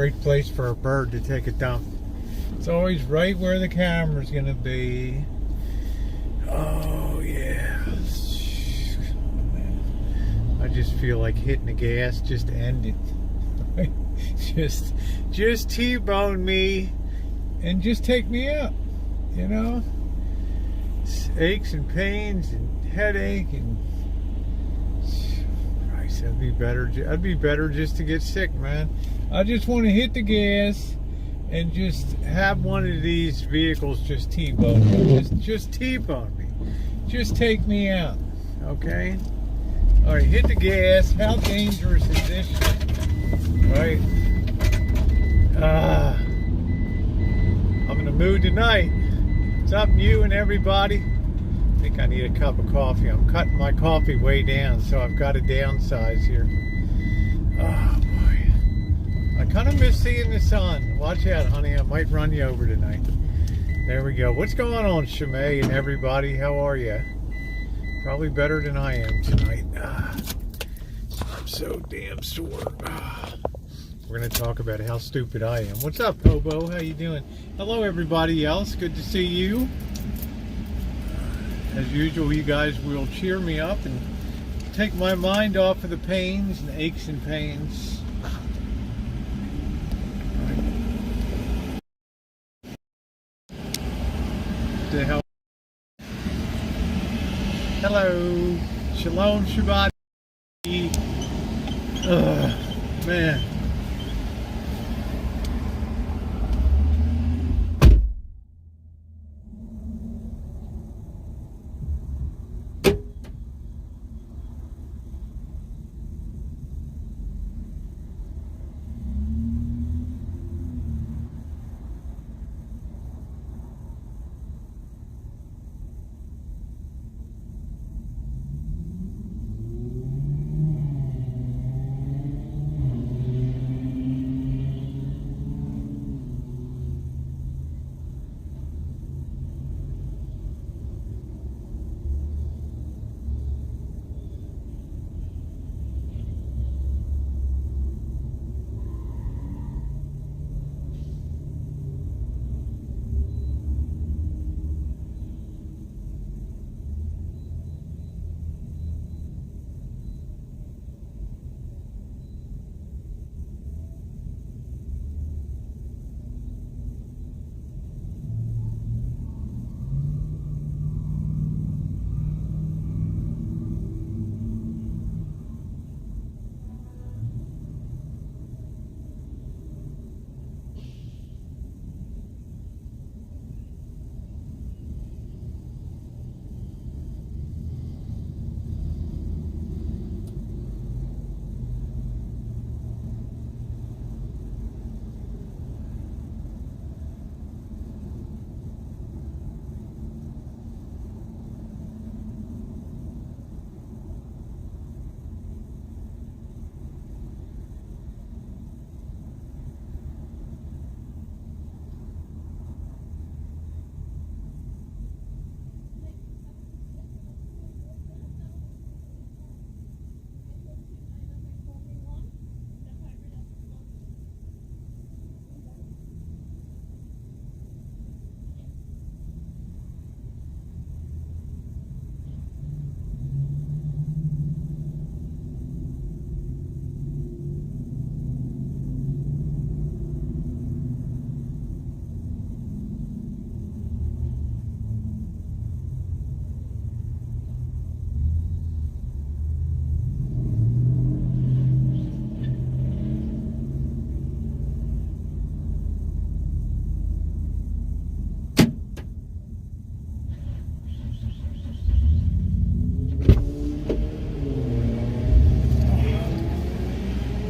great place for a bird to take a dump. It's always right where the camera's gonna be. Oh yeah. I just feel like hitting the gas just to end it. just T-bone me and just take me out, you know? It's aches and pains and headache and Christ, I'd be better just to get sick, man. I just want to hit the gas and just have one of these vehicles just T-bone me. Just T-bone me. Just take me out, okay? All right, hit the gas. How dangerous is this shit? Right? I'm in the mood tonight. It's up to you and everybody. I think I need a cup of coffee. I'm cutting my coffee way down, so I've got to downsize here. Oh, boy. I kind of miss seeing the sun. Watch out, honey. I might run you over tonight. There we go. What's going on, Shimei and everybody? How are you? Probably better than I am tonight. I'm so damn sore. We're going to talk about how stupid I am. What's up, Hobo? How you doing? Hello, everybody else. Good to see you. As usual, you guys will cheer me up and take my mind off of the pains and aches and pains. The hell. Hello. Shalom, Shabbat. Man.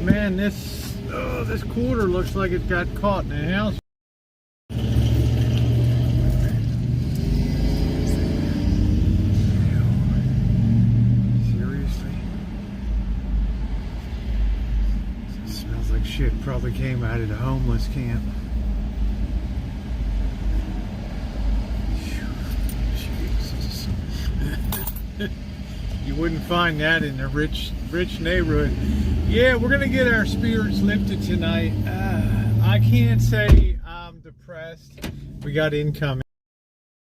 Man, this quarter looks like it got caught in the house. Seriously? It smells like shit. Probably came out of the homeless camp. Jesus. You wouldn't find that in a rich neighborhood. Yeah, we're gonna get our spirits lifted tonight. I can't say I'm depressed. We got income.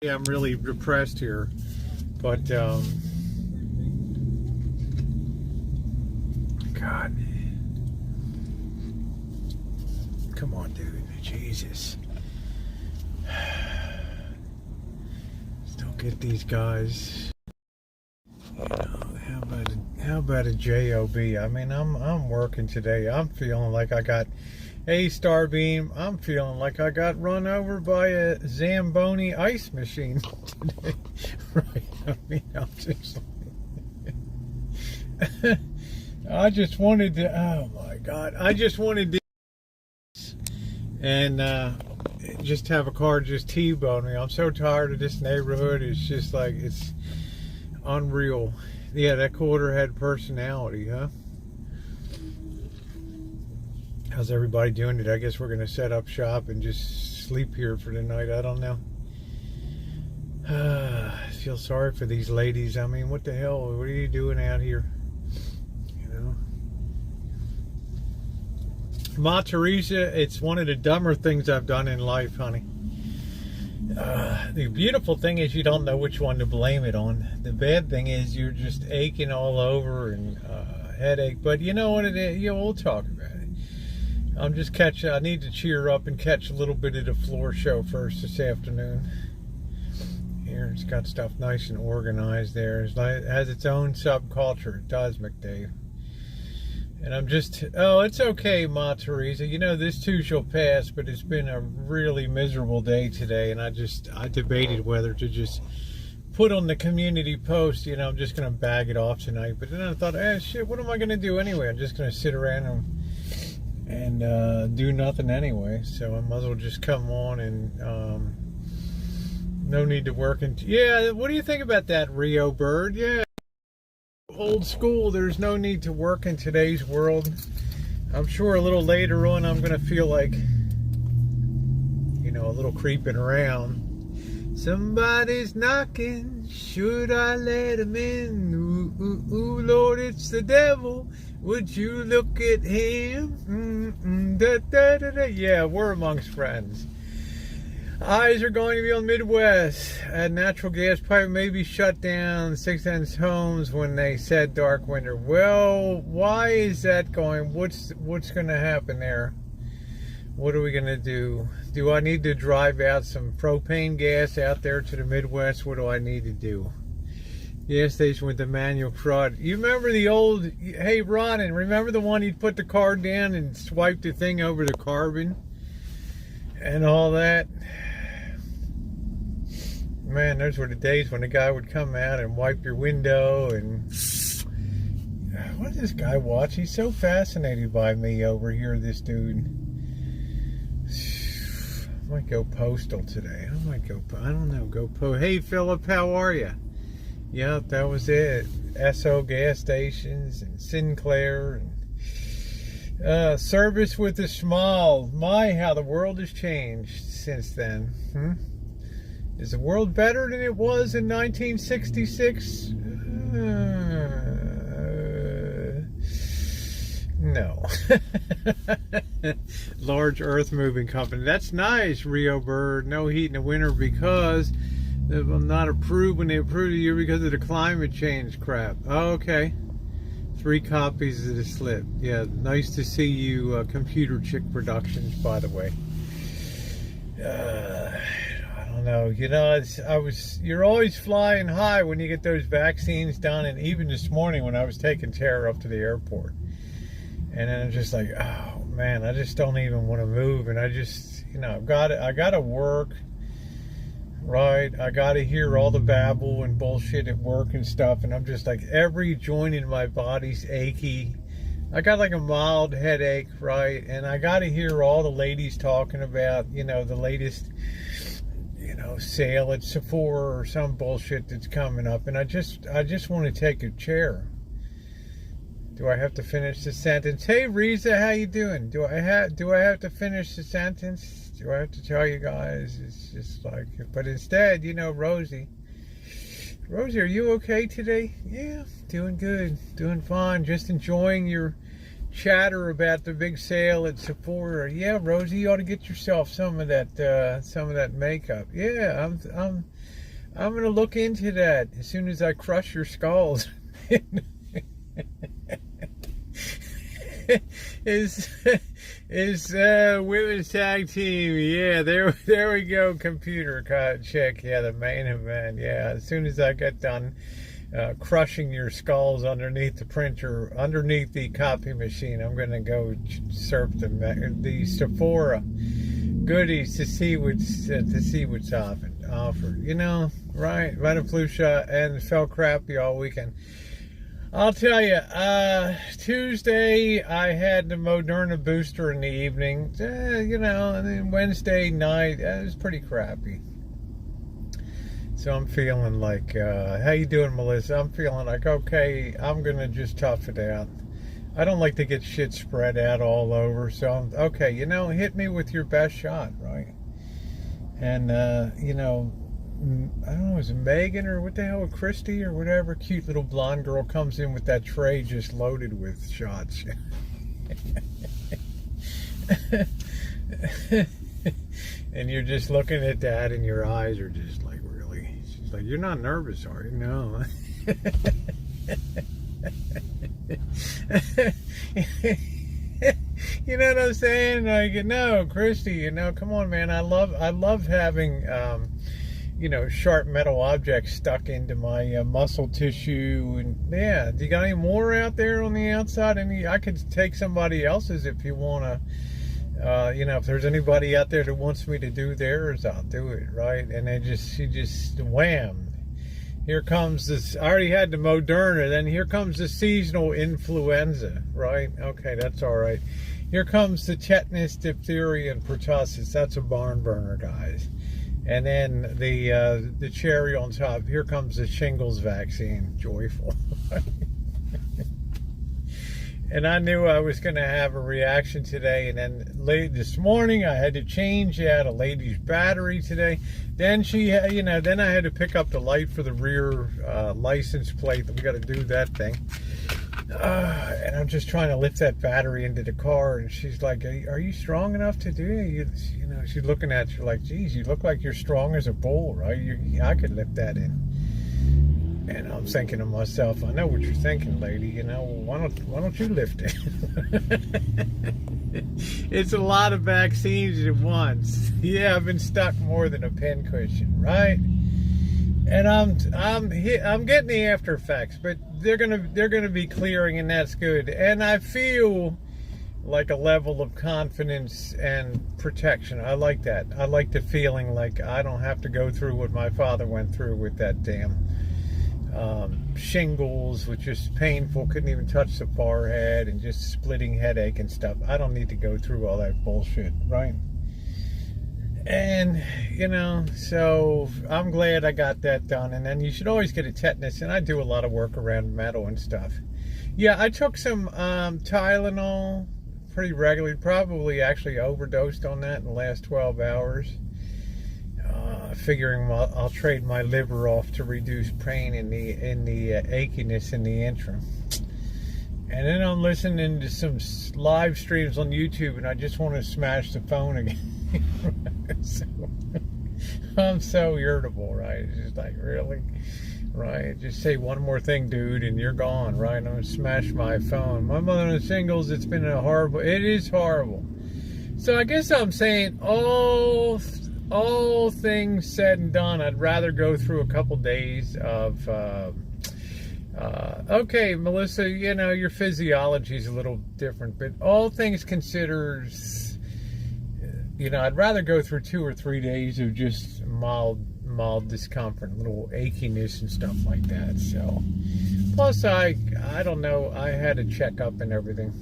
Yeah, I'm really depressed here. But, God. Come on, dude. Jesus. Still get these guys. You know, how about a job? I mean, I'm working today. I'm feeling like I got a Starbeam. I'm feeling like I got run over by a Zamboni ice machine today. Right? I mean, I'm just. I just wanted to. Oh my God! I just wanted to. And just have a car just T-bone me. I'm so tired of this neighborhood. It's just like, it's unreal. Yeah, that quarter had personality, huh? How's everybody doing today? I guess we're going to set up shop and just sleep here for the night. I don't know. I feel sorry for these ladies. I mean, what the hell? What are you doing out here? Ma Teresa, it's one of the dumber things I've done in life, honey. The beautiful thing is you don't know which one to blame it on. The bad thing is you're just aching all over and headache. But you know what it is? We'll talk about it. I'm just catching. I need to cheer up and catch a little bit of the floor show first this afternoon. Here, it's got stuff nice and organized there. It has its own subculture. It does, McDave. And I'm just, oh, it's okay, Ma Teresa. You know, this too shall pass, but it's been a really miserable day today. And I debated whether to just put on the community post, you know, I'm just going to bag it off tonight. But then I thought, shit, what am I going to do anyway? I'm just going to sit around and do nothing anyway. So I might as well just come on and no need to work. Yeah, what do you think about that, Rio Bird? Yeah. Old school. There's no need to work in today's world. I'm sure a little later on I'm going to feel like, you know, a little creeping around. Somebody's knocking. Should I let him in? Ooh, ooh, ooh, Lord, it's the devil. Would you look at him? Da, da, da, da. Yeah, we're amongst friends. Eyes are going to be on Midwest. A natural gas pipe may be shut down. 6 homes when they said dark winter. Well, why is that going? What's going to happen there? What are we going to do? Do I need to drive out some propane gas out there to the Midwest? What do I need to do? Gas station with the manual crud. You remember the old, hey Ronan, remember the one you'd put the card down and swipe the thing over the carbon? And all that? Man, those were the days when the guy would come out and wipe your window and... What does this guy watch? He's so fascinated by me over here, this dude. I might go postal today. I might go, I don't know, go post. Hey, Philip, how are you? Yep, that was it. SO gas stations and Sinclair and service with a smile. My, how the world has changed since then. Is the world better than it was in 1966? No. Large earth moving company. That's nice, Rio Bird. No heat in the winter because they will not approve when they approve you because of the climate change crap. Oh, okay. 3 copies of the slip. Yeah, nice to see you, Computer Chick Productions, by the way. No, you know, you're always flying high when you get those vaccines done, and even this morning when I was taking Tara up to the airport, and then I'm just like, oh man, I just don't even want to move, and I just, you know, I gotta work, right? I gotta hear all the babble and bullshit at work and stuff, and I'm just like, every joint in my body's achy. I got like a mild headache, right? And I gotta hear all the ladies talking about, you know, the latest, you know, sale at Sephora or some bullshit that's coming up, and I just want to take a chair. Do I have to finish the sentence? Hey Riza, how you doing? Do I have to finish the sentence? Do I have to tell you guys? It's just like, but instead, you know, Rosie, are you okay today? Yeah, doing good, doing fine, just enjoying your chatter about the big sale at Sephora. Yeah, Rosie, you ought to get yourself some of that makeup. Yeah, I'm gonna look into that as soon as I crush your skulls. is women's tag team? Yeah, there we go. Computer check. Yeah, the main event. Yeah, as soon as I get done crushing your skulls underneath the printer, underneath the copy machine, I'm gonna go surf the Sephora goodies to see what's offered. You know, right? Vitamin flu shot and felt crappy all weekend. I'll tell you, Tuesday I had the Moderna booster in the evening, you know, and then Wednesday night, it was pretty crappy. So I'm feeling like, how you doing, Melissa? I'm feeling like, okay, I'm going to just tough it out. I don't like to get shit spread out all over, so I'm, okay, you know, hit me with your best shot, right? And, you know, I don't know, is it Megan or what the hell, Christy or whatever, cute little blonde girl comes in with that tray just loaded with shots. And you're just looking at that and your eyes are just like, really? She's like, you're not nervous, are you? No. You know what I'm saying? Like, no, Christy, you know, come on, man. I love having, you know, sharp metal objects stuck into my muscle tissue. And yeah, do you got any more out there on the outside? I could take somebody else's if you want to, you know, if there's anybody out there that wants me to do theirs, I'll do it, right? And she just wham. Here comes this, I already had the Moderna, then here comes the seasonal influenza, right? Okay, that's all right. Here comes the tetanus, diphtheria, and pertussis. That's a barn burner, guys. And then the cherry on top, here comes the shingles vaccine. Joyful. And I knew I was going to have a reaction today. And then late this morning, I had to change out a lady's battery today. Then you know, then I had to pick up the light for the rear license plate. We got to do that thing. And I'm just trying to lift that battery into the car, and she's like, "Are you strong enough to do it?" You know, she's looking at you like, "Geez, you look like you're strong as a bull, right? I could lift that in." And I'm thinking to myself, "I know what you're thinking, lady. You know, why don't you lift it?" It's a lot of vaccines at once. Yeah, I've been stuck more than a pincushion, right? And I'm getting the after effects, but they're gonna be clearing, and that's good. And I feel like a level of confidence and protection. I like that. I like the feeling like I don't have to go through what my father went through with that damn shingles, which is painful. Couldn't even touch the forehead and just splitting headache and stuff. I don't need to go through all that bullshit, right? And, you know, so I'm glad I got that done. And then you should always get a tetanus. And I do a lot of work around metal and stuff. Yeah, I took some Tylenol pretty regularly. Probably actually overdosed on that in the last 12 hours. Figuring I'll trade my liver off to reduce pain in the achiness in the interim. And then I'm listening to some live streams on YouTube, and I just want to smash the phone again. So, I'm so irritable, right? It's just like, really? Right? Just say one more thing, dude, and you're gone, right? I'm going to smash my phone. My mother and singles, it is horrible. So I guess I'm saying all things said and done, I'd rather go through a couple days of, okay, Melissa, you know, your physiology is a little different, but all things considered, you know, I'd rather go through 2 or 3 days of just mild discomfort, little achiness and stuff like that. So, plus I don't know, I had a checkup and everything.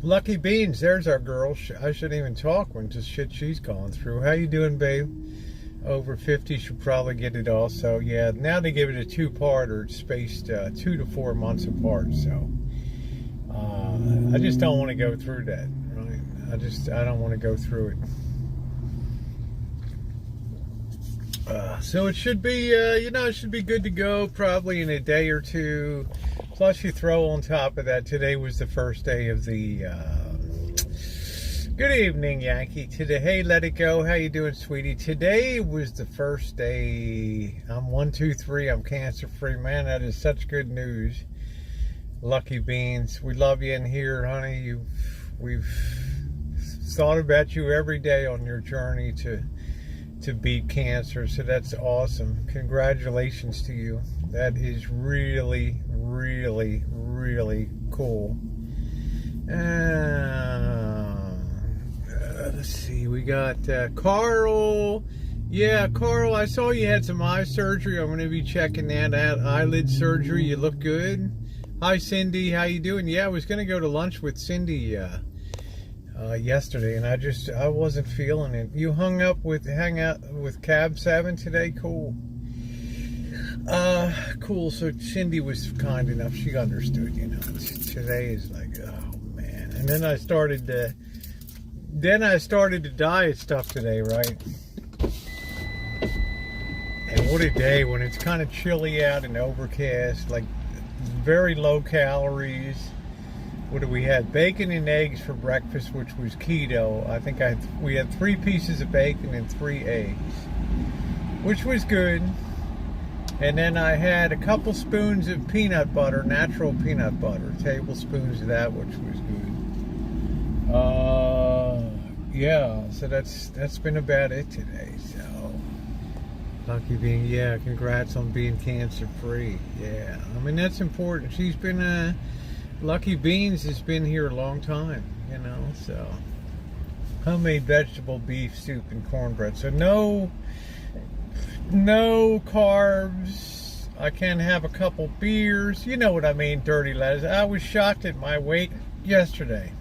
Lucky Beans, there's our girl. I shouldn't even talk when just shit she's going through. How you doing, babe? Over 50 should probably get it also. Yeah, now they give it a 2-parter, spaced 2 to 4 months apart. So I just don't want to go through that, right? I don't want to go through it. So it should be, you know, it should be good to go probably in a day or two. Plus you throw on top of that, today was the first day of the, good evening, Yankee. Today, hey, let it go. How you doing, sweetie? Today was the first day. I'm 1, 2, 3. I'm cancer-free. Man, that is such good news. Lucky beans. We love you in here, honey. We've thought about you every day on your journey to beat cancer. So that's awesome. Congratulations to you. That is really, really, really cool. Let's see, we got Carl. Yeah, Carl, I saw you had some eye surgery. I'm going to be checking that out. Eyelid surgery. You look good. Hi, Cindy. How you doing? Yeah, I was going to go to lunch with Cindy yesterday, and I wasn't feeling it. You hang out with Cab 7 today? Cool. Cool. So Cindy was kind enough. She understood, you know. Today is like, oh man. And then I started the diet stuff today, right? And what a day when it's kind of chilly out and overcast, like very low calories. What do we have? Bacon and eggs for breakfast, which was keto. I think we had 3 pieces of bacon and 3 eggs, which was good. And then I had a couple spoons of peanut butter, natural peanut butter, tablespoons of that, which was good. Yeah, so that's been about it today. So lucky being, yeah, congrats on being cancer free. Yeah, I mean that's important. She's been Lucky Beans has been here a long time, you know. So homemade vegetable beef soup and cornbread. So no carbs. I can have a couple beers. You know what I mean, dirty lettuce. I was shocked at my weight yesterday.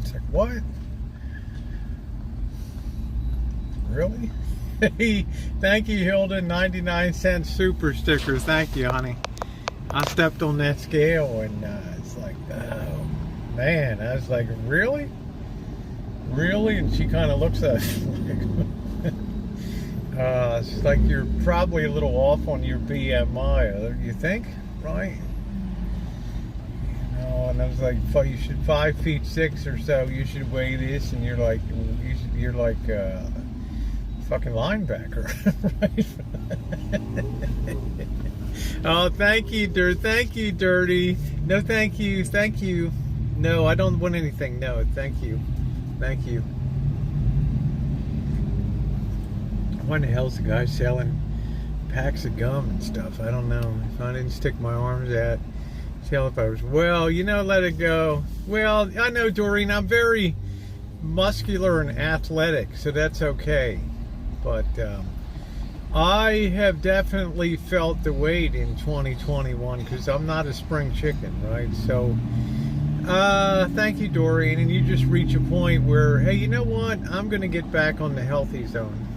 It's like, what? Really? Hey, thank you, Hilda. 99-cent super sticker. Thank you, honey. I stepped on that scale and it's like, oh man. I was like, really? Really? And she kind of looks at us like, she's like, you're probably a little off on your BMI. You think? Right? You know, and I was like, you should 5'6" or so. You should weigh this, and you're like fucking linebacker, right? Oh, thank you, Thank you, Dirty. No, thank you. Thank you. No, I don't want anything. No, thank you. Thank you. Why in the hell's the guy selling packs of gum and stuff? I don't know. If I didn't stick my arms out, tell if I was, well, you know, let it go. Well, I know, Doreen, I'm very muscular and athletic, so that's okay. But I have definitely felt the weight in 2021 because I'm not a spring chicken, right? So thank you, Doreen. And you just reach a point where, hey, you know what? I'm going to get back on the healthy zone.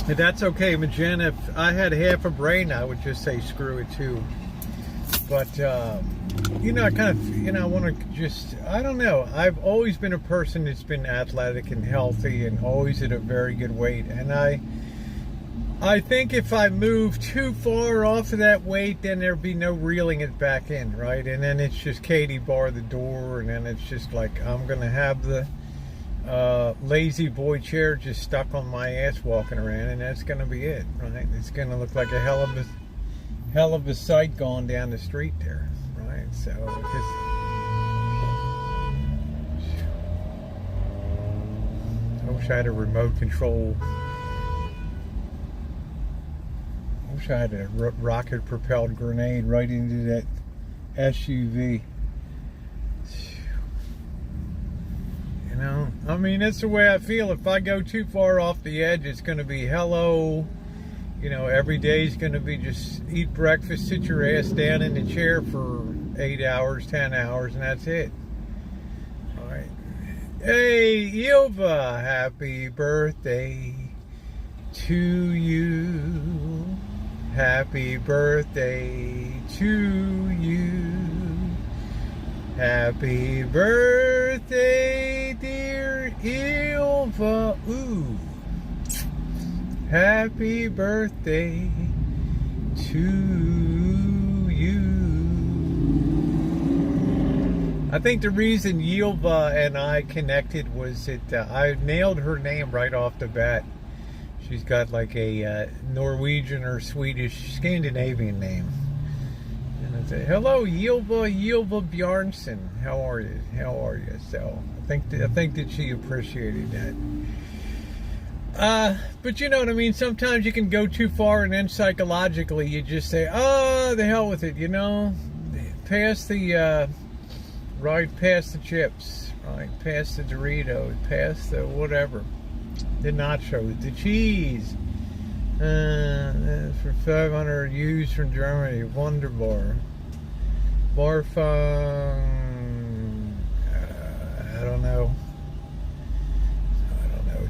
And that's okay, Magenta. If I had half a brain, I would just say screw it too. But you know, I kind of, you know, I want to just, I don't know. I've always been a person that's been athletic and healthy and always at a very good weight. And I think if I move too far off of that weight, then there'd be no reeling it back in, right? And then it's just Katie bar the door, and then it's just like I'm going to have the lazy boy chair just stuck on my ass walking around, and that's going to be it, right? It's going to look like a hell of a sight going down the street there, right? So I wish I had a remote control. I wish I had a rocket propelled grenade right into that SUV. You know, I mean, that's the way I feel. If I go too far off the edge, it's going to be hello. You know, every day is going to be just eat breakfast, sit your ass down in the chair for 8 hours, 10 hours, and that's it. All right. Hey, Ilva, happy birthday to you. Happy birthday to you. Happy birthday, dear Ilva. Ooh. Happy birthday to you. I think the reason Yilva and I connected was that I nailed her name right off the bat. She's got like a Norwegian or Swedish, Scandinavian name. And I say, hello, Yilva Bjarnson. How are you? How are you? So I think that she appreciated that. But you know what I mean? Sometimes you can go too far, and then psychologically you just say, oh, the hell with it, you know? Pass the, right past the chips, right past the Doritos, past the whatever. The nachos, the cheese. For 500 used from Germany, Wunderbar. Barfung, I don't know. Dude.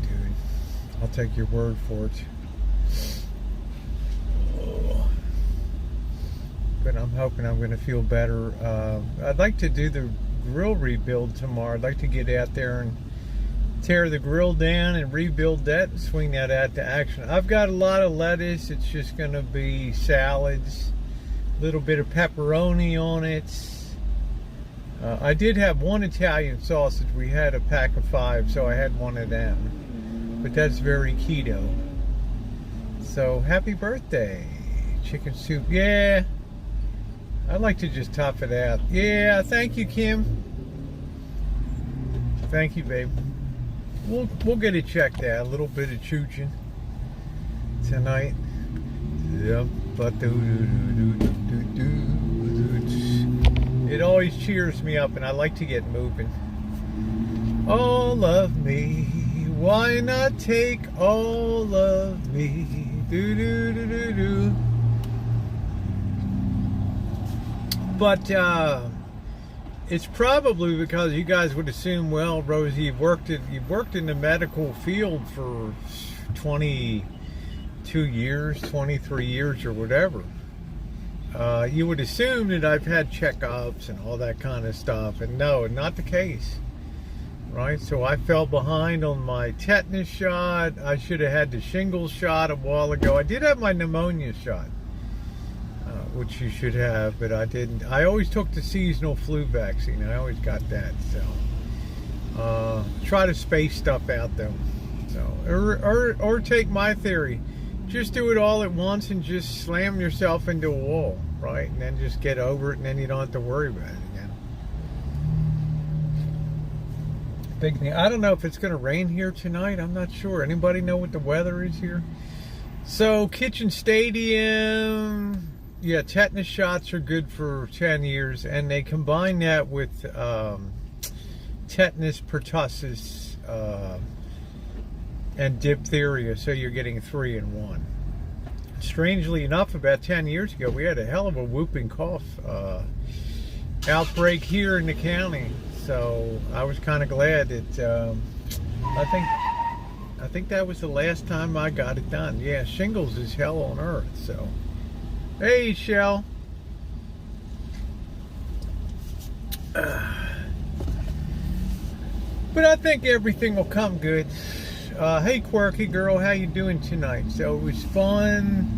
I'll take your word for it. Oh. But I'm hoping I'm going to feel better. I'd like to do the grill rebuild tomorrow. I'd like to get out there and tear the grill down and rebuild that and swing that out to action. I've got a lot of lettuce. It's just going to be salads, a little bit of pepperoni on it. I did have one Italian sausage. We had a pack of 5, so I had one of them. But that's very keto. So happy birthday. Chicken soup. Yeah. I'd like to just top it out. Yeah, thank you, Kim. Thank you, babe. We'll get it checked out. A little bit of chooching tonight. Yep. It always cheers me up, and I like to get moving. All of me. Why not take all of me? Do do do do do. But it's probably because you guys would assume, well, Rosie, you've worked in the medical field for 22 years, 23 years, or whatever. You would assume that I've had checkups and all that kind of stuff, and no, not the case. Right, so I fell behind on my tetanus shot. I should have had the shingles shot a while ago. I did have my pneumonia shot, which you should have, but I didn't. I always took the seasonal flu vaccine. I always got that. So try to space stuff out though. So or take my theory, just do it all at once and just slam yourself into a wall, right? And then just get over it, and then you don't have to worry about it. Big thing. I don't know if it's going to rain here tonight. I'm not sure. Anybody know what the weather is here? So, Kitchen Stadium, yeah, tetanus shots are good for 10 years, and they combine that with tetanus, pertussis, and diphtheria, so you're getting 3 in 1. Strangely enough, about 10 years ago, we had a hell of a whooping cough outbreak here in the county. So I was kind of glad that I think that was the last time I got it done. Yeah, shingles is hell on earth. So, hey, Shell. But I think everything will come good. Hey, quirky girl, how you doing tonight? So it was fun.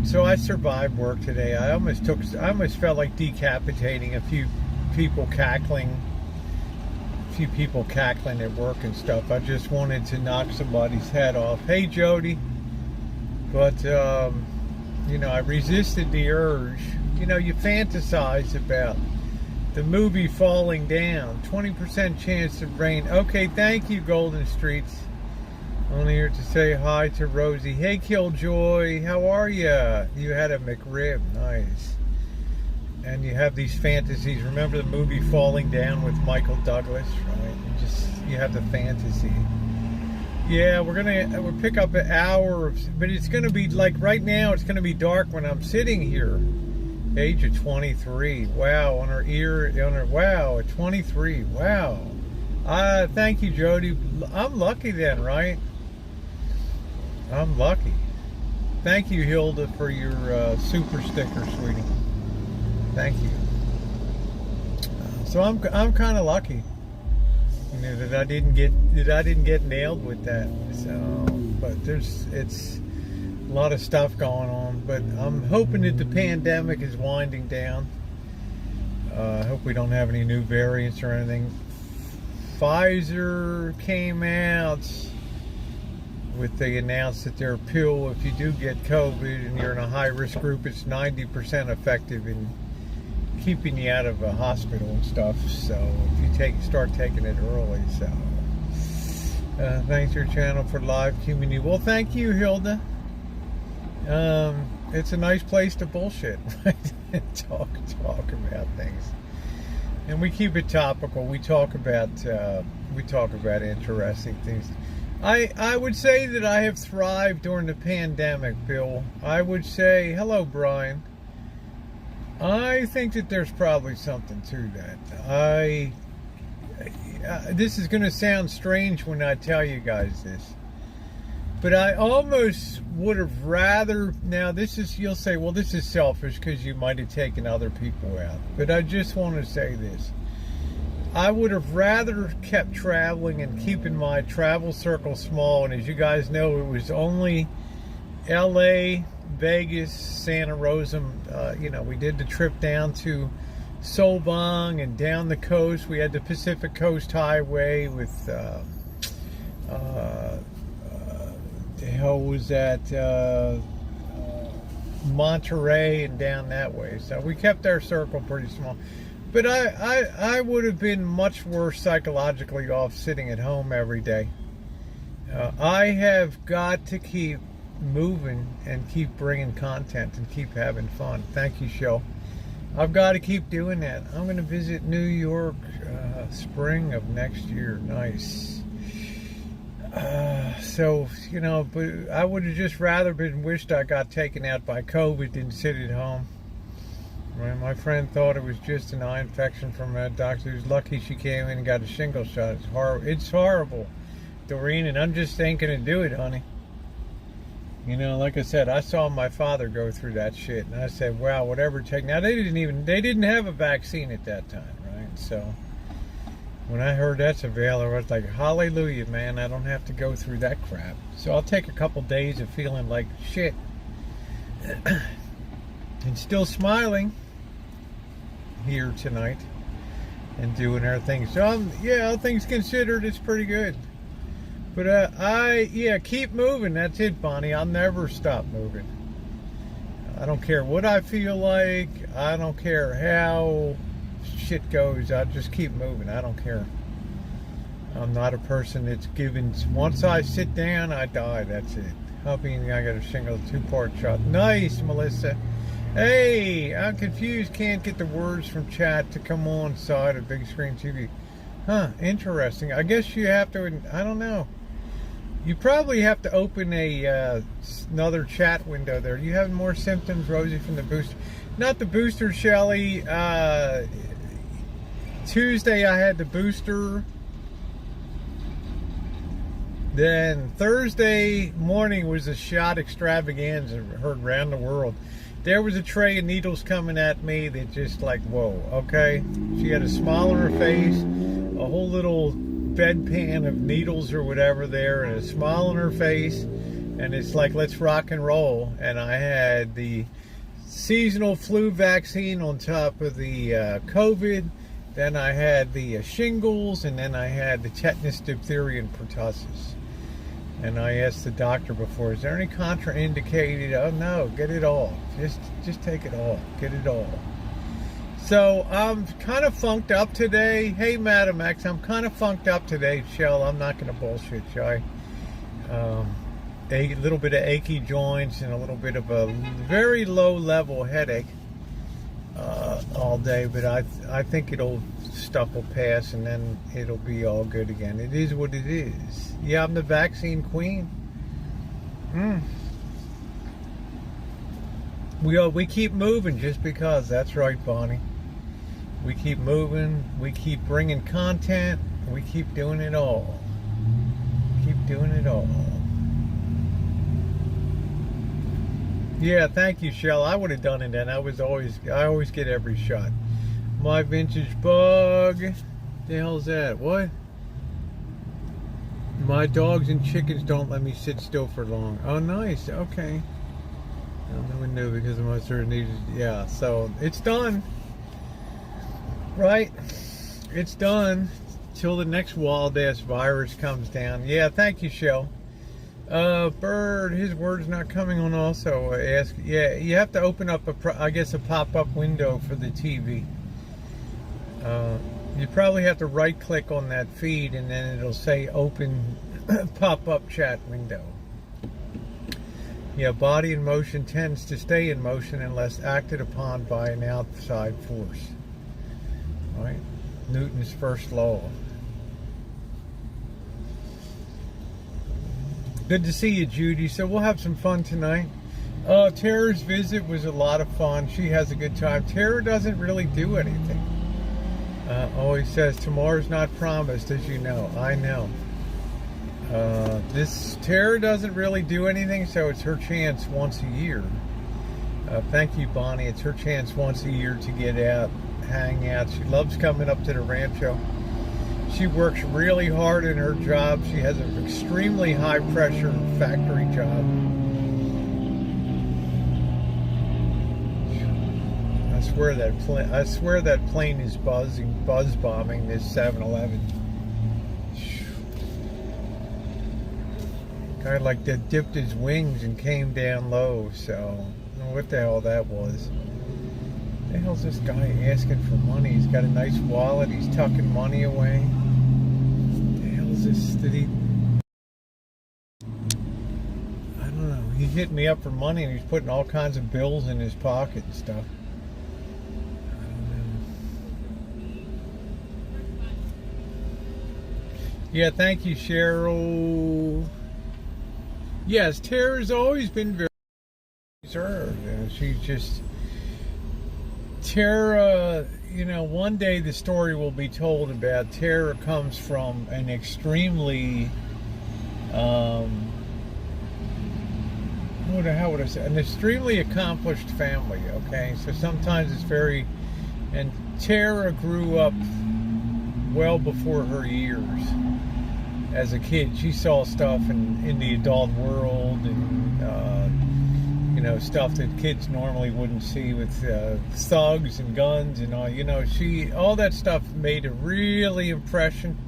So I survived work today. I almost felt like decapitating a few people cackling at work and stuff. I just wanted to knock somebody's head off. Hey, Jody. But you know, I resisted the urge. You know, you fantasize about the movie falling down. 20% chance of rain. Okay, thank you, Golden Streets. Only here to say hi to Rosie. Hey, Killjoy, how are ya? You had a McRib. Nice. And you have these fantasies. Remember the movie Falling Down with Michael Douglas, right? You have the fantasy. Yeah, we'll pick up an hour, but it's gonna be like right now. It's gonna be dark when I'm sitting here. Age of 23. Wow, wow, at 23. Wow. Thank you, Jody. I'm lucky then, right? I'm lucky. Thank you, Hilda, for your super sticker, sweetie. Thank you. So I'm kind of lucky. You know, that I didn't get nailed with that. So, but it's a lot of stuff going on. But I'm hoping that the pandemic is winding down. I hope we don't have any new variants or anything. Pfizer came out they announced that their pill, if you do get COVID and you're in a high-risk group, it's 90% effective in keeping you out of a hospital and stuff. So if you start taking it early. So thanks to your channel for live community. Well, thank you, Hilda. It's a nice place to bullshit, right? talk about things, and we keep it topical. We talk about interesting things. I would say that I have thrived during the pandemic, Bill. I would say, hello, Brian. I think that there's probably something to that. This is going to sound strange when I tell you guys this, but I almost would have rather, now you'll say, well, this is selfish because you might have taken other people out. But I just want to say this. I would have rather kept traveling and keeping my travel circle small. And as you guys know, it was only LA, Vegas, Santa Rosa. We did the trip down to Solbang and down the coast. We had the Pacific Coast Highway with, the hell was that? Monterey and down that way. So we kept our circle pretty small. But I would have been much worse psychologically off sitting at home every day. I have got to keep moving and keep bringing content and keep having fun. Thank you, Shell. I've got to keep doing that. I'm going to visit New York spring of next year. Nice. But I would have just rather wished I got taken out by COVID than sit at home. My friend thought it was just an eye infection from a doctor. Who's lucky she came in and got a shingle shot. It's horrible, Doreen, and I'm just thinking to do it, honey. Like I said, I saw my father go through that shit, and I said, wow, whatever it takes. Now, they didn't have a vaccine at that time, right? So when I heard that's available, I was like, hallelujah, man, I don't have to go through that crap. So I'll take a couple days of feeling like shit and still smiling here tonight and doing our thing. So all things considered, it's pretty good. But keep moving. That's it, Bonnie. I'll never stop moving. I don't care what I feel like. I don't care how shit goes. I just keep moving. I don't care. I'm not a person that's given. Once I sit down, I die. That's it. Hoping I got a shingle 2-part shot. Nice, Melissa. Hey, I'm confused. Can't get the words from chat to come on side of big screen TV. Huh, interesting. I guess you have to, I don't know. You probably have to open another chat window there. You have more symptoms, Rosie, from the booster? Not the booster, Shelly. Tuesday I had the booster. Then Thursday morning was a shot extravaganza heard around the world. There was a tray of needles coming at me that just like, whoa, okay? She had a smile on her face, a whole little bedpan of needles or whatever there, and a smile on her face, and it's like, let's rock and roll. And I had the seasonal flu vaccine on top of the COVID. Then I had the shingles, and then I had the tetanus, diphtheria, and pertussis. And I asked the doctor before, is there any contraindicated? Oh no, get it all. Just take it all. Get it all. So I'm kind of funked up today. Hey, Madam X, I'm kind of funked up today, Shell. I'm not going to bullshit, Shy. A little bit of achy joints and a little bit of a very low level headache all day, but I think stuff will pass and then it'll be all good again. It is what it is. Yeah, I'm the vaccine queen. We keep moving just because. That's right, Bonnie. We keep moving. We keep bringing content. We keep doing it all. Keep doing it all. Yeah, thank you, Shell. I would have done it then. I always get every shot. My vintage bug. The hell's that? What? My dogs and chickens don't let me sit still for long. Oh, nice. Okay. No one knew because of my certain needed. Yeah, so it's done. Right? It's done. Till the next wild-ass virus comes down. Yeah, thank you, Shell. Bird, his word's not coming on also. Ask. Yeah, you have to open up, I guess, a pop-up window for the TV. You probably have to right-click on that feed, and then it'll say open pop-up chat window. Yeah, body in motion tends to stay in motion unless acted upon by an outside force. Right? Newton's first law. Good to see you, Judy. So we'll have some fun tonight. Tara's visit was a lot of fun. She has a good time. Tara doesn't really do anything. Always says tomorrow's not promised, as you know. I know. This Tara doesn't really do anything, so it's her chance once a year. Thank you, Bonnie. It's her chance once a year to get out, hang out. She loves coming up to the rancho. She works really hard in her job. She has an extremely high-pressure factory job. I swear that plane is buzz bombing this 7-Eleven. Guy like that dipped his wings and came down low. So I don't know what the hell that was. The hell's this guy asking for money? He's got a nice wallet. He's tucking money away. The hell's this? Did he? I don't know. He hit me up for money and he's putting all kinds of bills in his pocket and stuff. I don't know. Yeah, thank you, Cheryl. Yes, Tara's always been very reserved. She's just... Tara, you know, one day the story will be told about Tara comes from an extremely, how would I say, an extremely accomplished family, okay? So sometimes it's very, and Tara grew up well before her years. As a kid, she saw stuff in the adult world and, you know, stuff that kids normally wouldn't see with thugs and guns and all. You know, all that stuff made a really impression.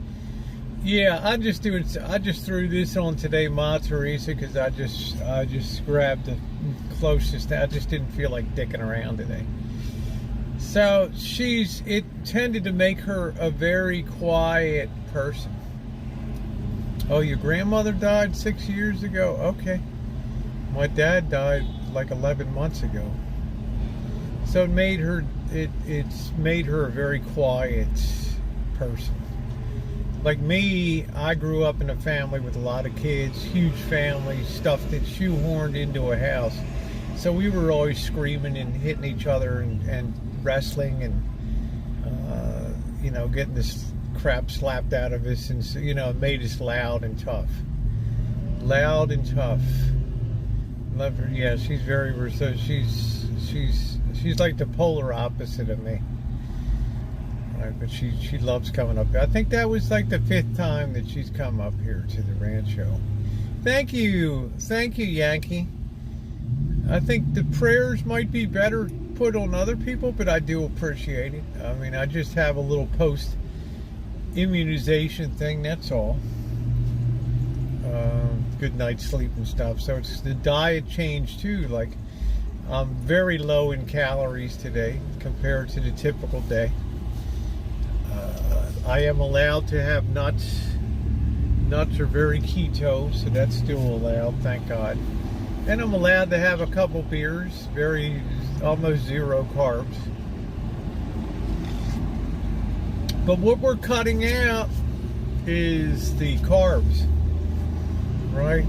Yeah, I just threw this on today, Ma Teresa, because I just grabbed the closest. I just didn't feel like dicking around today. So it tended to make her a very quiet person. Oh, your grandmother died 6 years ago? Okay. My dad died like 11 months ago. So it's made her a very quiet person. Like me, I grew up in a family with a lot of kids, huge family, stuff that shoehorned into a house. So we were always screaming and hitting each other and wrestling and, you know, getting this crap slapped out of us, and, you know, it made us loud and tough. Loud and tough. Love her. Yeah, she's very so she's like the polar opposite of me. Right, but she loves coming up here. I think that was like the 5th time that she's come up here to the rancho. Thank you, Yankee. I think the prayers might be better put on other people, but I do appreciate it. I mean, I just have a little post immunization thing, that's all. Good night's sleep and stuff. So it's the diet change too. Like, I'm very low in calories today compared to the typical day. I am allowed to have nuts. Nuts are very keto, so that's still allowed, thank God. And I'm allowed to have a couple beers, almost zero carbs. But what we're cutting out is the carbs, right?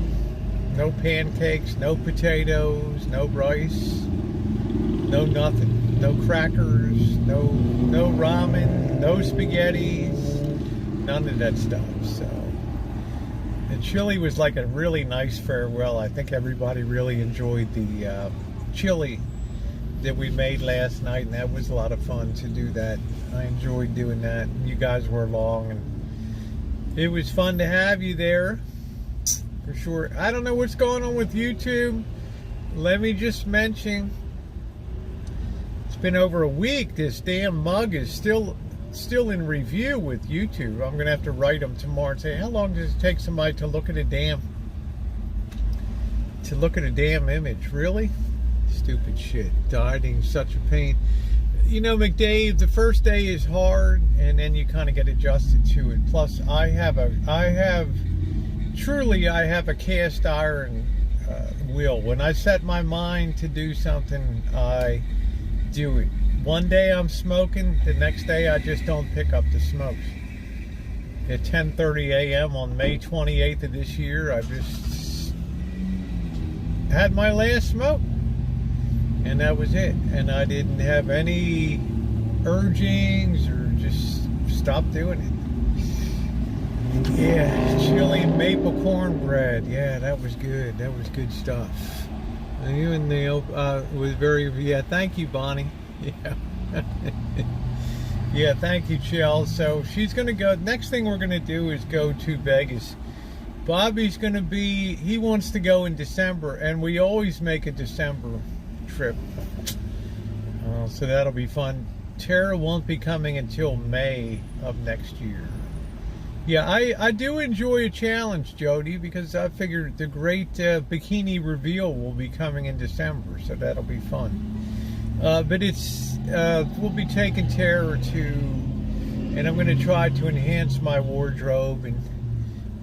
No pancakes, no potatoes, no rice, no nothing, no crackers, no ramen, no spaghettis, none of that stuff. So the chili was like a really nice farewell. I think everybody really enjoyed the chili that we made last night, and that was a lot of fun to do that. I enjoyed doing that. You guys were along, and It was fun to have you there, for sure. I don't know what's going on with YouTube. Let me just mention, it's been over a week. This damn mug is still in review with YouTube. I'm gonna have to write them tomorrow and say, how long does it take somebody to look at a damn image? Really? Stupid shit. Dieting, such a pain. You know, McDave, the first day is hard, and then you kind of get adjusted to it. Plus, I have a cast iron will. When I set my mind to do something, I do it. One day I'm smoking, the next day I just don't pick up the smokes. At 10:30 a.m. on May 28th of this year, I just had my last smoke, and that was it. And I didn't have any urgings or just stopped doing it. Yeah, chili maple cornbread. Yeah, that was good. That was good stuff. And you and Neil was very, yeah, thank you, Bonnie. Yeah. Yeah, thank you, Chell. So she's going to go. Next thing we're going to do is go to Vegas. Bobby's going to be, he wants to go in December, and we always make a December trip. So that'll be fun. Tara won't be coming until May of next year. Yeah, I do enjoy a challenge, Jody, because I figured the great bikini reveal will be coming in December, so that'll be fun. But it's we'll be taking Tara to, and I'm going to try to enhance my wardrobe and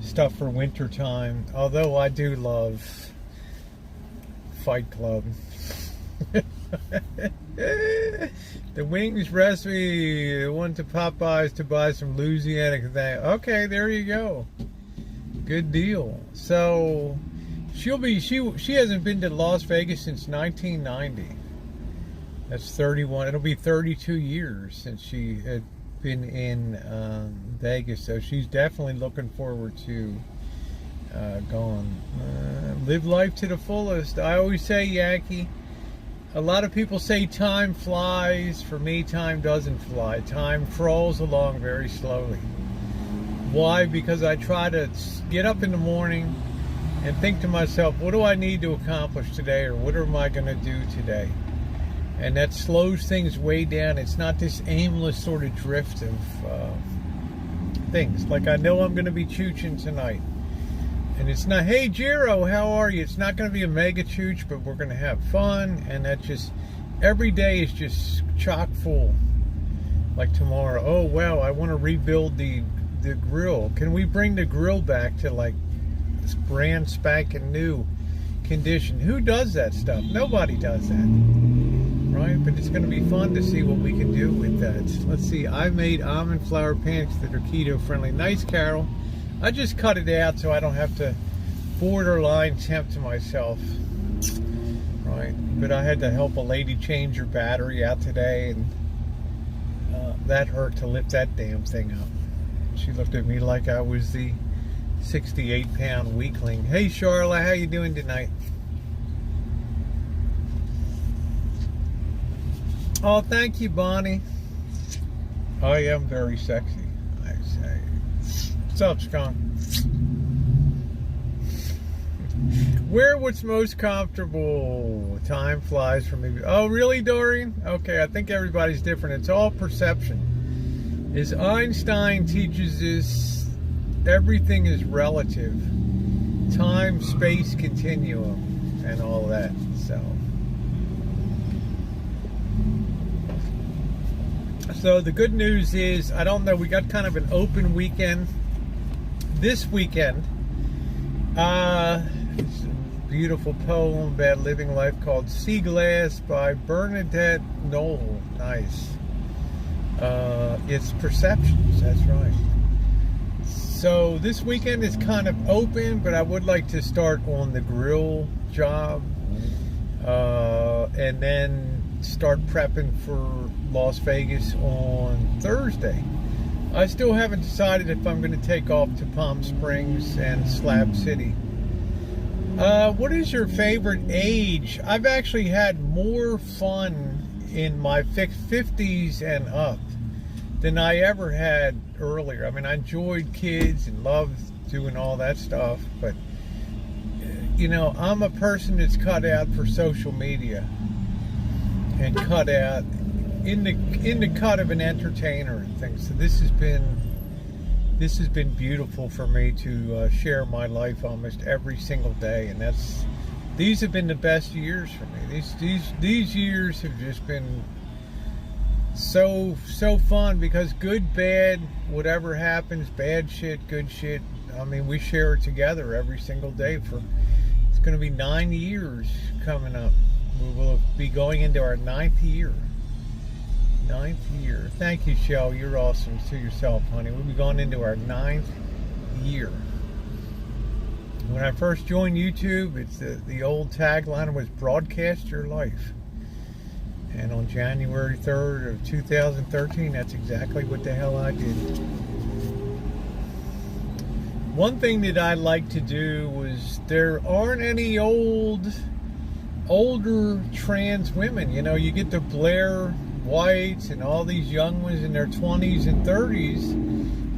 stuff for winter time. Although I do love Fight Club. The wings recipe, went to Popeyes to buy some Louisiana thing. Okay, there you go. Good deal. So she hasn't been to Las Vegas since 1990. That's 31. It'll be 32 years since she had been in Vegas. So she's definitely looking forward to going. Live life to the fullest. I always say, Yankee, a lot of people say time flies. For me, time doesn't fly. Time crawls along very slowly. Why? Because I try to get up in the morning and think to myself, what do I need to accomplish today, or what am I going to do today? And that slows things way down. It's not this aimless sort of drift of things. Like, I know I'm going to be chooching tonight. And it's not, hey, Jiro, how are you? It's not going to be a mega chooch, but we're going to have fun. And that just, every day is just chock full. Like tomorrow, oh, wow, I want to rebuild the grill. Can we bring the grill back to, like, this brand spanking new condition? Who does that stuff? Nobody does that. Right? But it's going to be fun to see what we can do with that. Let's see. I made almond flour pancakes that are keto friendly. Nice, Carol. I just cut it out so I don't have to borderline tempt myself. Right? But I had to help a lady change her battery out today, and that hurt to lift that damn thing up. She looked at me like I was the 68-pound weakling. Hey, Charla, how you doing tonight? Oh, thank you, Bonnie. I am very sexy, I say. What's up, Skunk? Wear what's most comfortable. Time flies for me. Oh, really, Doreen? Okay, I think everybody's different. It's all perception. As Einstein teaches us, everything is relative. Time, space, continuum, and all that. So the good news is, I don't know, we got kind of an open weekend this weekend. It's a beautiful poem about living life called Sea Glass by Bernadette Knoll. Nice. It's perceptions, that's right. So this weekend is kind of open, but I would like to start on the grill job, and then start prepping for Las Vegas on Thursday. I still haven't decided if I'm going to take off to Palm Springs and Slab City. What is your favorite age? I've actually had more fun in my 50s and up than I ever had earlier. I mean, I enjoyed kids and loved doing all that stuff, but you know, I'm a person that's cut out for social media and cut out in the cut of an entertainer and things. So this has been beautiful for me to share my life almost every single day, and these have been the best years for me. These years have just been so fun, because good, bad, whatever happens, bad shit, good shit, I mean, we share it together every single day. It's going to be 9 years coming up. We will be going into our 9th year. 9th year. Thank you, Shell. You're awesome to yourself, honey. We'll be going into our 9th year. When I first joined YouTube, it's the old tagline was broadcast your life. And on January 3rd of 2013, that's exactly what the hell I did. One thing that I like to do was, there aren't any older trans women. You know, you get the Blair Whites and all these young ones in their 20s and 30s,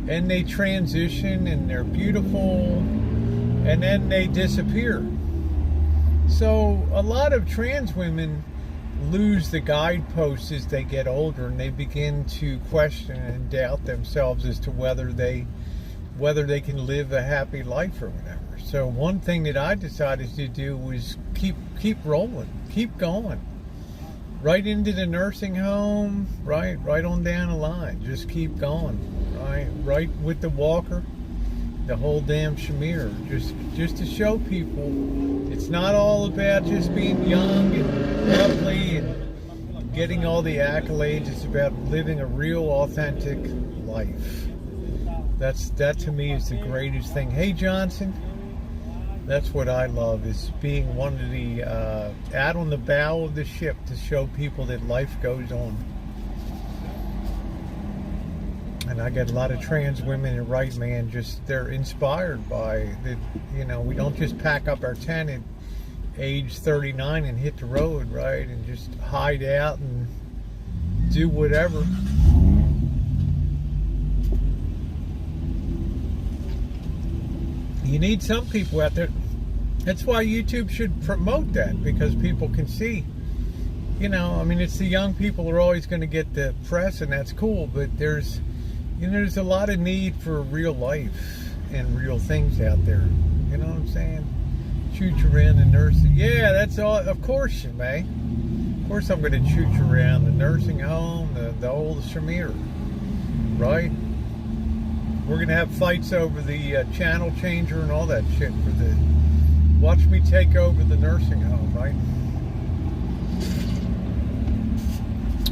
and they transition and they're beautiful, and then they disappear. So a lot of trans women lose the guideposts as they get older, and they begin to question and doubt themselves as to whether they can live a happy life or whatever. So one thing that I decided to do was keep rolling, keep going, right into the nursing home, right on down the line. Just keep going, right with the walker, the whole damn shamir, just to show people it's not all about just being young and lovely and getting all the accolades. It's about living a real, authentic life. That to me is the greatest thing. Hey, Johnson, that's what I love, is being one of the out on the bow of the ship to show people that life goes on. And I get a lot of trans women that write me, and just they're inspired by that. You know, we don't just pack up our tent at age 39 and hit the road, right, and just hide out and do whatever. You need some people out there. That's why YouTube should promote that, because people can see. You know, I mean, it's the young people are always going to get the press, and that's cool, but there's a lot of need for real life and real things out there. You know what I'm saying? Chooch around the nursing. Yeah, that's all. Of course you may. Of course I'm going to chooch around the nursing home, the old shamir, right? We're going to have fights over the channel changer and all that shit for the... Watch me take over the nursing home, right?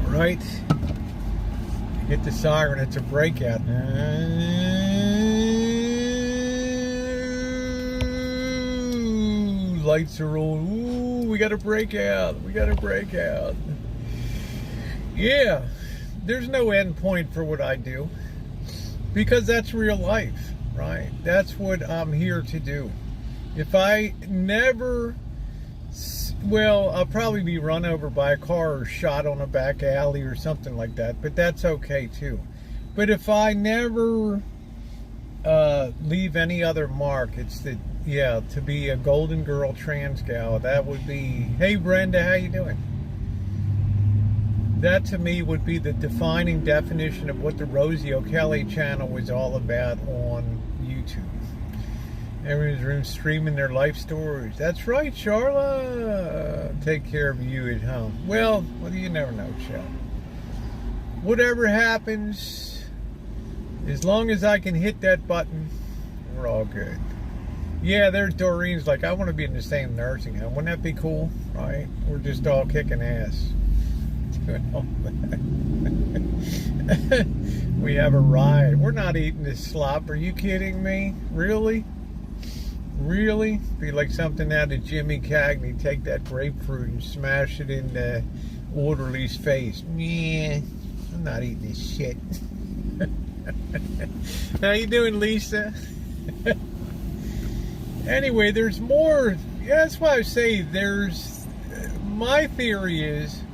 Right? Hit the siren, it's a breakout. Ooh, lights are on. Ooh, we got a breakout. We got a breakout. Yeah, there's no end point for what I do, because that's real life, right? That's what I'm here to do. If I never... Well, I'll probably be run over by a car or shot on a back alley or something like that, but that's okay too. But if I never leave any other mark, it's that, yeah, to be a golden girl trans gal, that would be, hey Brenda, how you doing? That to me would be the defining definition of what the Rosie O'Kelly channel was all about on YouTube. Everyone's room streaming their life stories. That's right, Charla. Take care of you at home. Well, you never know, Chel. Whatever happens, as long as I can hit that button, we're all good. Yeah, there's Doreen's like, I want to be in the same nursing home. Wouldn't that be cool? Right? We're just all kicking ass. Doing all that. We have a riot. We're not eating this slop. Are you kidding me? Really? Really? Be like something out of Jimmy Cagney. Take that grapefruit and smash it in the orderly's face. Yeah, I'm not eating this shit. How you doing, Lisa? Anyway, there's more. Yeah, that's why I say there's... My theory is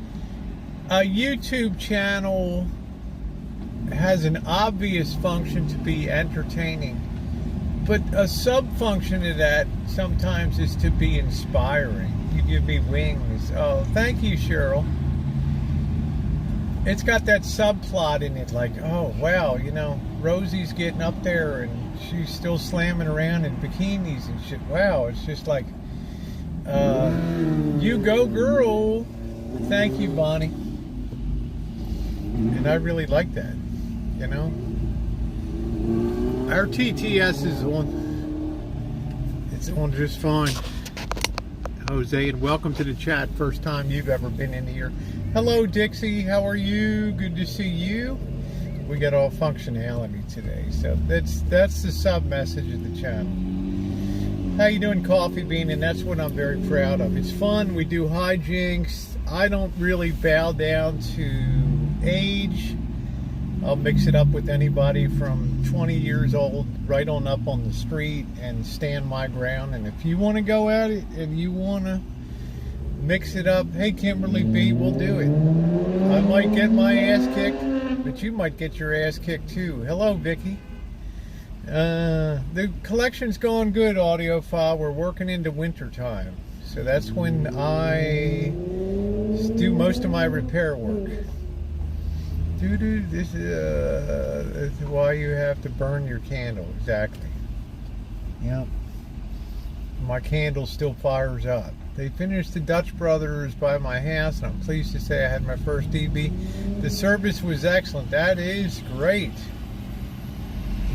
a YouTube channel has an obvious function to be entertaining, but a sub-function of that sometimes is to be inspiring. You give me wings. Oh, thank you, Cheryl. It's got that subplot in it, like, oh, wow, you know, Rosie's getting up there and she's still slamming around in bikinis and shit. Wow, it's just like, you go, girl. Thank you, Bonnie. And I really like that, you know. Our TTS is on. It's on just fine. Jose, and welcome to the chat. First time you've ever been in here. Hello, Dixie. How are you? Good to see you. We got all functionality today, so that's the sub message of the channel. How you doing, Coffee Bean? And that's what I'm very proud of. It's fun. We do hijinks. I don't really bow down to age. I'll mix it up with anybody from 20 years old right on up on the street and stand my ground. And if you want to go at it and you want to mix it up, hey, Kimberly B, we'll do it. I might get my ass kicked, but you might get your ass kicked too. Hello, Vicky. The collection's going good, audiophile. We're working into winter time, so that's when I do most of my repair work. This is why you have to burn your candle. Exactly. Yep. My candle still fires up. They finished the Dutch Brothers by my house, and I'm pleased to say I had my first DB. The service was excellent. That is great.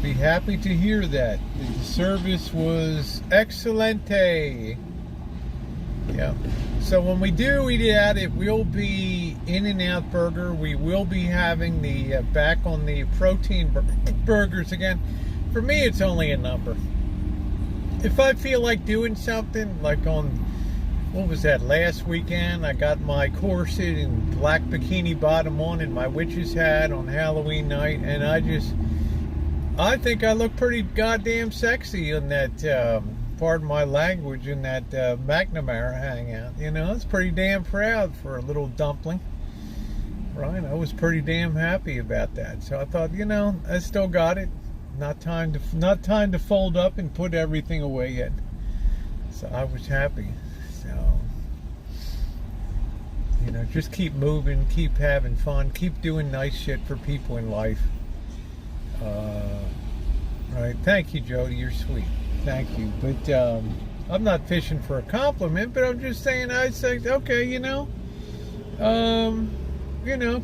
Be happy to hear that. The service was excelente. Yeah. So when we do eat at it, we'll be In-N-Out Burger. We will be having the back on the protein burgers again. For me, it's only a number. If I feel like doing something, like on, what was that, last weekend, I got my corset and black bikini bottom on and my witch's hat on Halloween night, and I think I look pretty goddamn sexy in that, pardon my language, in that McNamara hangout. You know, I was pretty damn proud for a little dumpling. Right? I was pretty damn happy about that. So I thought, you know, I still got it. Not time to fold up and put everything away yet. So I was happy. So, you know, just keep moving, keep having fun, keep doing nice shit for people in life. Right. Thank you, Jody. You're sweet. Thank you. But I'm not fishing for a compliment, but I'm just saying, I say, okay, you know,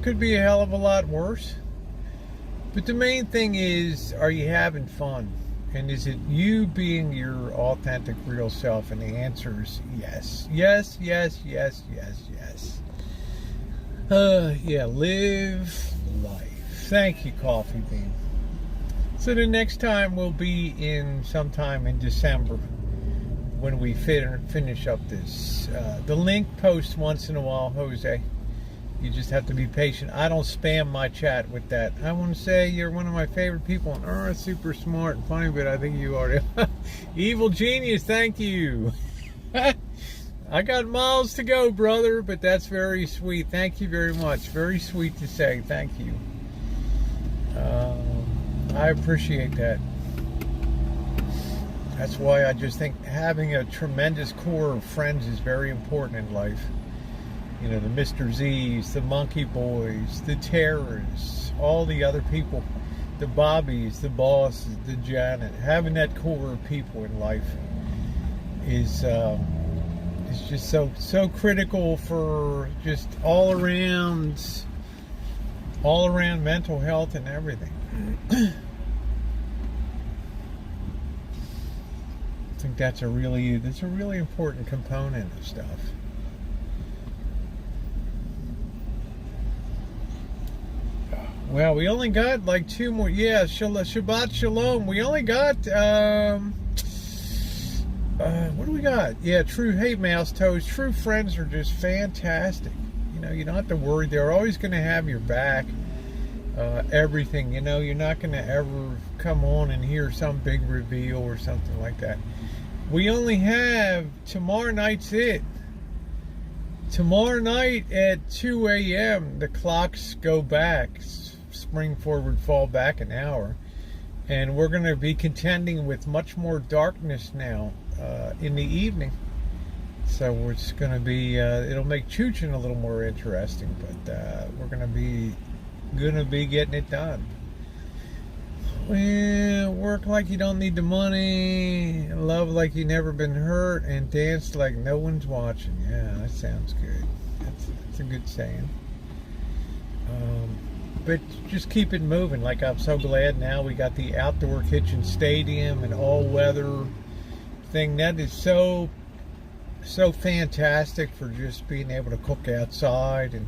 could be a hell of a lot worse. But the main thing is, are you having fun? And is it you being your authentic, real self? And the answer is yes. Yes, yes, yes, yes, yes. Yeah, live life. Thank you, Coffee Bean. So the next time will be sometime in December when we finish up this. The link posts once in a while, Jose. You just have to be patient. I don't spam my chat with that. I want to say you're one of my favorite people on earth. Super smart and funny, but I think you are. Evil genius, thank you. I got miles to go, brother, but that's very sweet. Thank you very much. Very sweet to say. Thank you. I appreciate that. That's why I just think having a tremendous core of friends is very important in life. You know, the Mr. Z's, the Monkey Boys, the Terrors, all the other people, the Bobbies, the Bosses, the Janet. Having that core of people in life is just so critical for just all around mental health and everything. I think that's a really important component of stuff. Well, we only got like 2 more. Yeah, Shabbat Shalom. We only got what do we got? Yeah, true. Hey, Mouse Toes. True friends are just fantastic. You know, you don't have to worry. They're always going to have your back. Everything. You know, you're not going to ever come on and hear some big reveal or something like that. We only have tomorrow night's it. Tomorrow night at 2 a.m. the clocks go back. spring forward, fall back an hour. And we're going to be contending with much more darkness now in the evening. So it's going to be, it'll make Chuchin a little more interesting, but we're going to be getting it done. Well, work like you don't need the money, love like you never been hurt, and dance like no one's watching. Yeah, that sounds good. That's a good saying. But just keep it moving. Like, I'm so glad now we got the outdoor kitchen stadium and all-weather thing. That is so fantastic for just being able to cook outside and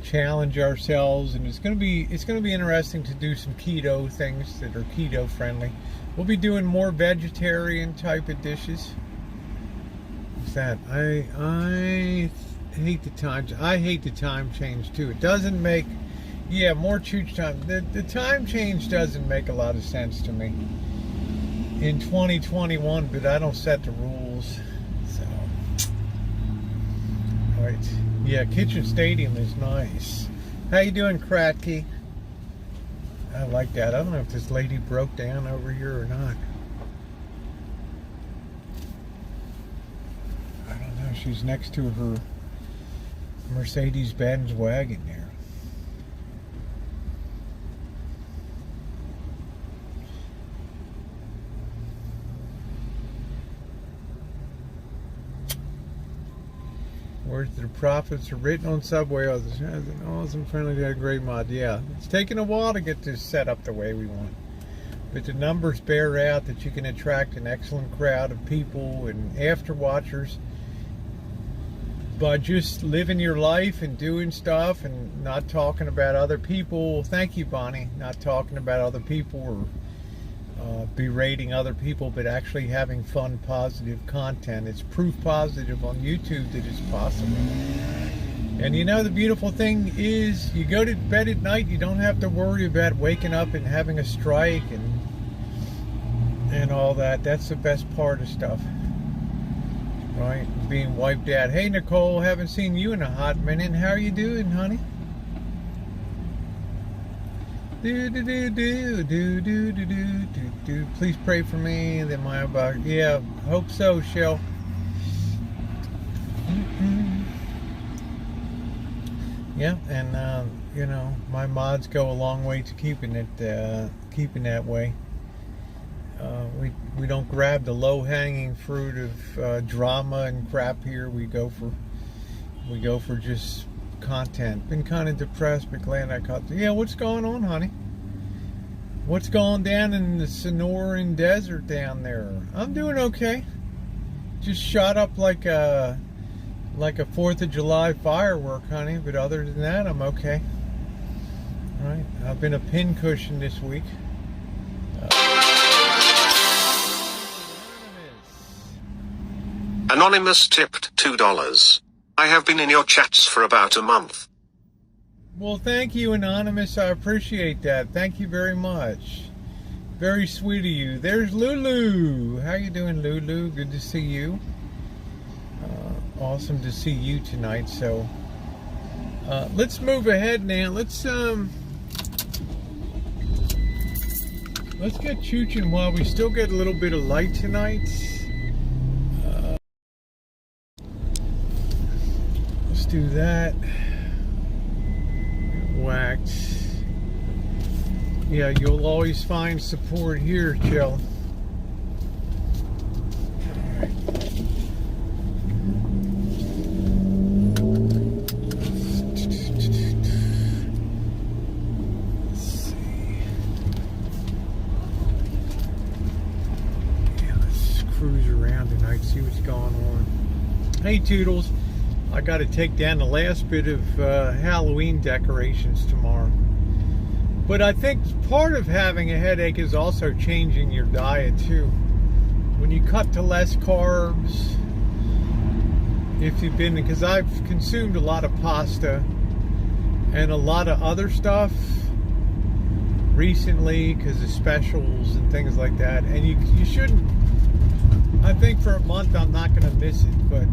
challenge ourselves. And it's going to be interesting to do some keto things that are keto friendly. We'll be doing more vegetarian type of dishes. What's that? I hate the times. I hate the time change too. It doesn't make, yeah, more chooch time. The time change doesn't make a lot of sense to me in 2021, but I don't set the rules. So, all right. Yeah, kitchen stadium is nice. How you doing, Kratky? I like that. I don't know if this lady broke down over here or not. I don't know. She's next to her Mercedes-Benz wagon there. Words to the prophets are written on subway. Others has an awesome, friendly, great mod. Yeah, it's taken a while to get this set up the way we want, but the numbers bear out that you can attract an excellent crowd of people and after watchers by just living your life and doing stuff and not talking about other people. Thank you, Bonnie. Not talking about other people or berating other people, but actually having fun, positive content. It's proof positive on YouTube that it's possible. And you know, the beautiful thing is, you go to bed at night, you don't have to worry about waking up and having a strike and all that. That's the best part of stuff, right? Being wiped out. Hey, Nicole, haven't seen you in a hot minute. How are you doing, honey? Please pray for me that my about. Yeah, hope so, Shell. Yeah, and you know, my mods go a long way to keeping that way. We don't grab the low-hanging fruit of drama and crap here. We go for just content. Been kind of depressed, but glad I caught. Yeah, what's going on, honey? What's going down in the Sonoran Desert down there? I'm doing okay. Just shot up like a 4th of July firework, honey. But other than that, I'm okay. All right. I've been a pincushion this week. Anonymous tipped $2. I have been in your chats for about a month. Well, thank you, Anonymous. I appreciate that. Thank you very much. Very sweet of you. There's Lulu. How you doing, Lulu? Good to see you. Awesome to see you tonight. So, let's move ahead now. Let's get chooching while we still get a little bit of light tonight. Let's do that. Whacked. Yeah, you'll always find support here, Jill. Cruise around tonight, see what's going on. Hey, Toodles. I got to take down the last bit of Halloween decorations tomorrow. But I think part of having a headache is also changing your diet too. When you cut to less carbs, if you've been, because I've consumed a lot of pasta and a lot of other stuff recently because of specials and things like that. And you shouldn't, I think for a month I'm not going to miss it, but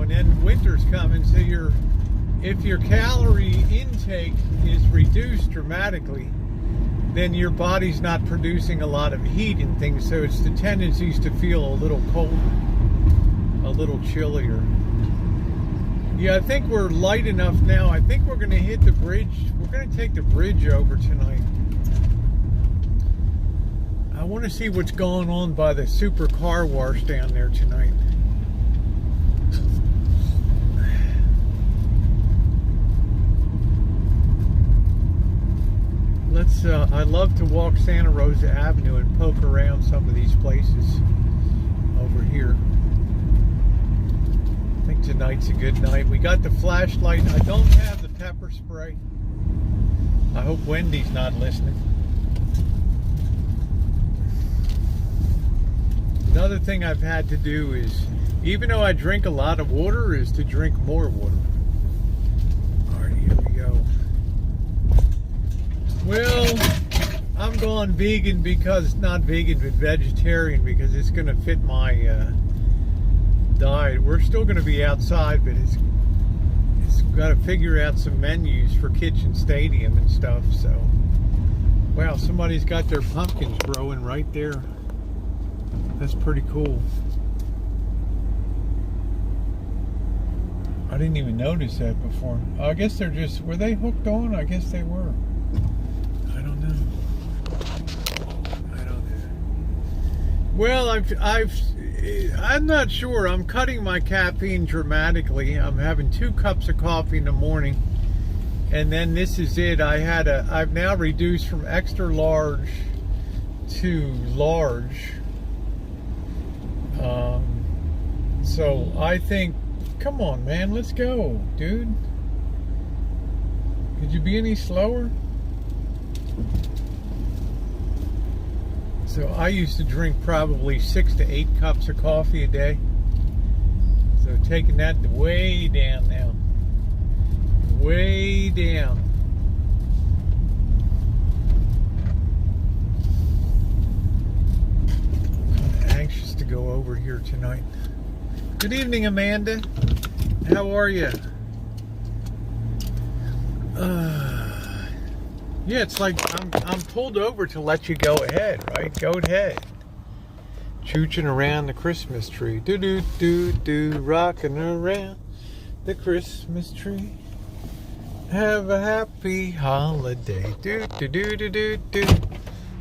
and then winter's coming, so you're if your calorie intake is reduced dramatically, then your body's not producing a lot of heat and things, so it's the tendencies to feel a little colder, a little chillier. Yeah, I think we're light enough now. I think we're going to hit the bridge. We're going to take the bridge over tonight. I want to see what's going on by the super car wash down there tonight. I love to walk Santa Rosa Avenue and poke around some of these places over here. I think tonight's a good night. We got the flashlight. I don't have the pepper spray. I hope Wendy's not listening. Another thing I've had to do is, even though I drink a lot of water, is to drink more water. Alright, here we go. Well, I'm going vegan because, not vegan, but vegetarian, because it's going to fit my diet. We're still going to be outside, but it's got to figure out some menus for Kitchen Stadium and stuff. So, wow, somebody's got their pumpkins growing right there. That's pretty cool. I didn't even notice that before. I guess they're just, were they hooked on? I guess they were. I don't know. Well, I'm not sure. I'm cutting my caffeine dramatically. I'm having 2 cups of coffee in the morning, and then this is it. I've now reduced from extra large to large. So I think, come on, man, let's go, dude. Could you be any slower? So I used to drink probably 6 to 8 cups of coffee a day. So taking that way down now. Way down. I'm anxious to go over here tonight. Good evening, Amanda. How are you? Yeah, it's like I'm pulled over to let you go ahead, right? Go ahead. Chooching around the Christmas tree. Do, rocking around the Christmas tree. Have a happy holiday. Do.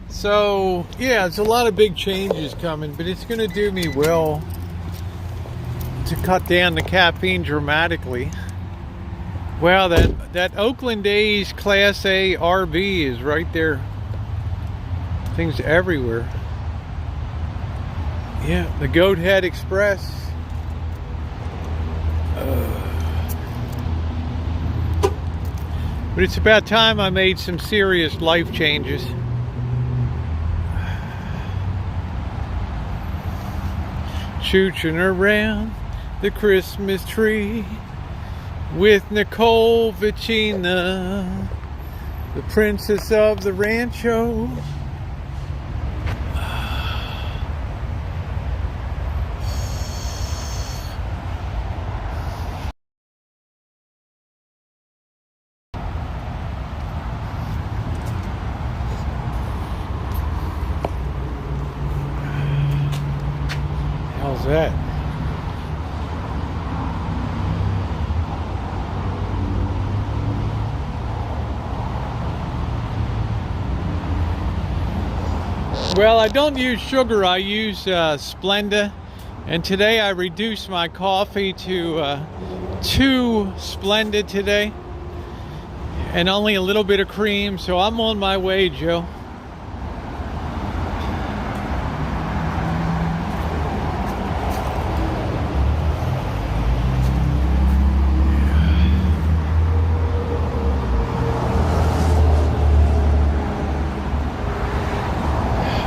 So, yeah, it's a lot of big changes coming, but it's going to do me well to cut down the caffeine dramatically. Wow, that Oakland A's Class A RV is right there. Things everywhere. Yeah, the Goat Head Express. But it's about time I made some serious life changes. Chooching around the Christmas tree with Nicole Vicina, the princess of the rancho. How's that? Well, I don't use sugar, I use Splenda, and today I reduced my coffee to 2 Splenda today, and only a little bit of cream, so I'm on my way, Joe.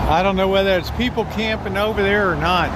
I don't know whether it's people camping over there or not.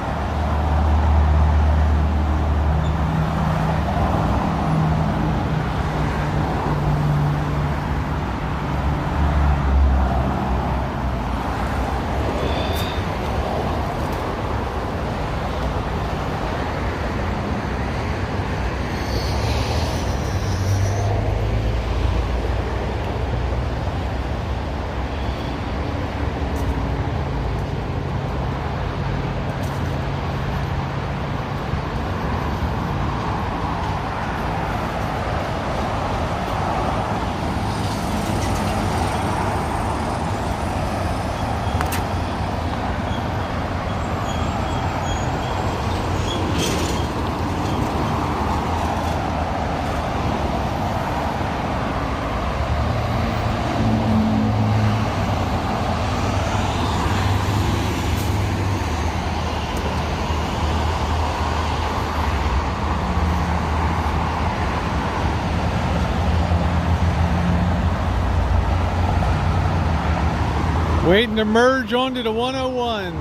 Waiting to merge onto the 101.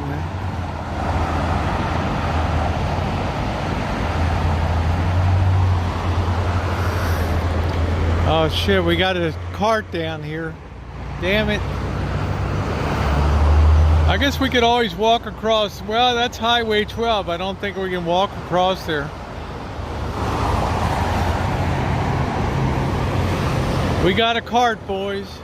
Oh shit, we got a cart down here. Damn it. I guess we could always walk across. Well, that's Highway 12. I don't think we can walk across there. We got a cart, boys.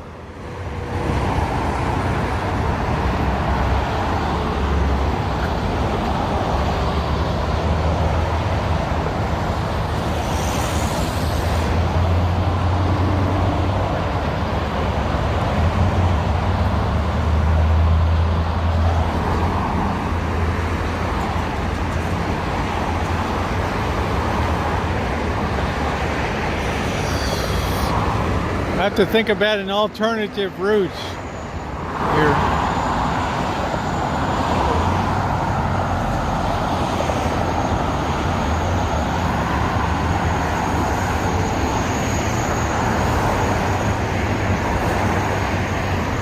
I have to think about an alternative route here.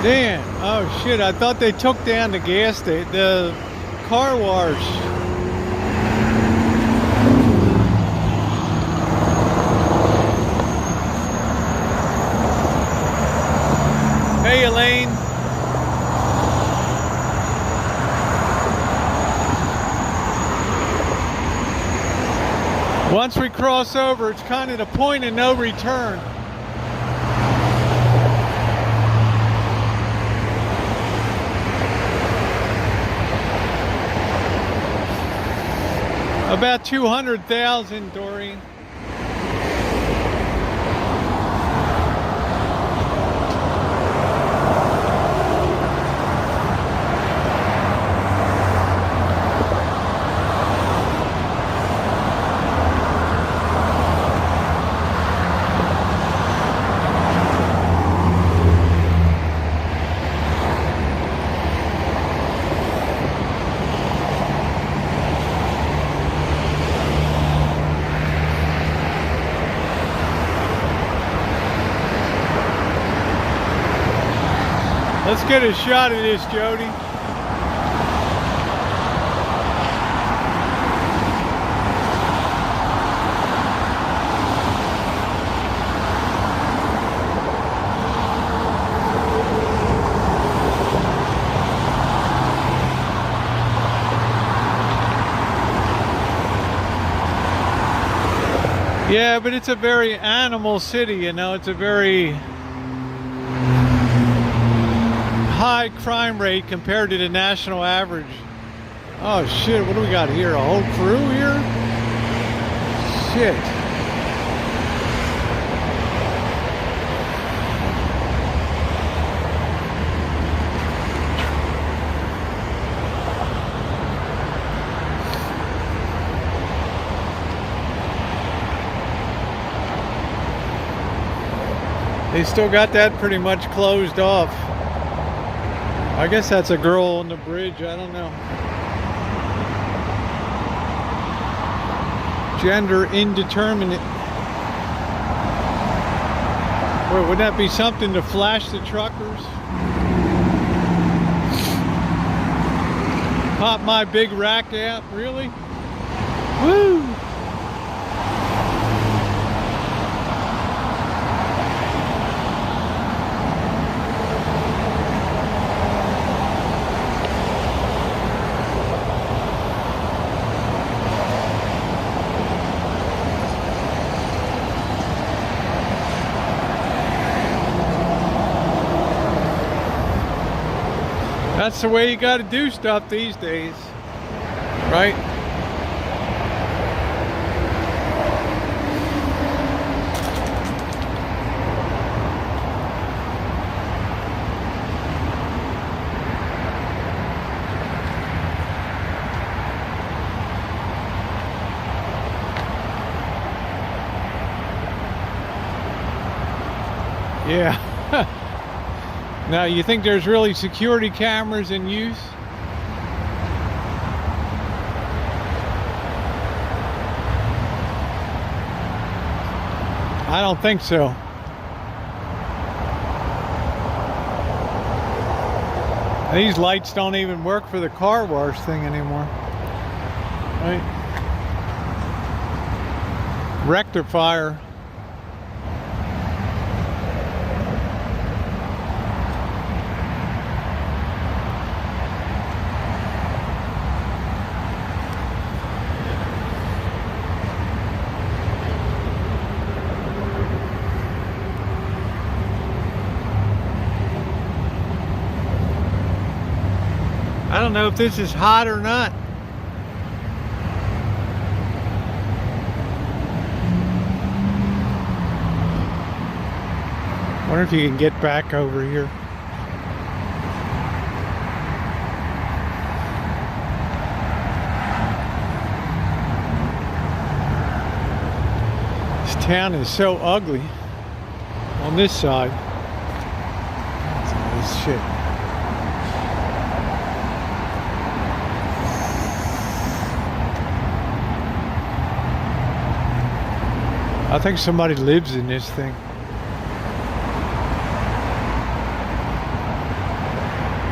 Damn. Oh shit, I thought they took down the gas station, the car wash. Hey Elaine. Once we cross over, it's kind of the point of no return. About 200,000, Doreen. Let's get a shot of this, Jody. Yeah, but it's a very animal city, you know, it's a very high crime rate compared to the national average. Oh shit, what do we got here? A whole crew here? Shit. They still got that pretty much closed off. I guess that's a girl on the bridge, I don't know. Gender indeterminate. Boy, wouldn't that be something to flash the truckers? Pop my big rack out, really? Woo! That's the way you got to do stuff these days, right? Yeah. Now, you think there's really security cameras in use? I don't think so. These lights don't even work for the car wash thing anymore. Right? Rectifier. I don't know if this is hot or not. Wonder if you can get back over here. This town is so ugly on this side. This shit. I think somebody lives in this thing.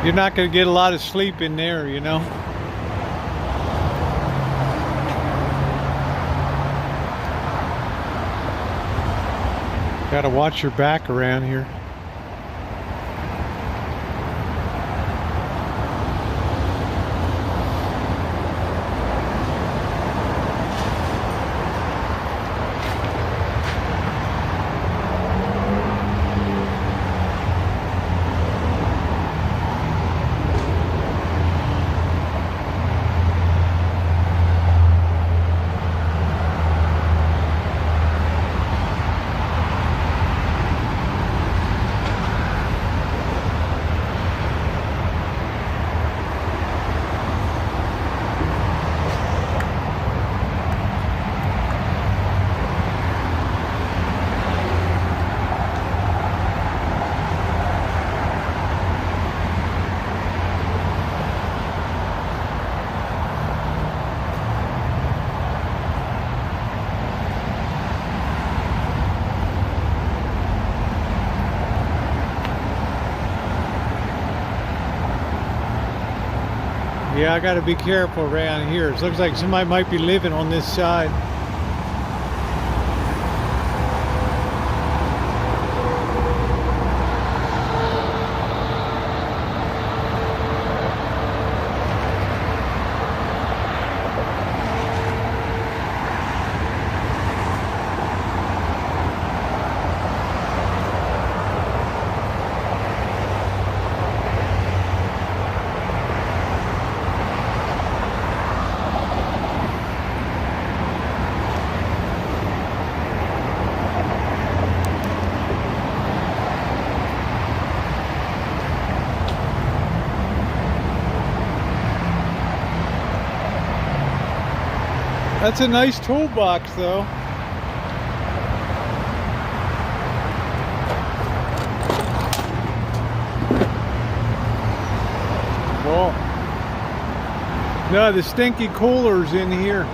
You're not going to get a lot of sleep in there, you know. Got to watch your back around here. Yeah, I got to be careful around here. It looks like somebody might be living on this side. That's a nice toolbox, though. Whoa. No, the stinky cooler's in here.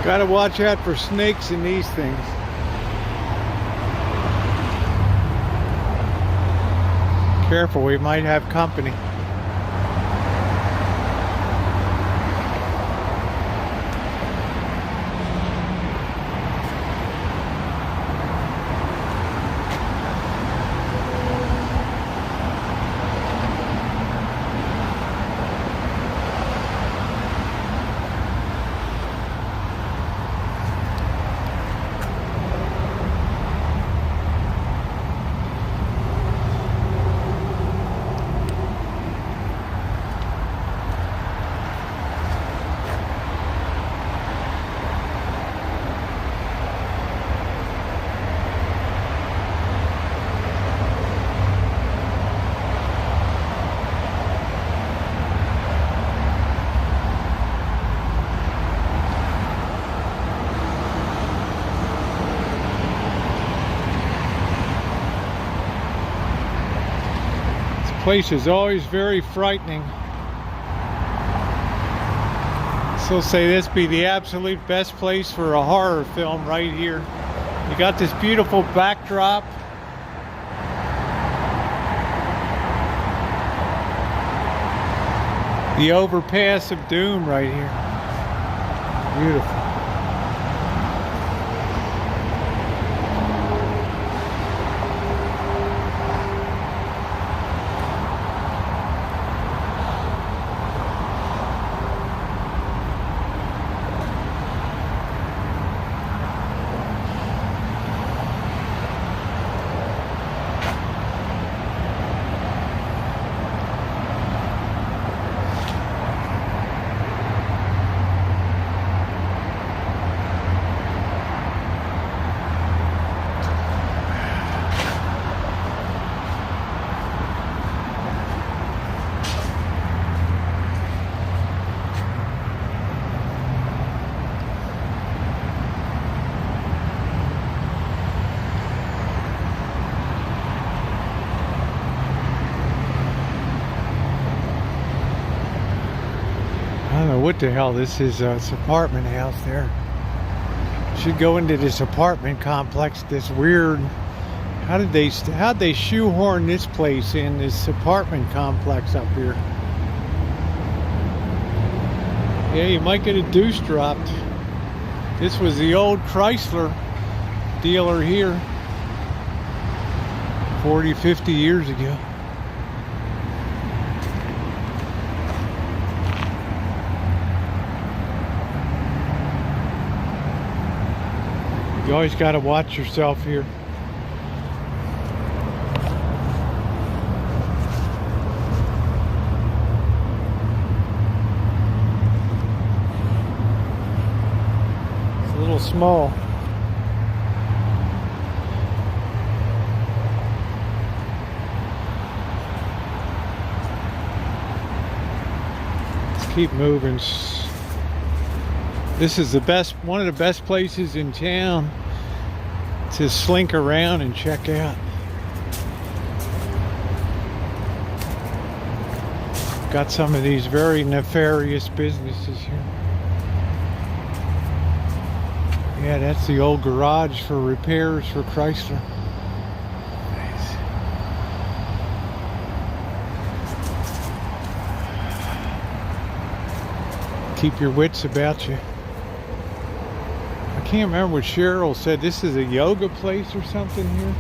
Gotta watch out for snakes in these things. Careful, we might have company. Place is always very frightening. Still say this be the absolute best place for a horror film right here. You got this beautiful backdrop. The overpass of doom right here. Beautiful. I don't know what the hell this is. It's an apartment house there. Should go into this apartment complex. This weird. How'd they shoehorn this place in this apartment complex up here? Yeah, you might get a deuce dropped. This was the old Chrysler dealer here 40, 50 years ago. You always got to watch yourself here. It's a little small. Let's keep moving. This is one of the best places in town to slink around and check out. Got some of these very nefarious businesses here. Yeah, that's the old garage for repairs for Chrysler. Nice. Keep your wits about you. I can't remember what Cheryl said. This is a yoga place or something here.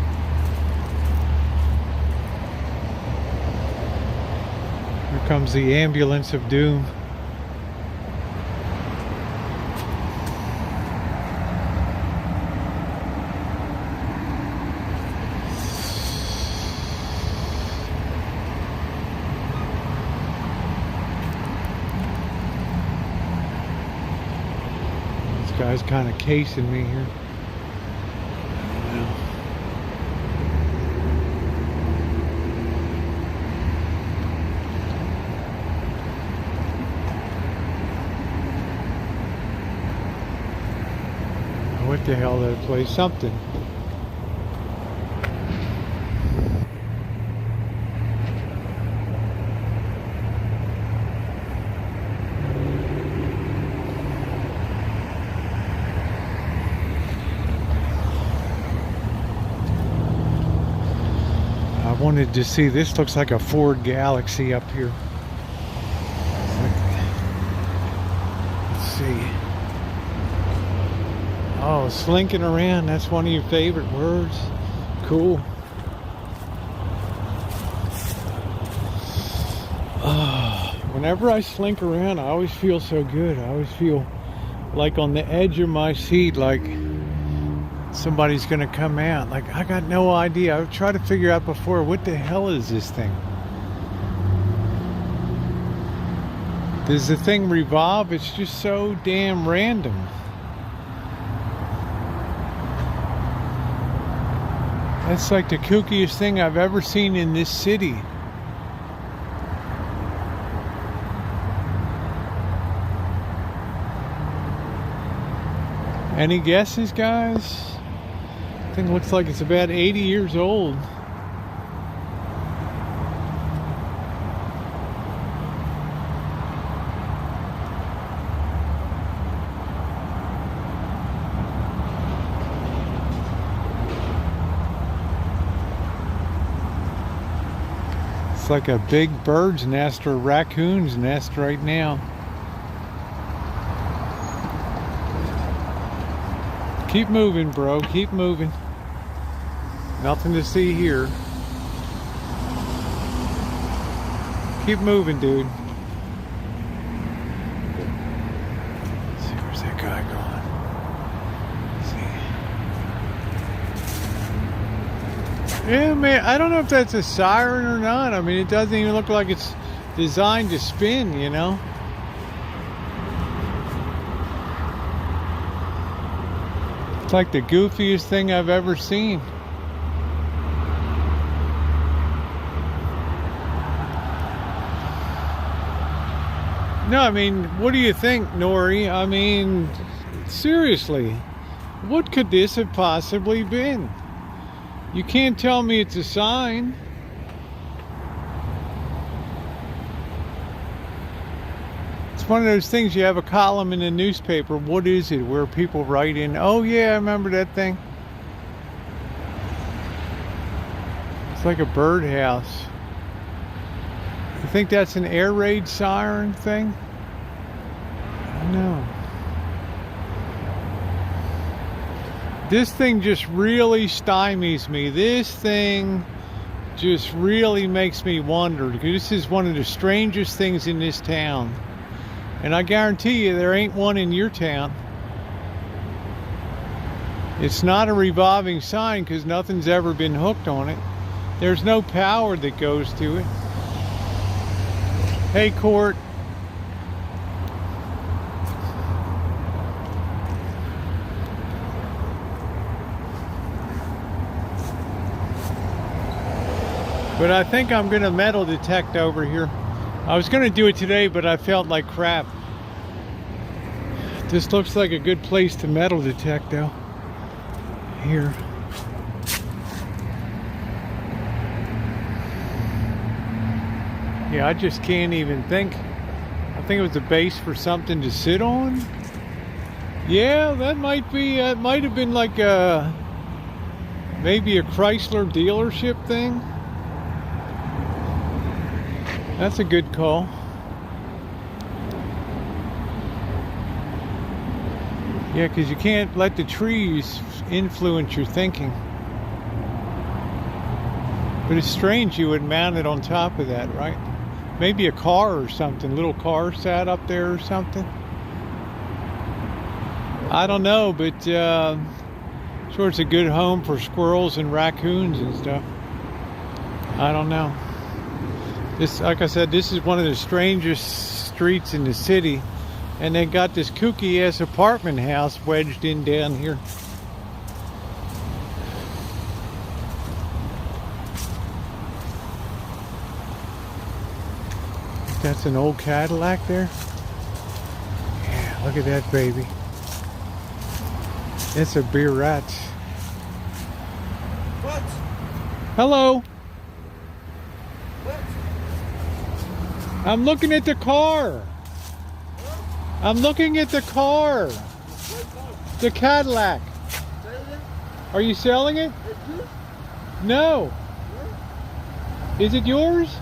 Here comes the ambulance of doom. This guy's kind of casing me here. What the hell did I play? Something. I wanted to see, this looks like a Ford Galaxy up here. Let's see. Oh, slinking around, that's one of your favorite words. Cool. Whenever I slink around, I always feel so good. I always feel like on the edge of my seat, like somebody's gonna come out. Like, I got no idea. I've tried to figure out before, what the hell is this thing? Does the thing revolve? It's just so damn random. That's like the kookiest thing I've ever seen in this city. Any guesses, guys? Thing looks like it's about 80 years old. It's like a big bird's nest or a raccoon's nest right now. Keep moving, bro. Keep moving. Nothing to see here. Keep moving, dude. Let's see, where's that guy going? Let's see. Yeah, man, I don't know if that's a siren or not. I mean, it doesn't even look like it's designed to spin, you know? It's like the goofiest thing I've ever seen. No, I mean, what do you think, Nori? I mean, seriously, what could this have possibly been? You can't tell me it's a sign. It's one of those things, you have a column in a newspaper, what is it, where people write in, oh yeah, I remember that thing. It's like a birdhouse. You think that's an air raid siren thing? I don't know. This thing just really stymies me. This thing just really makes me wonder, because this is one of the strangest things in this town. And I guarantee you there ain't one in your town. It's not a revolving sign because nothing's ever been hooked on it. There's no power that goes to it. Hey, Court. But I think I'm going to metal detect over here. I was going to do it today, but I felt like crap. This looks like a good place to metal detect, though. Here. Yeah, I just can't even think. I think it was a base for something to sit on. Yeah, that might be, it might have been like a, maybe a Chrysler dealership thing. That's a good call. Yeah, because you can't let the trees influence your thinking. But it's strange you would mount it on top of that, right? Maybe a car or something. Little car sat up there or something. I don't know, but sure it's a good home for squirrels and raccoons and stuff. I don't know. This, like I said, this is one of the strangest streets in the city, and they got this kooky ass apartment house wedged in down here. That's an old Cadillac there. Yeah, look at that baby. It's a Beerette. What? Hello. What? I'm looking at the car. I'm looking at the car. The Cadillac. Are you selling it? No. Is it yours?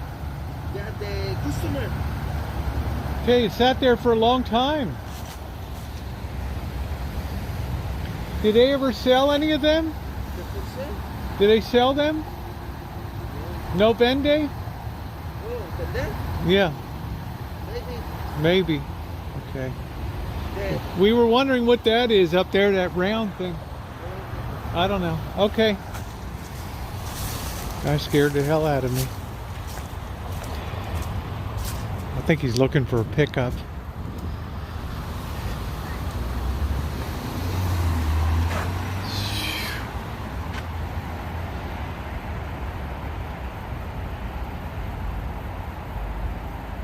Yeah, the customer. Okay, it sat there for a long time. Did they ever sell any of them? Did they sell them? No Bende? Oh, Bende? Yeah. Maybe. Maybe. Okay. We were wondering what that is up there, that round thing. I don't know. Okay. Guy scared the hell out of me. I think he's looking for a pickup.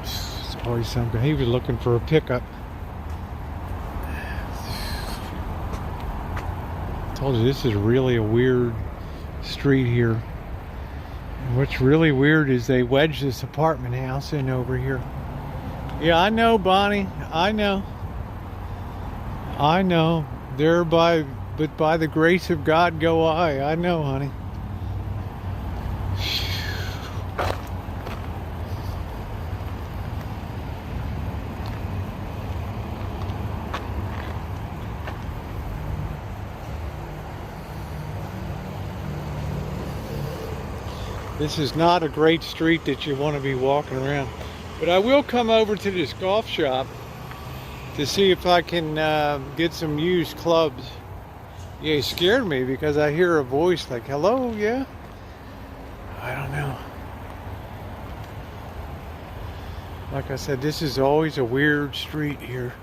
It's always something. He was looking for a pickup. I told you this is really a weird street here. And what's really weird is they wedged this apartment house in over here. Yeah, I know, Bonnie. I know. I know. But by the grace of God go I. I know, honey. This is not a great street that you want to be walking around. But I will come over to this golf shop to see if I can get some used clubs. Yeah, he scared me because I hear a voice like, hello, yeah? I don't know. Like I said, this is always a weird street here.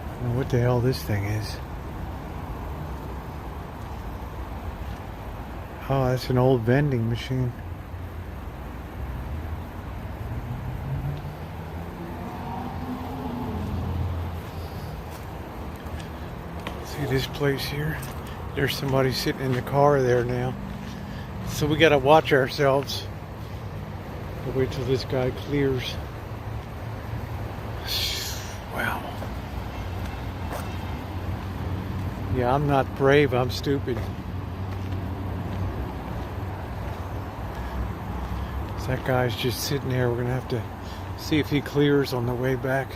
I don't know what the hell this thing is. Oh, that's an old vending machine. See this place here? There's somebody sitting in the car there now. So we gotta watch ourselves. We'll wait till this guy clears. Wow. Yeah, I'm not brave, I'm stupid. That guy's just sitting there. We're gonna have to see if he clears on the way back.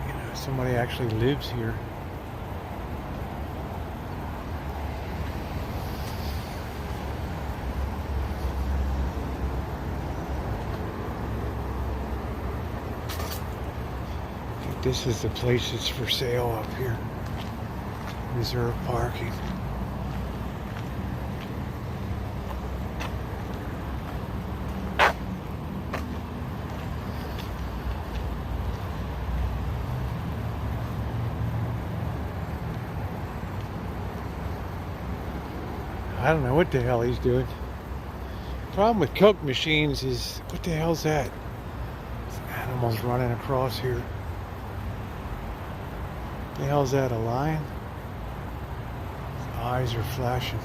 You know, somebody actually lives here. I think this is the place that's for sale up here. Reserve parking. I don't know what the hell he's doing. Problem with Coke machines is, what the hell's that? Animals running across here. The hell's that, a lion? Eyes are flashing.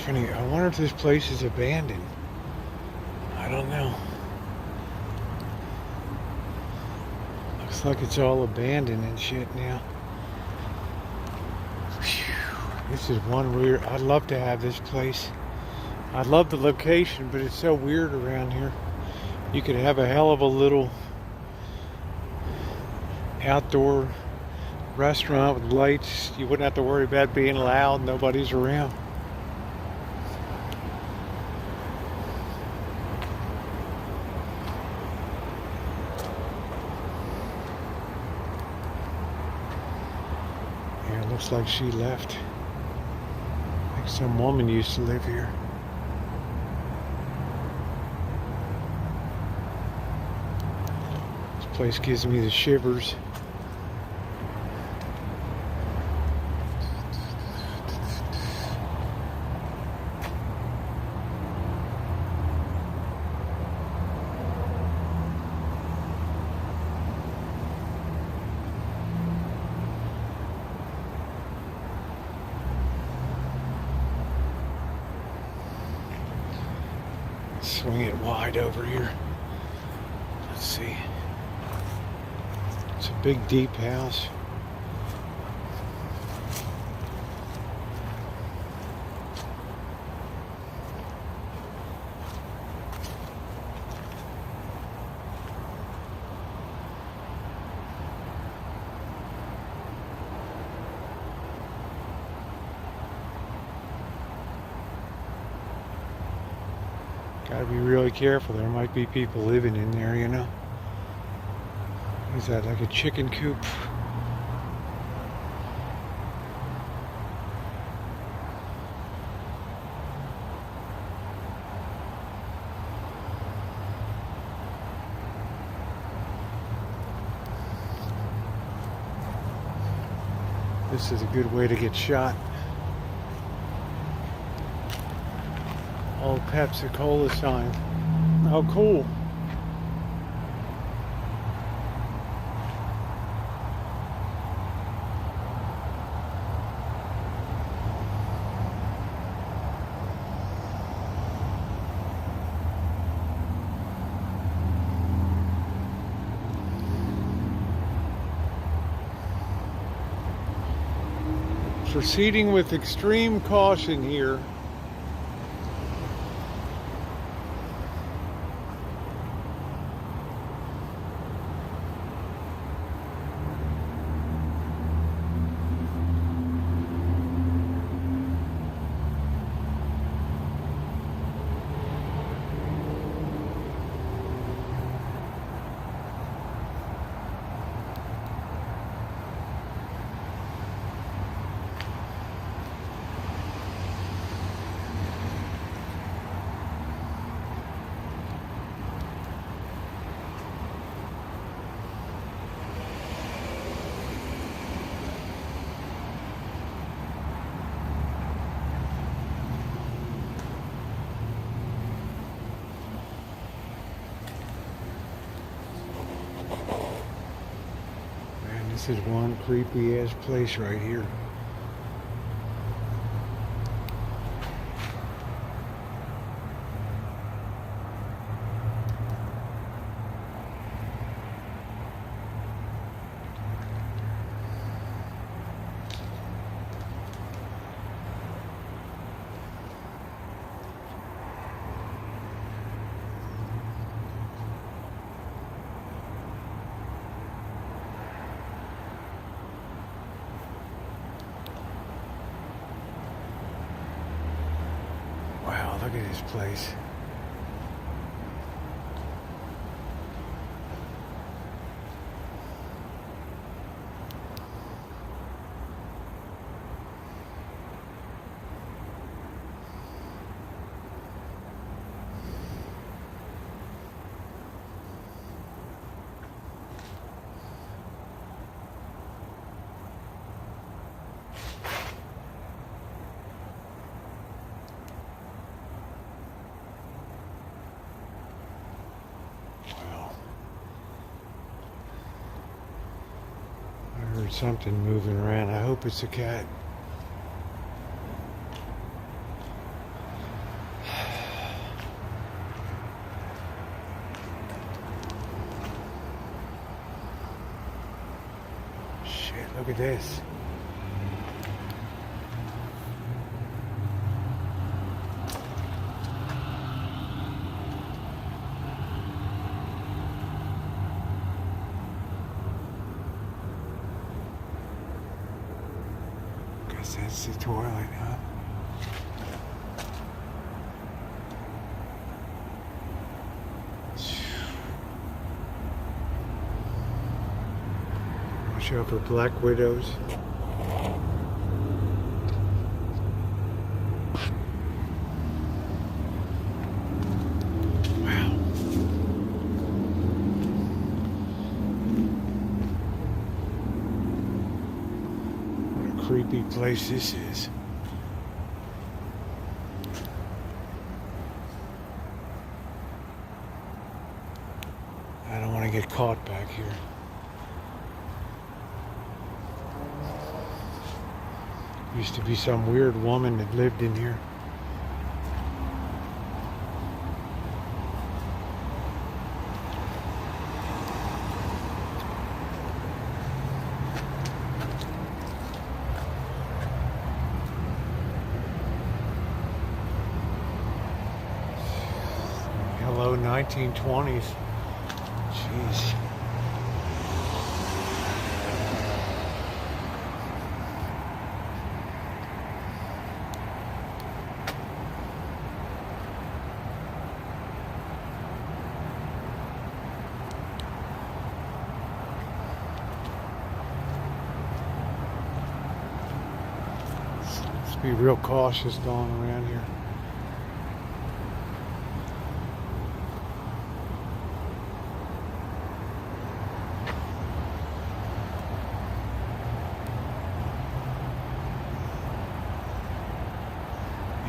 I wonder if this place is abandoned. I don't know. Looks like it's all abandoned and shit now. Whew. This is one weird. I'd love to have this place. I love the location, but it's so weird around here. You could have a hell of a little outdoor restaurant with lights. You wouldn't have to worry about being loud. Nobody's around. Looks like she left. I think some woman used to live here. This place gives me the shivers. Swing it wide over here. Let's see. It's a big, deep house. Gotta be really careful. There might be people living in there, you know. Is that like a chicken coop? This is a good way to get shot. Old Pepsi-Cola sign. Oh, cool. Proceeding with extreme caution here. This is one creepy ass place right here. Wow, look at this place. I heard something moving around. I hope it's a cat. Shit, look at this. That's the toilet, huh? Watch out for black widows. Wow. Creepy place this is. I don't want to get caught back here. Used to be some weird woman that lived in here. Hello, 1920s. Jeez. Let's be real cautious going around here.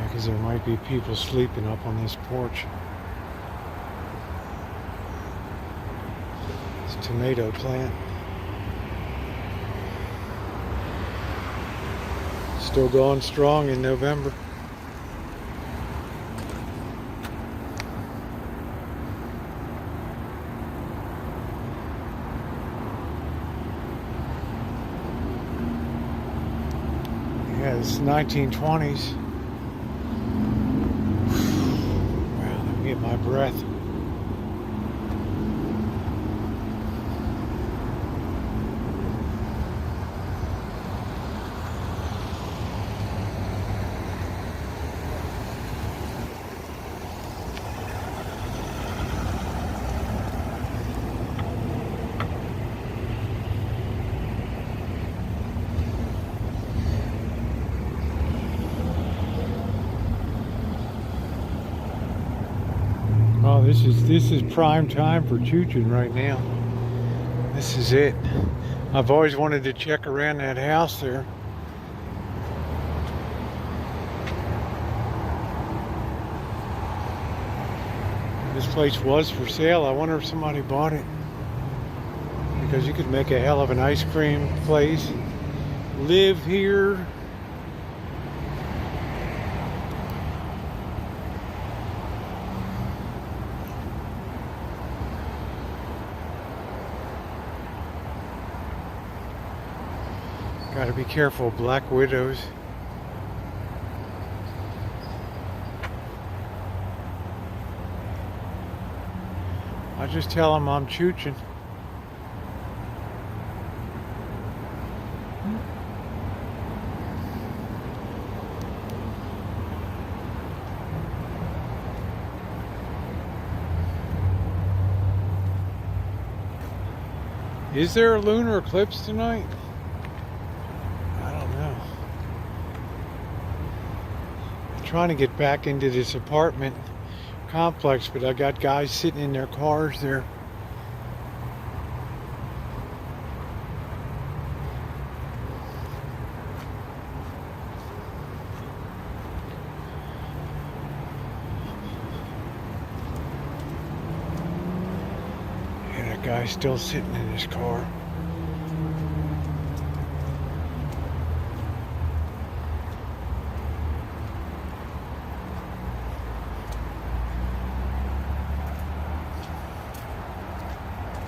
Because there might be people sleeping up on this porch. It's a tomato plant. Still going strong in November. Yeah, it's 1920s. Wow, let me get my breath. Oh, this is prime time for chooching right now. This is it. I've always wanted to check around that house there. This place was for sale. I wonder if somebody bought it. Because you could make a hell of an ice cream place. Live here. Got to be careful, black widows. I just tell them I'm chooching. Is there a lunar eclipse tonight? Trying to get back into this apartment complex, but I got guys sitting in their cars there. And that guy's still sitting in his car.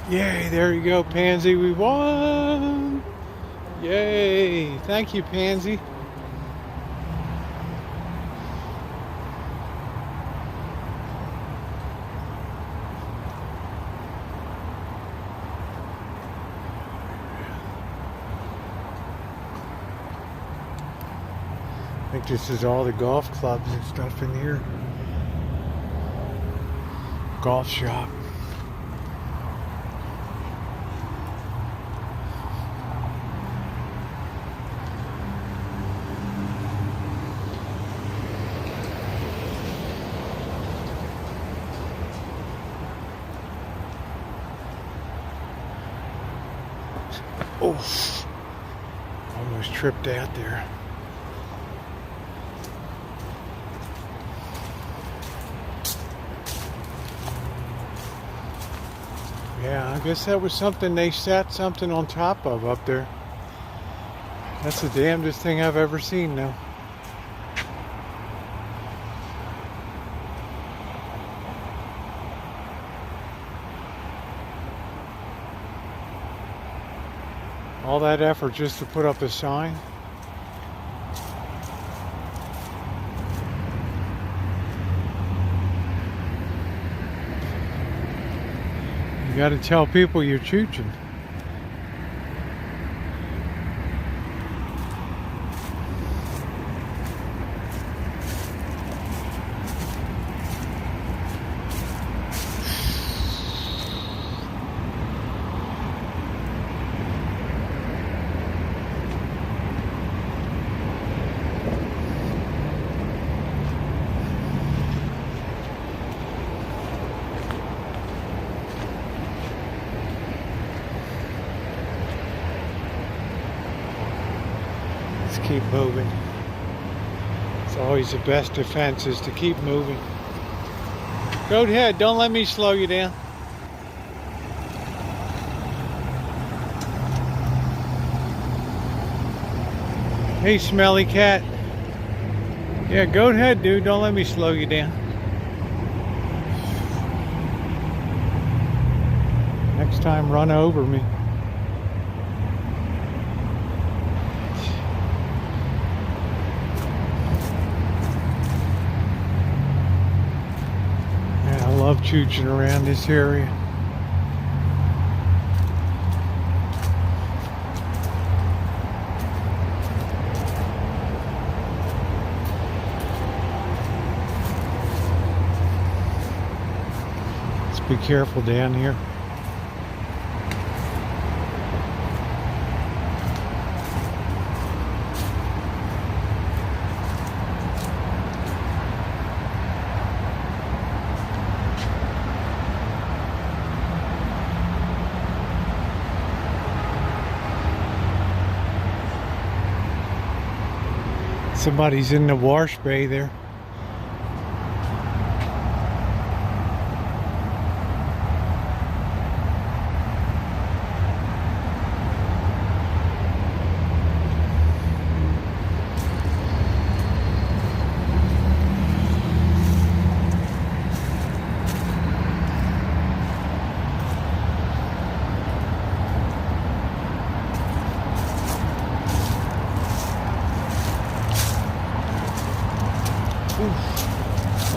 Yay, there you go, Pansy. We won! Yay! Thank you, Pansy. I think this is all the golf clubs and stuff in here. Golf shop. Oof. Almost tripped out there. Yeah, I guess that was something they sat something on top of up there. That's the damnedest thing I've ever seen now. All that effort just to put up a sign. You got to tell people you're chooching. Keep moving. It's always the best defense is to keep moving. Go ahead, don't let me slow you down. Hey, smelly cat. Yeah, go ahead, dude. Don't let me slow you down. Next time, run over me. chooching around this area. Let's be careful down here. Somebody's in the wash bay there.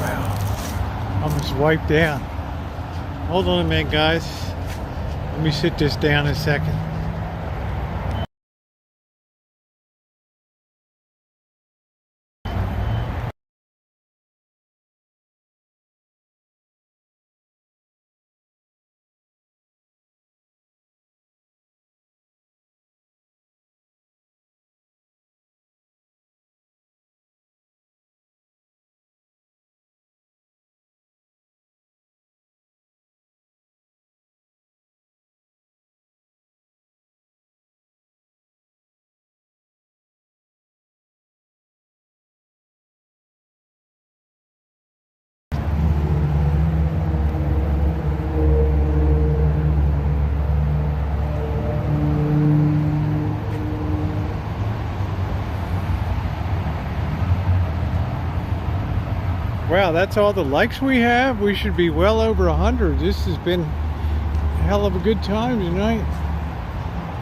Wow, almost wiped out. Hold on a minute, guys. Let me sit this down a second. Wow, that's all the likes we have. We should be well over 100. This has been a hell of a good time tonight.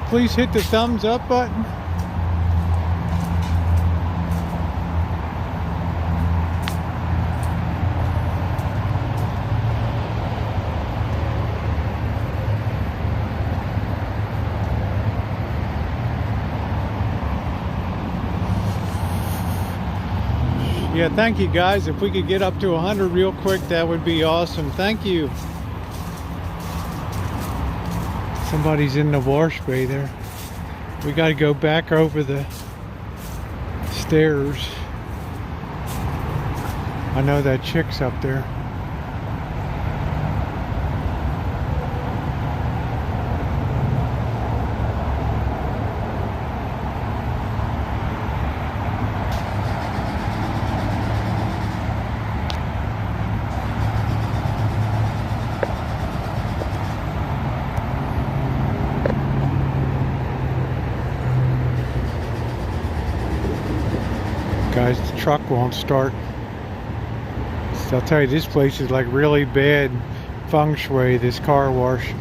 Please hit the thumbs up button. Yeah, thank you guys. If we could get up to 100 real quick, that would be awesome. Thank you. Somebody's in the wash bay there. We got to go back over the stairs. I know that chick's up there. Guys, the truck won't start. So I'll tell you, this place is like really bad feng shui, this car wash.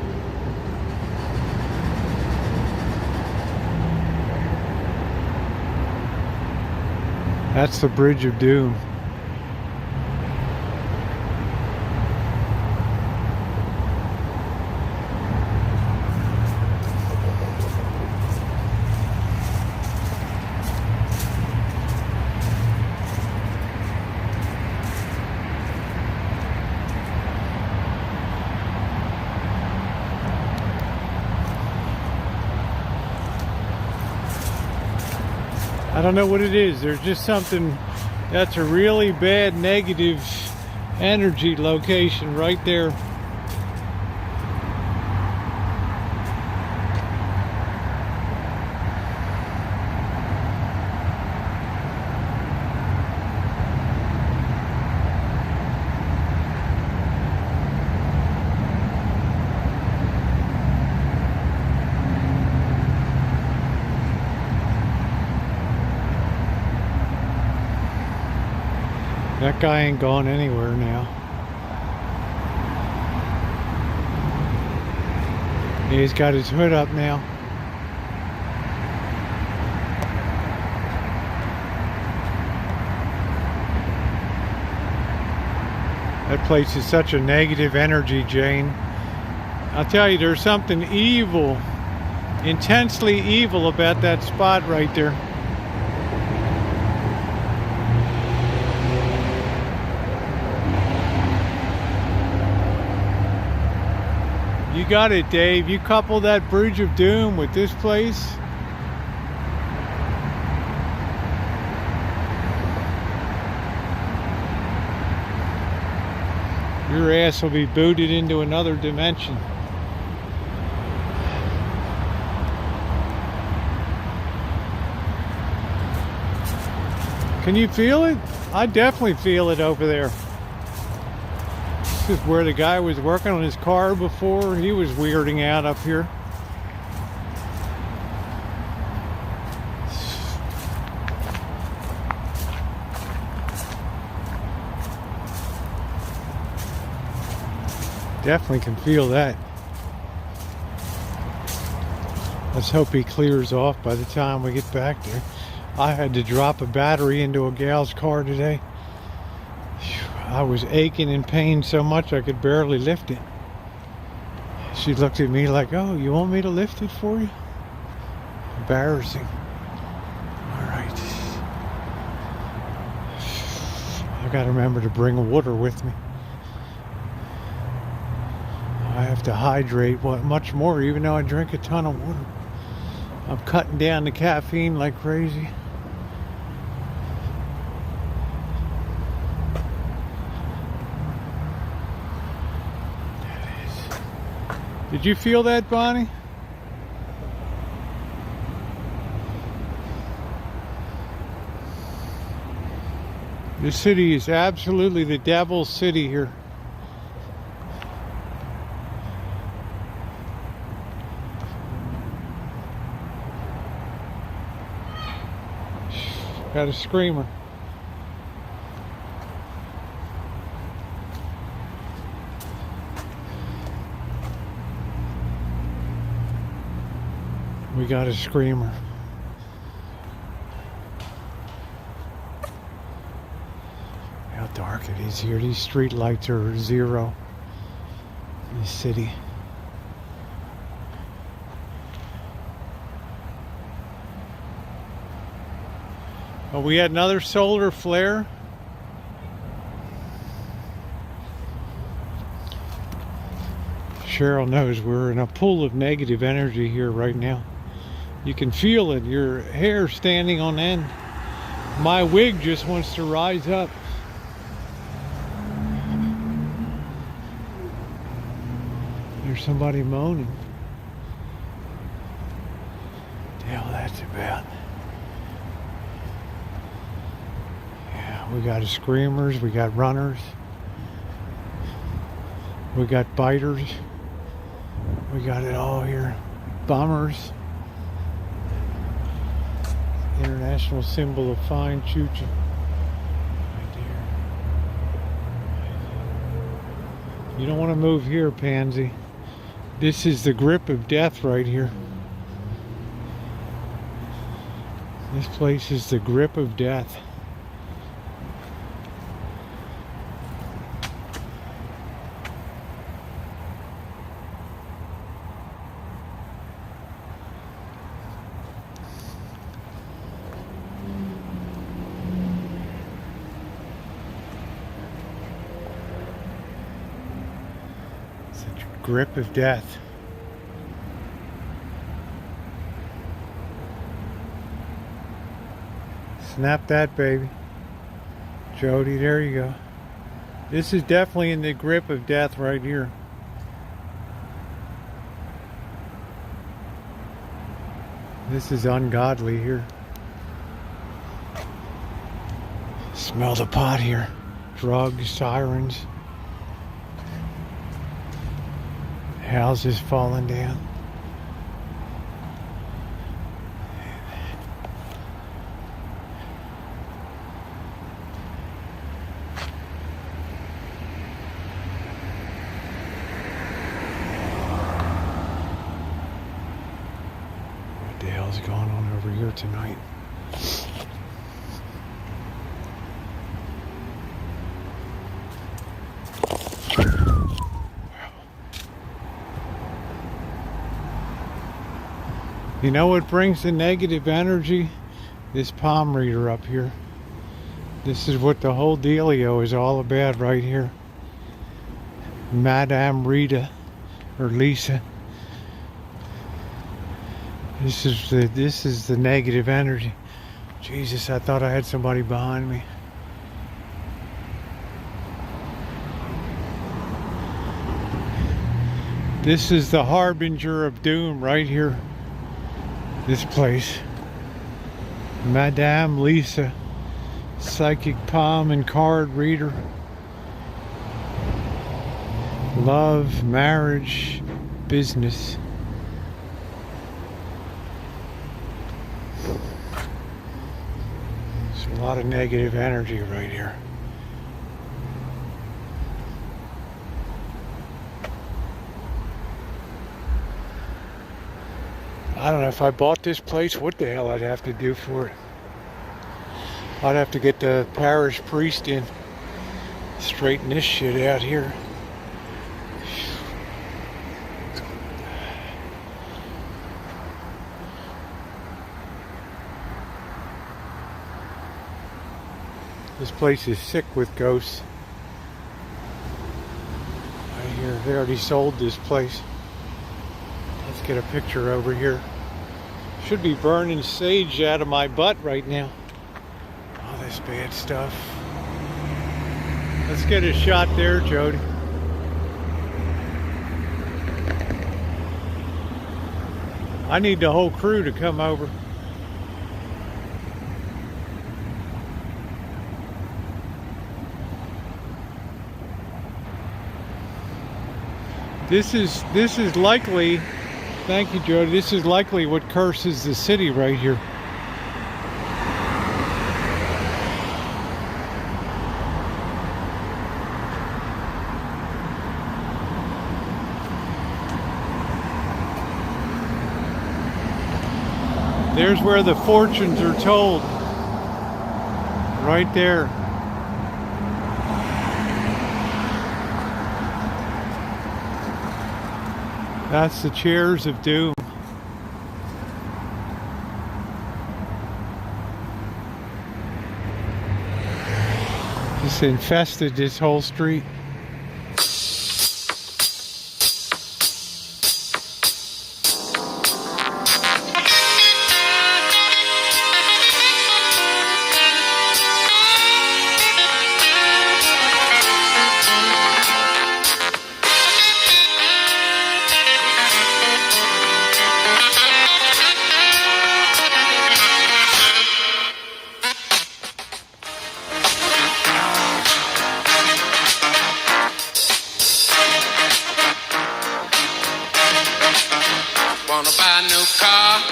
That's the Bridge of Doom. I don't know what it is. There's just something that's a really bad negative energy location right there. That guy ain't gone anywhere now. He's got his hood up now. That place is such a negative energy, Jane. I'll tell you, there's something evil, intensely evil about that spot right there. You got it, Dave. You couple that Bridge of Doom with this place. Your ass will be booted into another dimension. Can you feel it? I definitely feel it over there. This is where the guy was working on his car before. He was weirding out up here. Definitely can feel that. Let's hope he clears off by the time we get back there. I had to drop a battery into a gal's car today. I was aching in pain so much I could barely lift it. She looked at me like, "Oh, you want me to lift it for you?" Embarrassing. All right. I gotta remember to bring water with me. I have to hydrate much more, even though I drink a ton of water. I'm cutting down the caffeine like crazy. Did you feel that, Bonnie? This city is absolutely the devil's city here. Got a screamer. We got a screamer. How dark it is here. These street lights are zero in the city. Oh, we had another solar flare. Cheryl knows we're in a pool of negative energy here right now. You can feel it. Your hair standing on end. My wig just wants to rise up. There's somebody moaning. What the hell that's about? Yeah, we got screamers, we got runners, we got biters, we got it all here. Bummers. International symbol of fine choo-choo. Right there. You don't want to move here, Pansy. This is the grip of death right here. This place is the grip of death. Grip of death. Snap that, baby. Jody, there you go. This is definitely in the grip of death right here. This is ungodly here. Smell the pot here. Drugs, sirens. Houses falling down. What the hell's going on over here tonight? You know what brings the negative energy? This palm reader up here. This is what the whole dealio is all about right here. Madame Rita or Lisa. This is the negative energy. Jesus, I thought I had somebody behind me. This is the harbinger of doom right here. This place. Madame Lisa, psychic palm and card reader. Love, marriage, business. There's a lot of negative energy right here. I don't know if I bought this place, what the hell I'd have to do for it. I'd have to get the parish priest in, straighten this shit out here. This place is sick with ghosts. Right here, they already sold this place. Let's get a picture over here. Should be burning sage out of my butt right now. All this bad stuff. Let's get a shot there, Jody. I need the whole crew to come over. This is likely, thank you, Jody, this is likely what curses the city right here. There's where the fortunes are told. Right there. That's the chairs of doom. Just infested this whole street. Wanna buy a new car,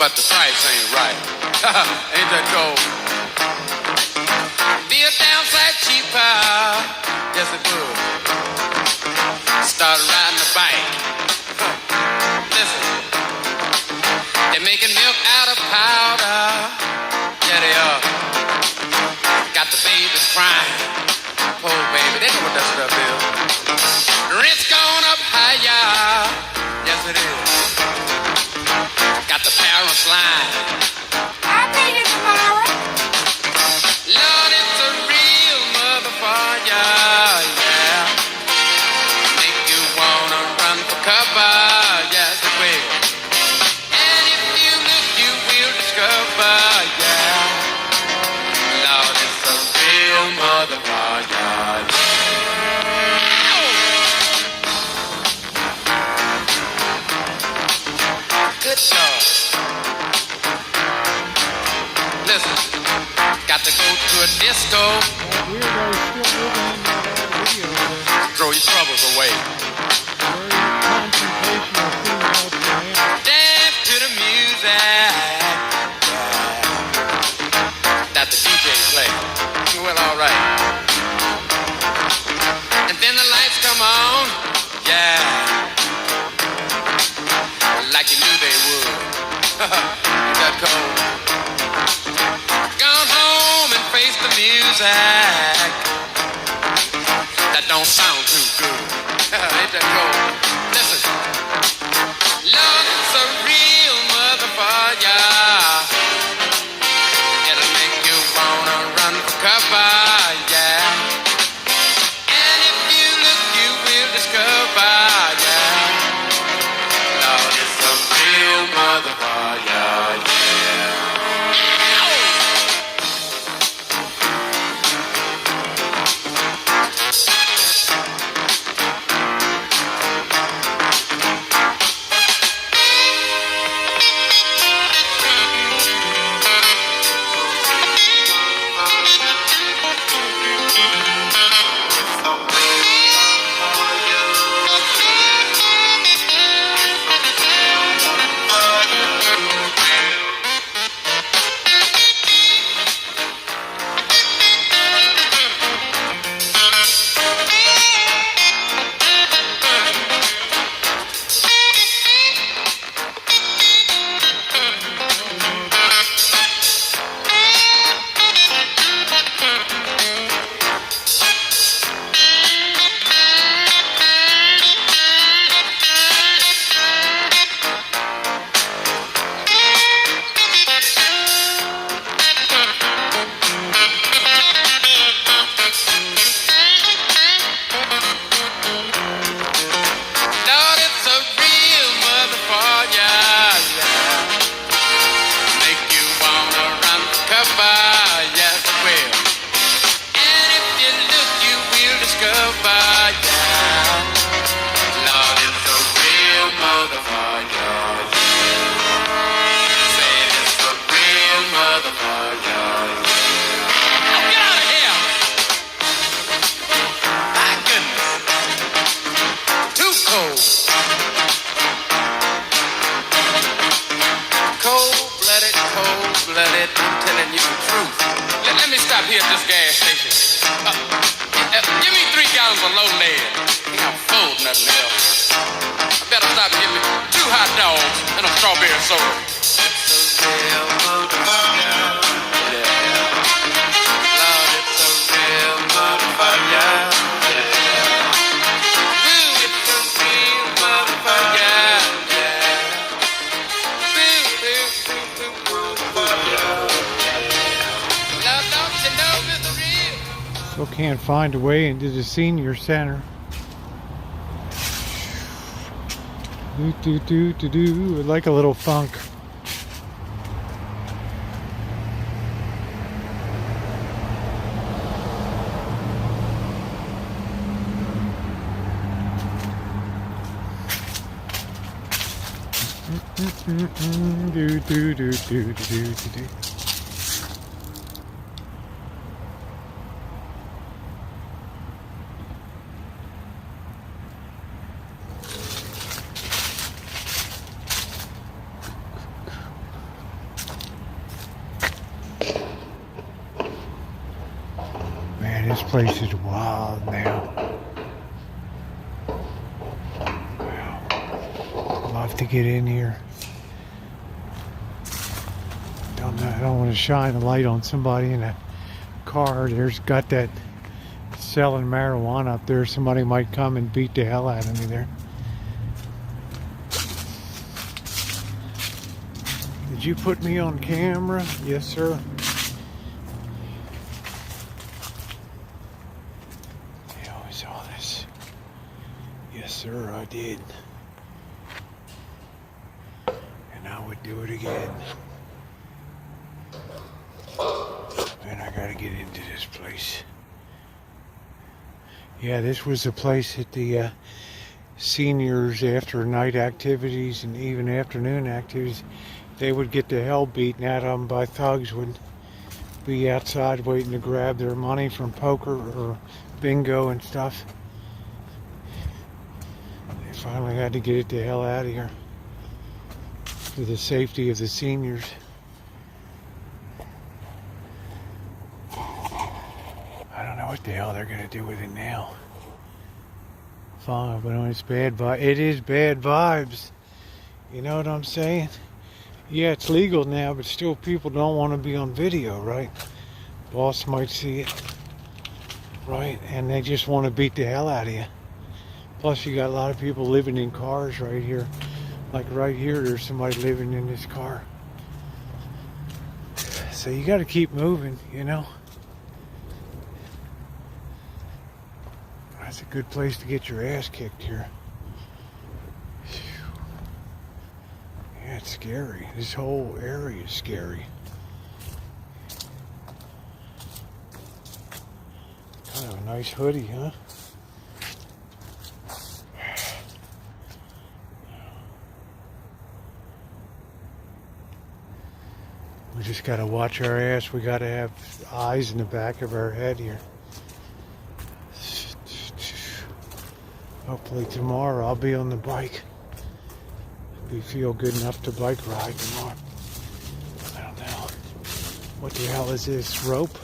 but the price ain't right. Ain't that cold? Be a downside cheaper, yes it would. Started riding a bike. Listen, they're making milk out of powder. Yeah they are. Got the babies crying. Poor baby, they know what that stuff is. Rent's gone up higher, yes it is. Got the parents lying. I think it's tomorrow. Lord, it's a real mother for ya, yeah. Make you wanna run for cover, yes it will. And if you look, you will discover, yeah. Lord, it's a real mother for ya, yeah. Good dog. Listen, got to go to a disco. Weirdo still living in that video there. Throw your troubles away. Very confrontational female piano. Dance to the music that the DJ play. Well, all right. And then the lights come on. Yeah. Like you knew they would. Ain't that cold? Gone home and face the music that don't sound too good. Ain't that cold? Listen. you the truth. Let me stop here at this gas station. Give me 3 gallons of low lead. I'm full, nothing else. I better stop and get me 2 hot dogs and a strawberry soda. It's a real motherfucker. Yeah. Lord, it's a real motherfucker. Yeah. Woo, it's a real motherfucker. Yeah. Lord, don't you know it's real? Still can't find a way into the senior center. Do like a little funk. Do. Man, this place is wild now. Wow. Love to get in here. I don't want to shine a light on somebody in a car. There's got that selling marijuana up there. Somebody might come and beat the hell out of me there. Did you put me on camera? Yes, sir. I always saw this. Yes, sir, I did. And I would do it again. And I gotta get into this place. Yeah, this was the place that the seniors, after night activities and even afternoon activities, they would get the hell beaten out of them by thugs, would be outside waiting to grab their money from poker or bingo and stuff. They finally had to get it the hell out of here for the safety of the seniors. I don't know what the hell they're gonna do with it now. Fine, but it's bad it is bad vibes. You know what I'm saying? Yeah, it's legal now, but still people don't want to be on video, right? Boss might see it, right? And they just want to beat the hell out of you. Plus you got a lot of people living in cars right here. Like right here, there's somebody living in this car. So you got to keep moving, you know? That's a good place to get your ass kicked here. Yeah, it's scary. This whole area is scary. Kind of a nice hoodie, huh? We just got to watch our ass. We got to have eyes in the back of our head here. Hopefully tomorrow I'll be on the bike. We feel good enough to bike ride tomorrow. I don't know. What the hell is this? Rope?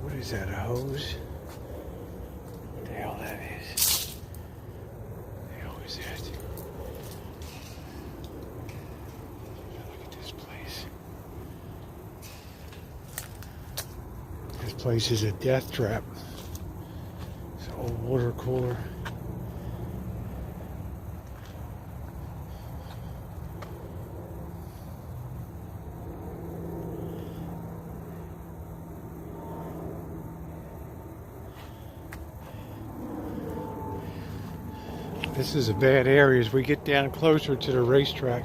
What is that? A hose? What the hell that is? What the hell is that? Look at this place. This place is a death trap. It's an old water cooler. This is a bad area. As we get down closer to the racetrack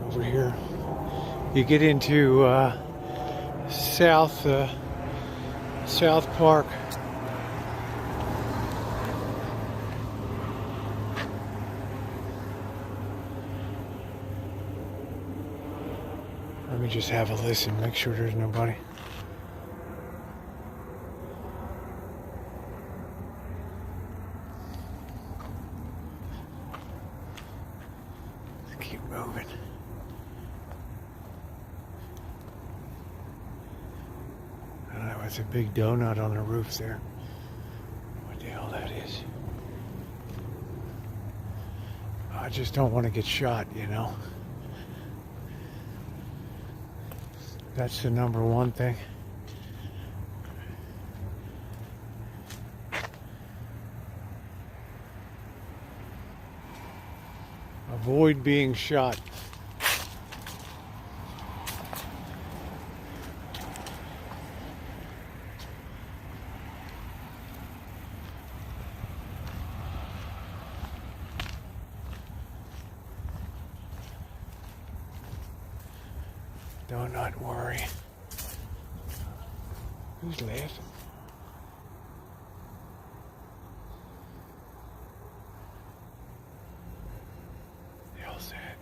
over here, you get into South Park. Let me just have a listen, make sure there's nobody. Keep moving. it's a big donut on the roof there. What the hell that is? I just don't want to get shot, you know. That's the number one thing. Avoid being shot. Do not worry. Who's laughing? The hell's that?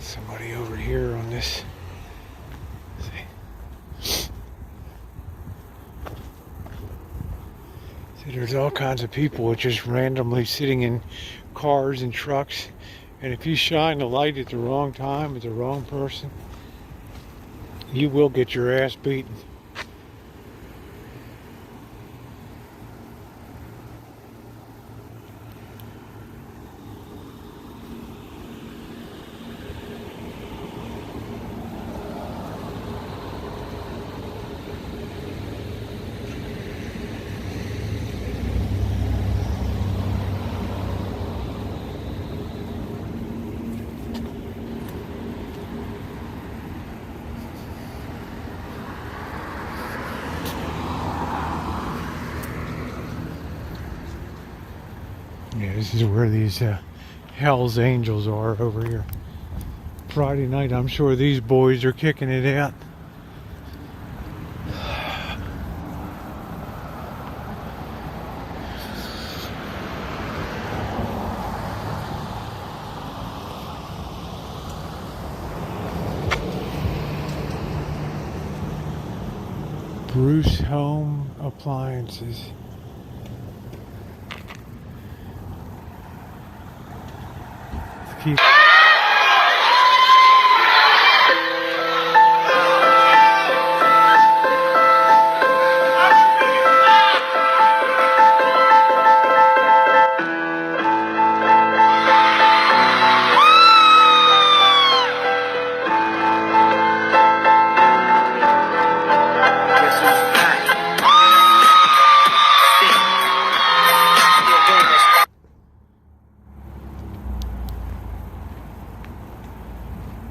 Somebody over here on this. See, there's all kinds of people just randomly sitting in cars and trucks, and if you shine the light at the wrong time, at the wrong person, you will get your ass beaten. Yeah, this is where these Hell's Angels are over here. Friday night, I'm sure these boys are kicking it out. Bruce Home Appliances. Keep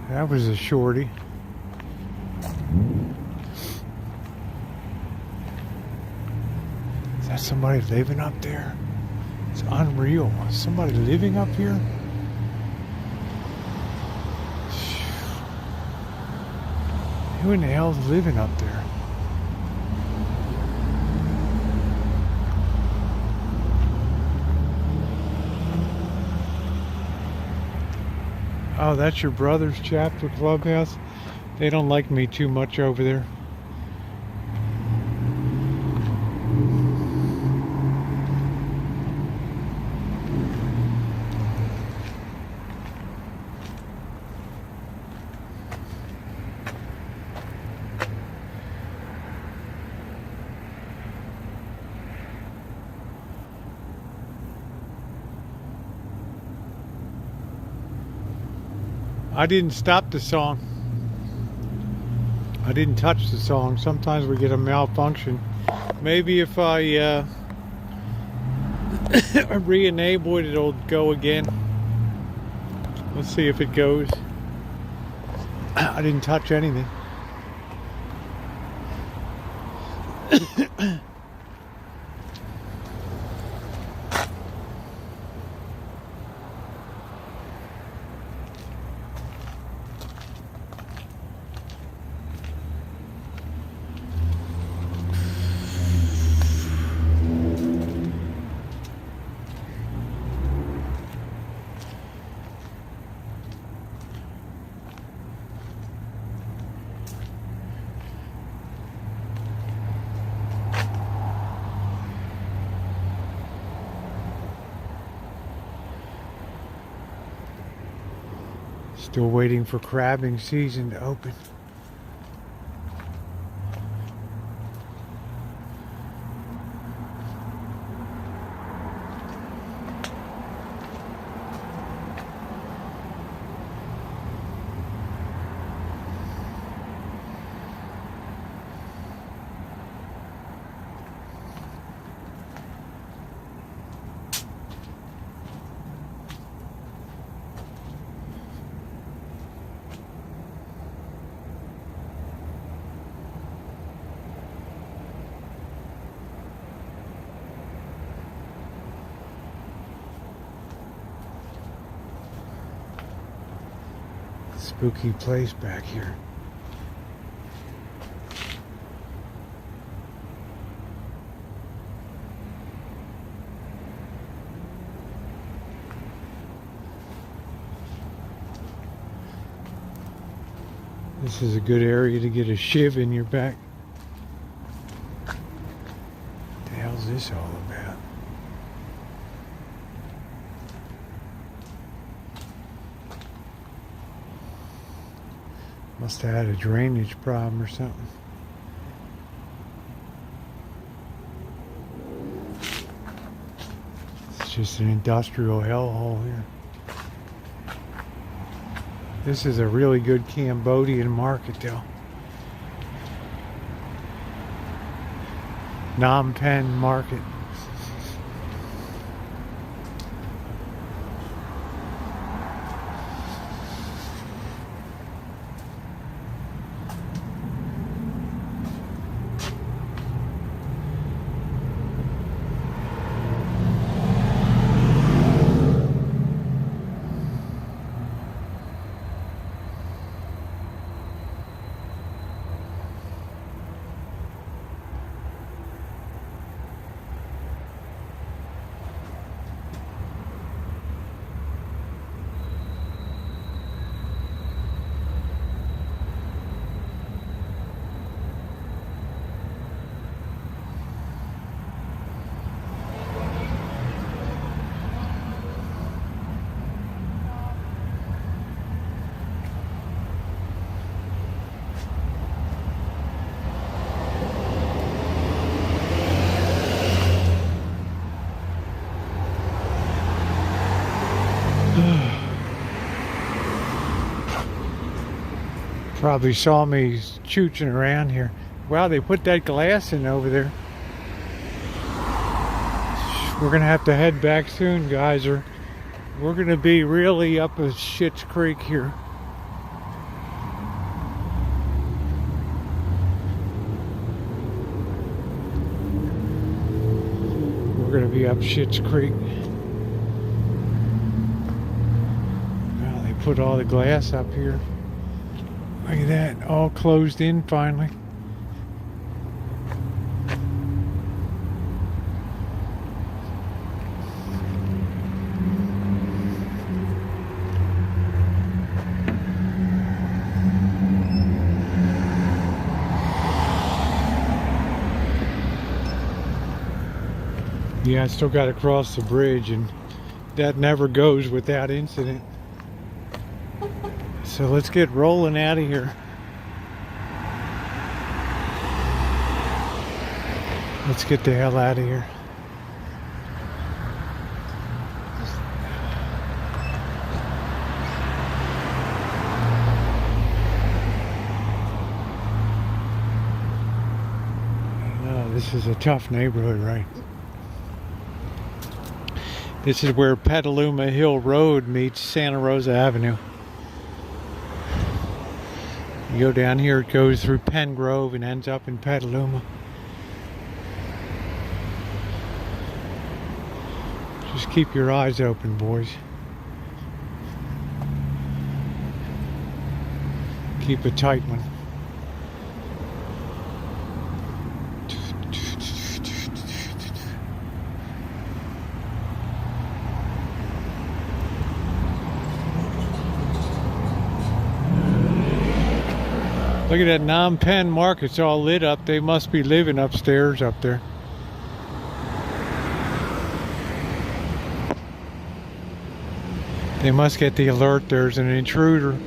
That was a shorty. Is that somebody living up there? It's unreal. Is somebody living up here? Who in the hell's living up there? Oh, that's your brother's chapter clubhouse? They don't like me too much over there. I didn't stop the song. I didn't touch the song. Sometimes we get a malfunction. Maybe if I re-enable it, it'll go again. Let's see if it goes. I didn't touch anything. Still waiting for crabbing season to open. Spooky place back here. This is a good area to get a shiv in your back. What the hell's this all about? Must have had a drainage problem or something. It's just an industrial hellhole here. This is a really good Cambodian market though. Phnom Penh market. Probably saw me chooching around here. Wow, they put that glass in over there. We're gonna have to head back soon, guys, or we're gonna be really up a Schitt's Creek here. We're gonna be up Schitt's Creek. Wow, they put all the glass up here. Look at that, all closed in finally. Yeah, I still got to cross the bridge, and that never goes without incident. So let's get rolling out of here. Let's get the hell out of here. This is a tough neighborhood, right? This is where Petaluma Hill Road meets Santa Rosa Avenue. You go down here, it goes through Penn Grove and ends up in Petaluma. Just keep your eyes open, boys. Keep a tight one. Look at that Phnom Penh market, it's all lit up. They must be living upstairs up there. They must get the alert there's an intruder.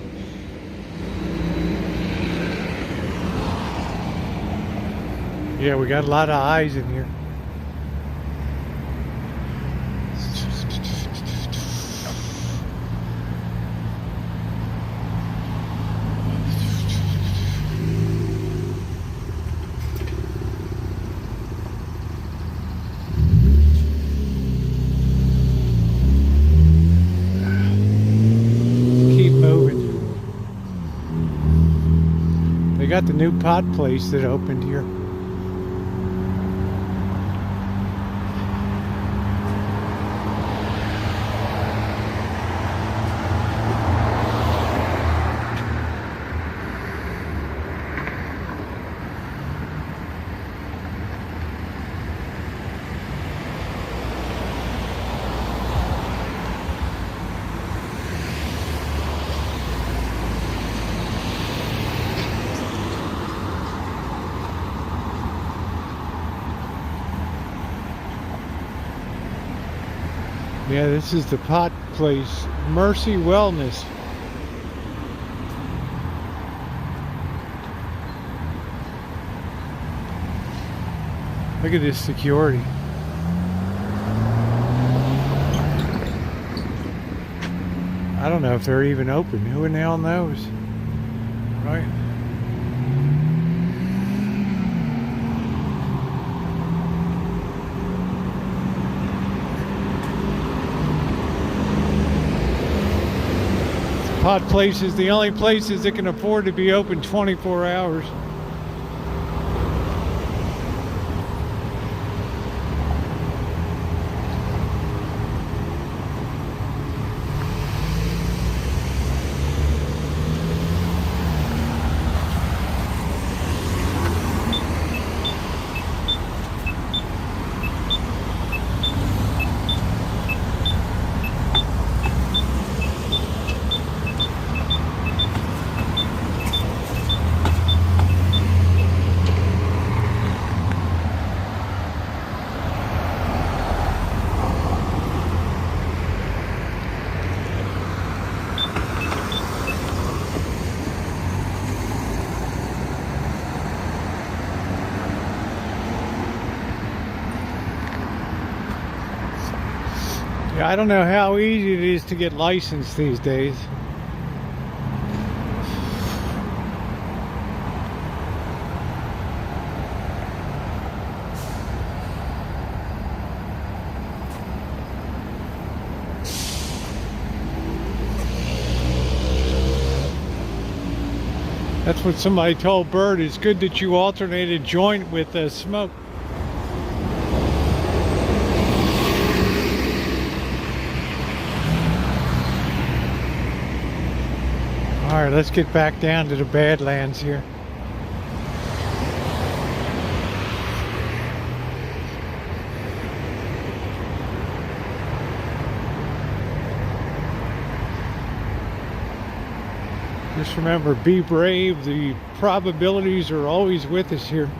Yeah, we got a lot of eyes in here. Keep moving. They got the new pot place that opened here. Yeah, this is the pot place, Mercy Wellness. Look at this security. I don't know if they're even open. Who in the hell knows? Right? Pot place is the only places that can afford to be open 24 hours. Yeah, I don't know how easy it is to get licensed these days. That's what somebody told Bird. It's good that you alternate a joint with smoke. All right, let's get back down to the Badlands here. Just remember, be brave. The probabilities are always with us here.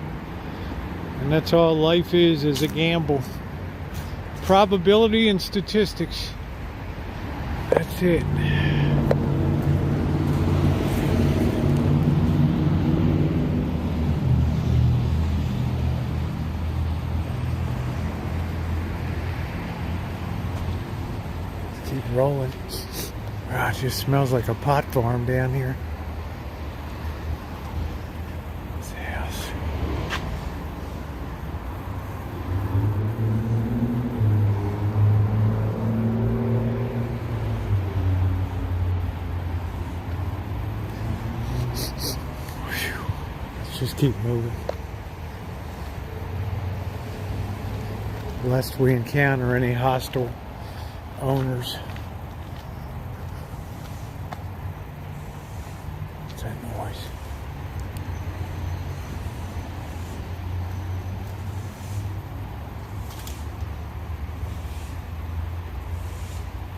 And that's all life is a gamble. Probability and statistics. That's it. Keep rolling. Wow, it just smells like a pot farm down here. This house. Whew. Let's just keep moving. Lest we encounter any hostile owners. What's that noise?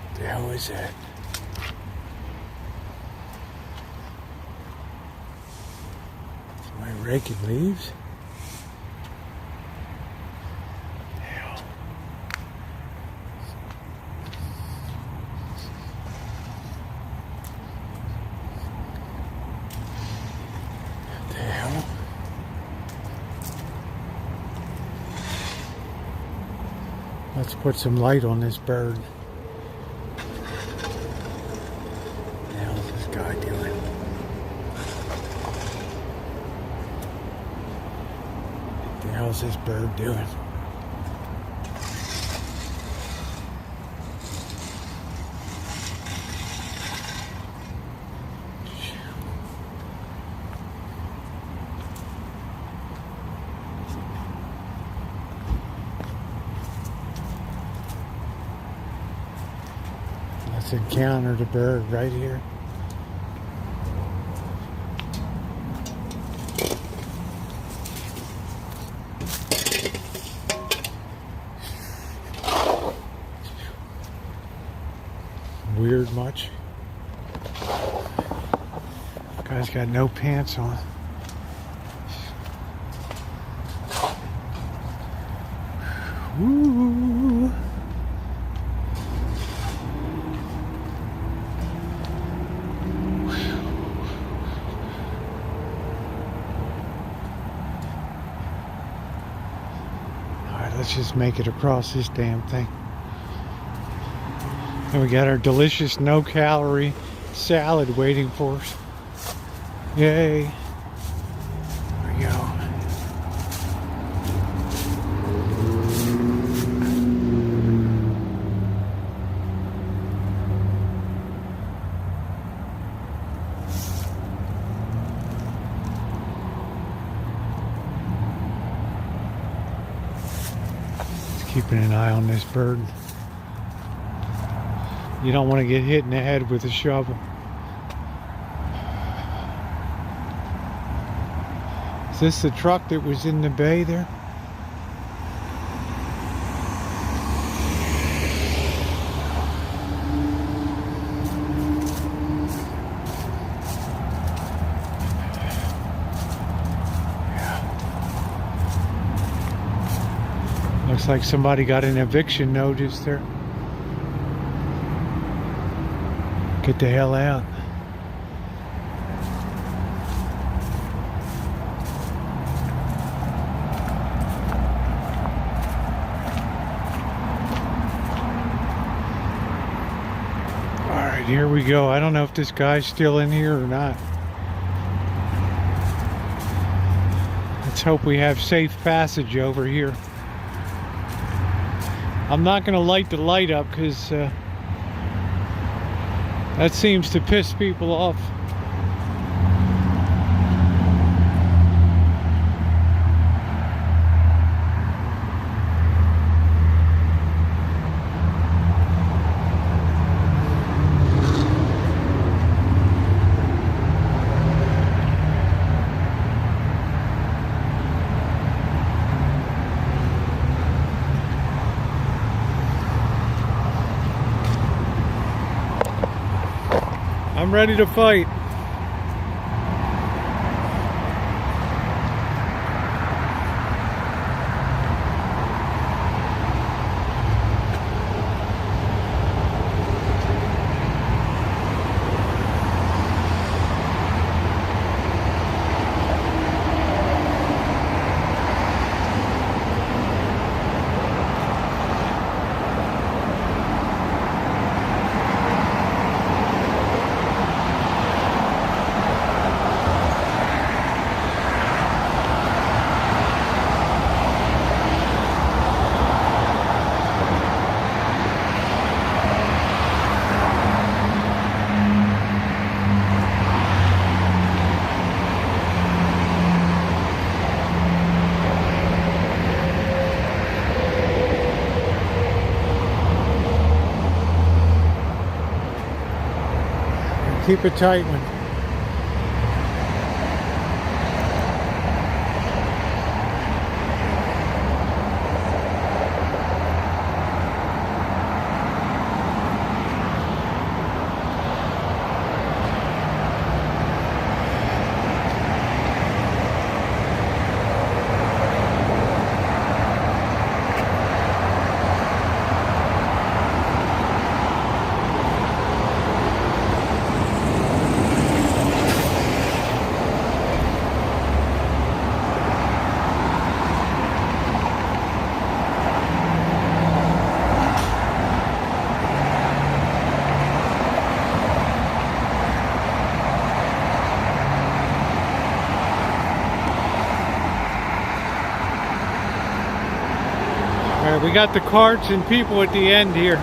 What the hell is that? Am I raking leaves? Let's put some light on this bird. What the hell is this guy doing? What the hell is this bird doing? Let's encounter the bird right here. Weird much? Guy's got no pants on. Woo! Let's just make it across this damn thing. And we got our delicious no-calorie salad waiting for us. Yay. There we go. Keeping an eye on this bird. You don't want to get hit in the head with a shovel. Is this the truck that was in the bay there? Looks like somebody got an eviction notice there. Get the hell out. Alright, here we go. I don't know if this guy's still in here or not. Let's hope we have safe passage over here. I'm not going to light the light up because that seems to piss people off. I'm ready to fight. Keep a tight one. We got the carts and people at the end here.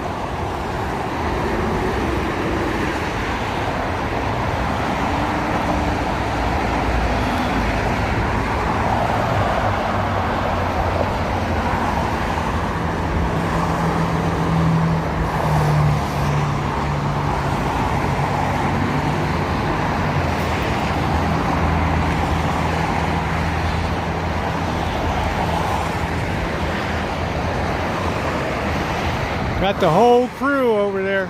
Got the whole crew over there.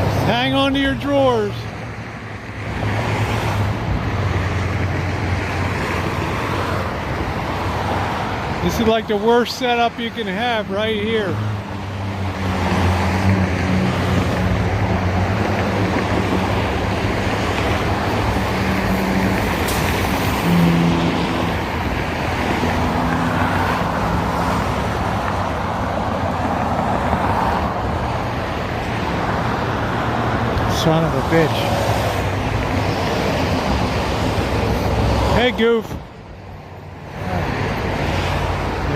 Just hang on to your drawers. This is like the worst setup you can have right here. Son of a bitch. Hey, goof. The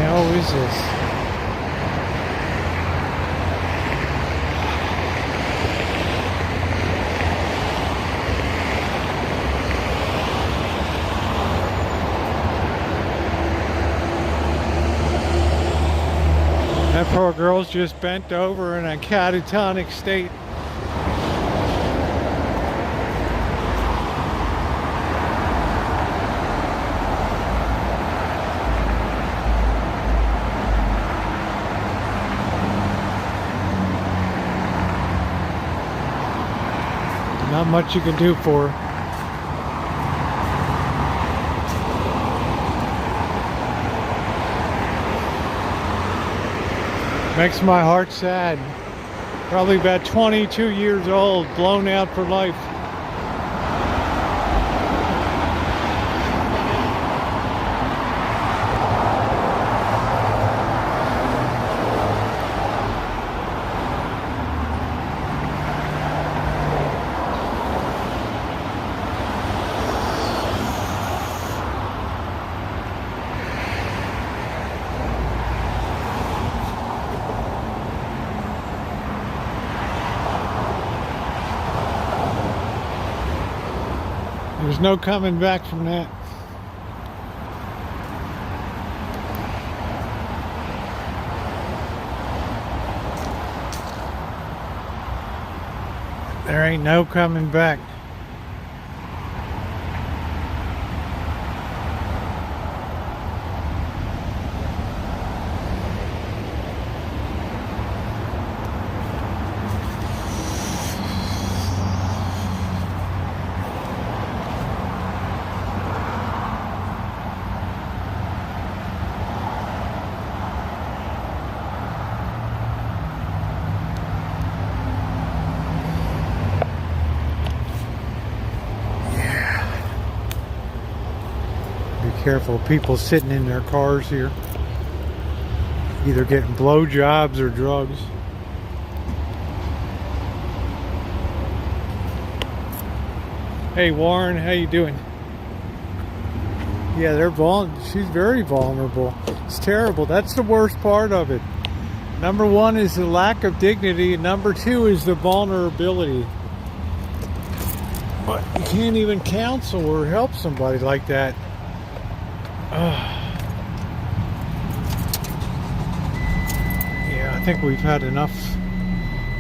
hell is this? That poor girl's just bent over in a catatonic state. Not much you can do for her. Makes my heart sad. Probably about 22 years old, blown out for life. There's no coming back from that. There ain't no coming back. Careful, people sitting in their cars here, either getting blowjobs or drugs. Hey Warren, how you doing? Yeah, she's very vulnerable. It's terrible. That's the worst part of it. Number one is the lack of dignity, and number two is the vulnerability. But you can't even counsel or help somebody like that. Yeah, I think we've had enough.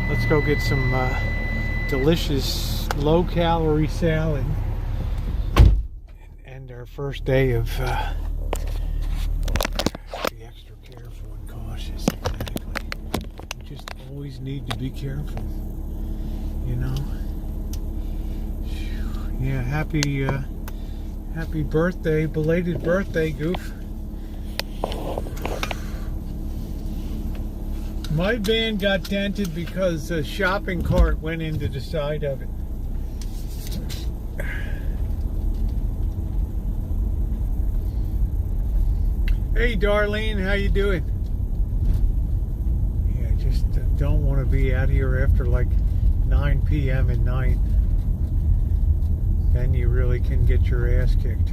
Let's go get some delicious low-calorie salad and end our first day of be extra careful and cautious. Exactly. You just always need to be careful, you know. Yeah, happy birthday, belated birthday, Goof. My van got dented because a shopping cart went into the side of it. Hey Darlene, how you doing? Yeah, I just don't want to be out here after like 9 p.m. at night. Then you really can get your ass kicked.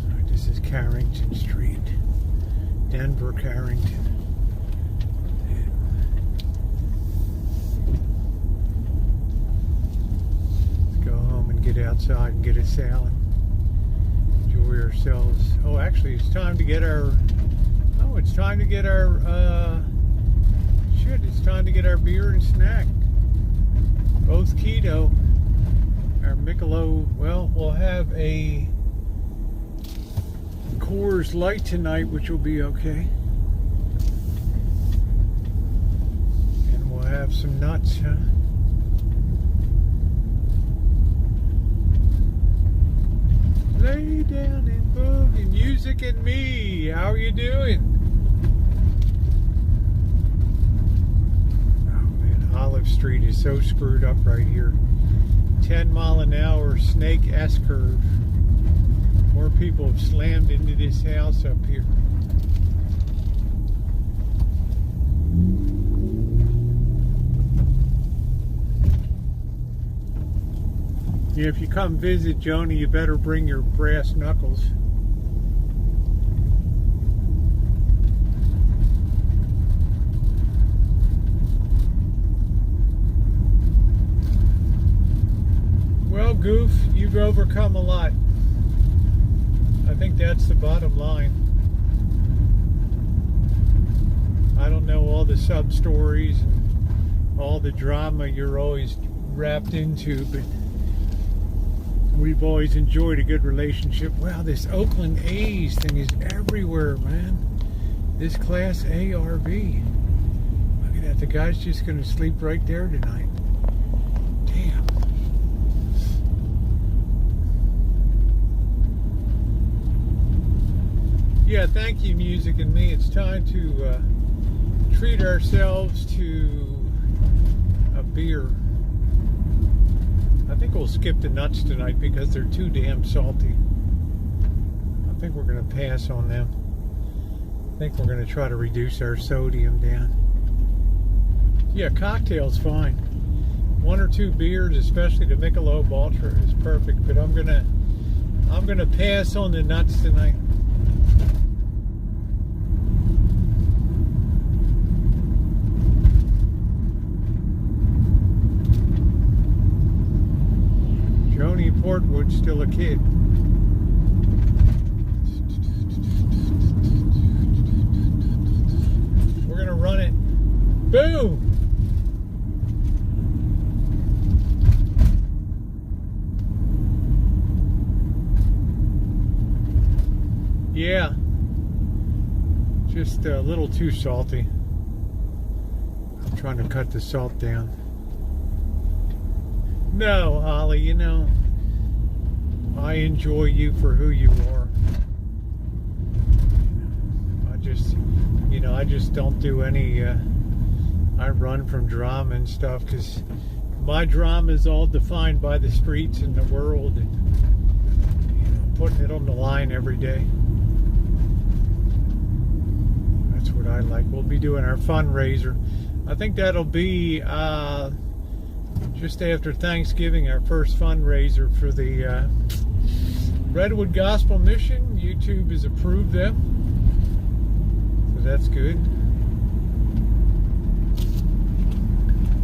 Alright, this This is Carrington Street, Denver, Carrington. Let's go home and get outside and get a salad. Enjoy ourselves. Oh, actually, it's time to get our. Oh, it's time to get our. It's time to get our beer and snack. Both keto. Our Michelob. Well, we'll have a Coors Light tonight, which will be okay. And we'll have some nuts, huh? Lay down and boogie, music and me. How are you doing? Oh man, Olive Street is so screwed up right here. 10 mile an hour snake S-curve. More people have slammed into this house up here. Yeah, if you come visit Joni, you better bring your brass knuckles. Well, Goof, you've overcome a lot. I think that's the bottom line. I don't know all the sub-stories and all the drama you're always wrapped into, but we've always enjoyed a good relationship. Wow, this Oakland A's thing is everywhere, man. This Class A RV. Look at that. The guy's just going to sleep right there tonight. Damn. Yeah, thank you, Music and Me. It's time to treat ourselves to a beer. I think we'll skip the nuts tonight because they're too damn salty. I think we're going to pass on them. I think we're going to try to reduce our sodium down. Yeah, cocktail's fine. 1 or 2 beers, especially the Michelob Ultra, is perfect. But I'm gonna pass on the nuts tonight. Joni Portwood's still a kid. We're gonna run it. Boom! Yeah. Just a little too salty. I'm trying to cut the salt down. No, Holly, you know, I enjoy you for who you are. I just don't do any, I run from drama and stuff because my drama is all defined by the streets and the world and, putting it on the line every day. That's what I like. We'll be doing our fundraiser. I think that'll be, just after Thanksgiving, our first fundraiser for the Redwood Gospel Mission. YouTube has approved them, so that's good.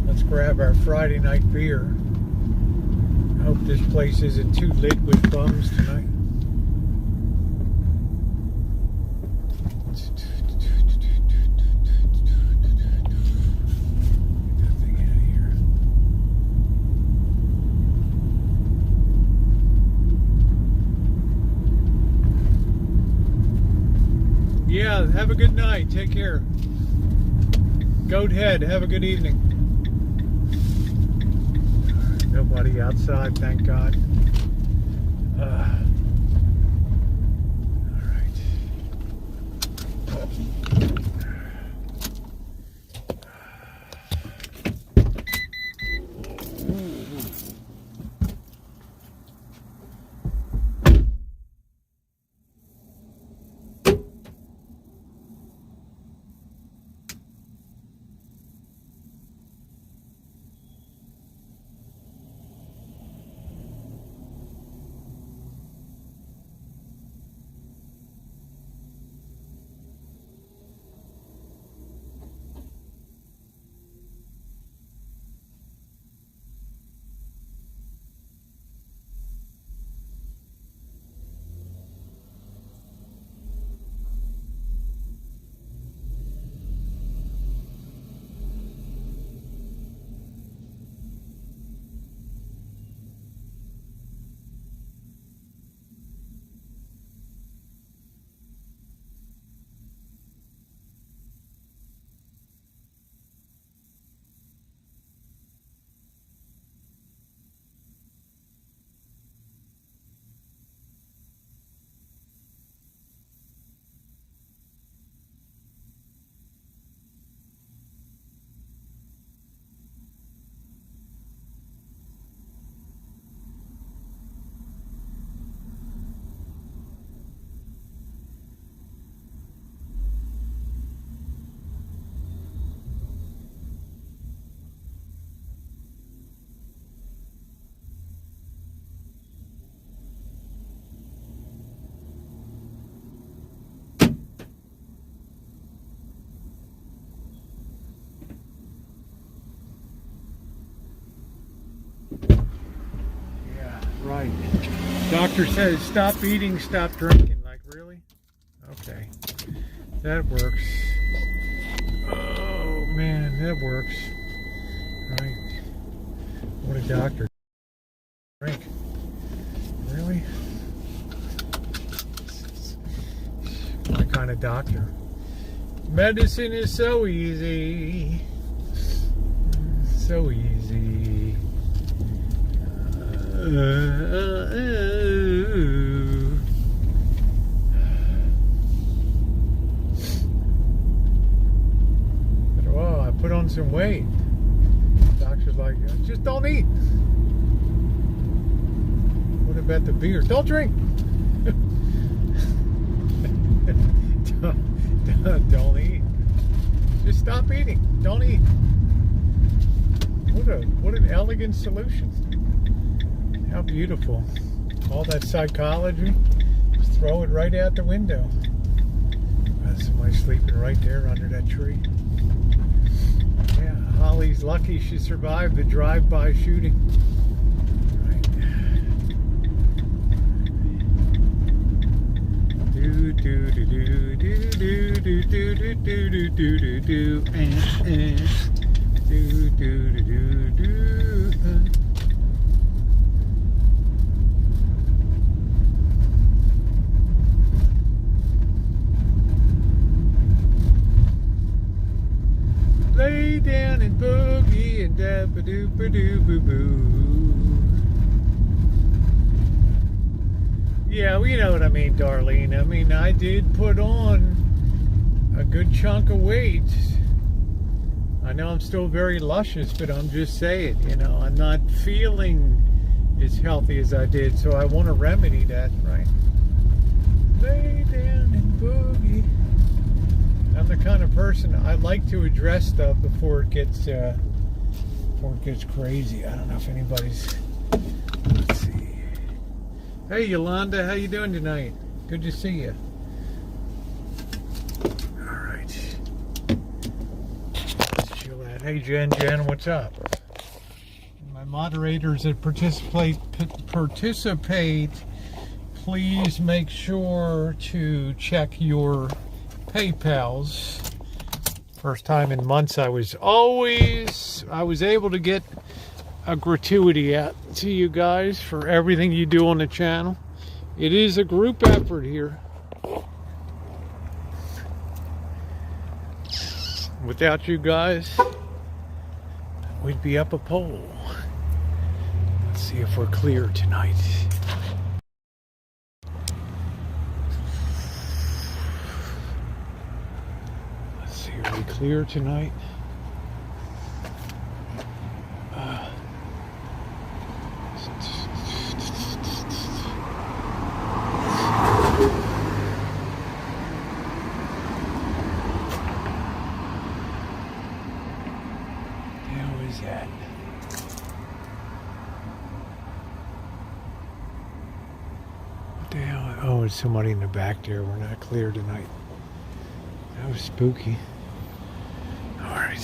Let's grab our Friday night beer. I hope this place isn't too lit with bums tonight. Yeah, have a good night. Take care. Goat Head, have a good evening. Nobody outside, thank God. All right. Doctor says stop eating, stop drinking. Like, really? Okay. That works. Oh man, that works. Right. What a doctor. Drink. Really? My kind of doctor. Medicine is so easy. So easy. Oh, I put on some weight. Doctor's like, just don't eat. What about the beer? Don't drink. Don't eat. Just stop eating. Don't eat. What an elegant solution. How beautiful. All that psychology, just throw it right out the window. Somebody sleeping right there under that tree. Yeah, Holly's lucky she survived the drive-by shooting. Right. Do do do do do do do do do do do do do do do do do do. Lay down and boogie and dabba-doo-ba-doo-boo-boo. Yeah, well, you know what I mean, Darlene. I mean, I did put on a good chunk of weight. I know I'm still very luscious, but I'm just saying, you know, I'm not feeling as healthy as I did, so I want to remedy that, right? Lay down and boogie. I'm the kind of person I like to address stuff before it gets crazy. I don't know if anybody's. Let's see. Hey Yolanda, how you doing tonight? Good to see you. All right. Let's chill out. Hey Jen, what's up? My moderators that participate. Please make sure to check your PayPal's. First time in months I was able to get a gratuity out to you guys for everything you do on the channel. It is a group effort here. Without you guys, we'd be up a pole. Let's see if we're clear tonight. Are we clear tonight? How is that? What the hell? Oh, there's somebody in the back there. We're not clear tonight. That was spooky. All right.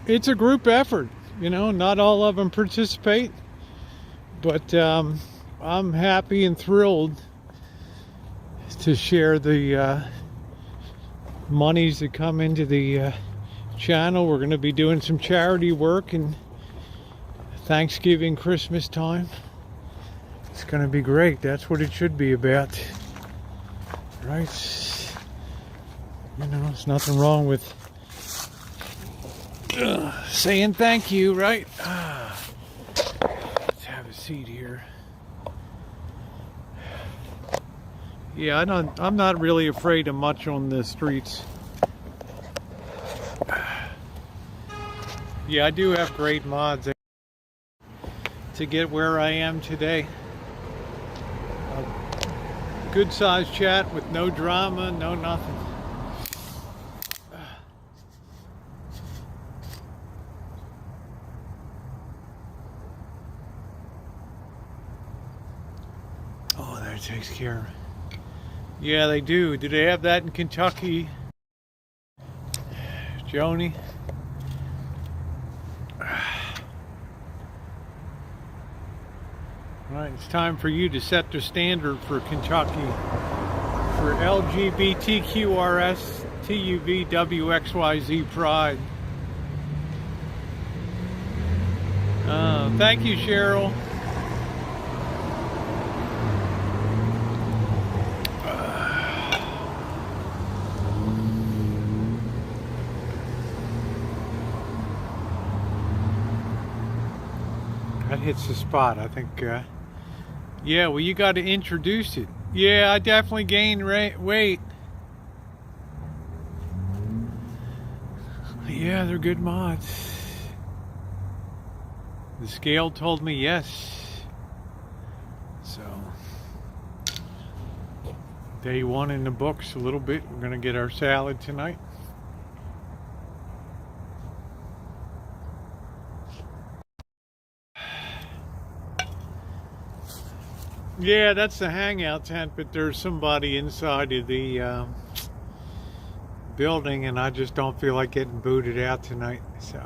It's a group effort, you know, not all of them participate, but I'm happy and thrilled to share the monies that come into the channel. We're going to be doing some charity work in Thanksgiving, Christmas time. It's going to be great. That's what it should be about, right? You know, there's nothing wrong with saying thank you, right? Let's have a seat here. Yeah, I'm not really afraid of much on the streets. Yeah, I do have great mods to get where I am today. A good sized chat with no drama, no nothing. Oh, that takes care of it. Yeah, they do. Do they have that in Kentucky? Joni? Right, it's time for you to set the standard for Kentucky for LGBTQRS TUVWXYZ Pride. Thank you, Cheryl. That hits the spot, I think. Yeah, well, you got to introduce it. Yeah, I definitely gained weight. Yeah, they're good mods. The scale told me yes. So, day one in the books a little bit. We're going to get our salad tonight. Yeah, that's the hangout tent, but there's somebody inside of the building, and I just don't feel like getting booted out tonight, so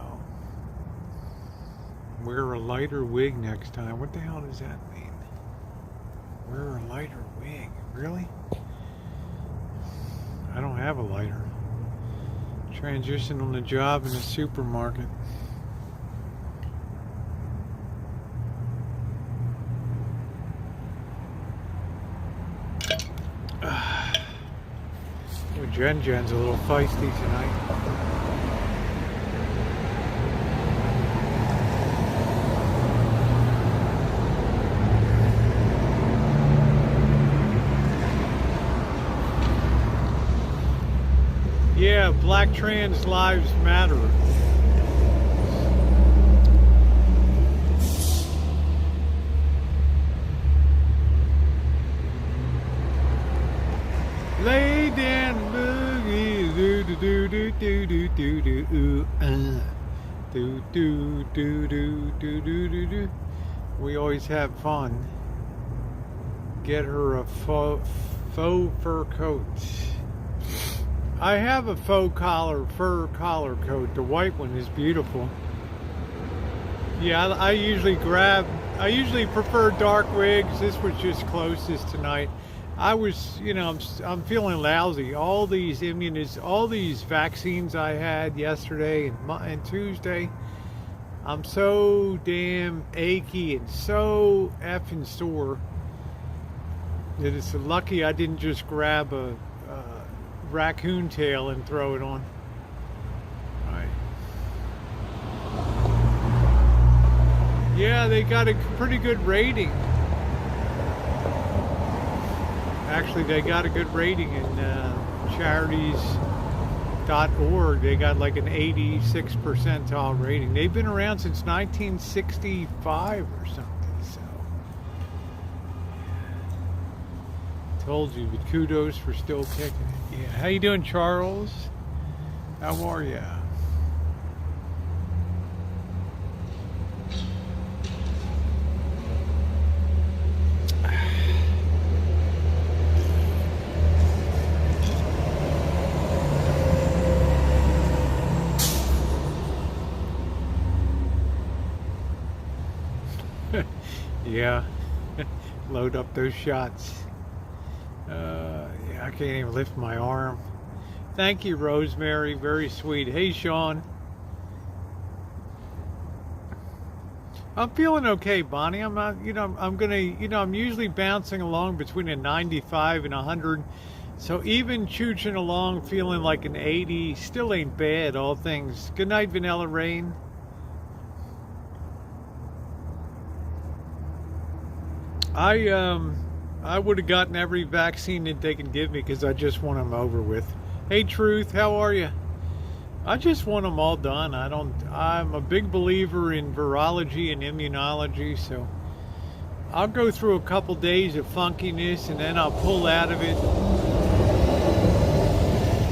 wear a lighter wig next time. What the hell does that mean? Wear a lighter wig? Really? I don't have a lighter. Transition on the job in a supermarket. Jen's a little feisty tonight. Yeah, Black Trans Lives Matter. Lay down boogie, do do do do do do do do do do do do do do do. We always have fun. Get her a faux fur coat. I have a fur collar coat. The white one is beautiful. Yeah, I usually prefer dark wigs. This was just closest tonight. I was, I'm feeling lousy. All these vaccines I had yesterday and Tuesday, I'm so damn achy and so effing sore that it's lucky I didn't just grab a raccoon tail and throw it on. All right. Yeah, they got a pretty good rating. Actually, they got a good rating in charities.org. They got like an 86 percentile rating. They've been around since 1965 or something. So, told you, but kudos for still kicking it. Yeah, how you doing, Charles? How are ya? Yeah, load up those shots. Yeah, I can't even lift my arm. Thank you, Rosemary. Very sweet. Hey, Sean. I'm feeling okay, Bonnie. I'm not, I'm usually bouncing along between a 95 and 100. So even chooching along, feeling like an 80, still ain't bad, all things. Good night, Vanilla Rain. I would have gotten every vaccine that they can give me because I just want them over with. Hey, Truth, how are you? I just want them all done. I'm a big believer in virology and immunology, so I'll go through a couple days of funkiness and then I'll pull out of it.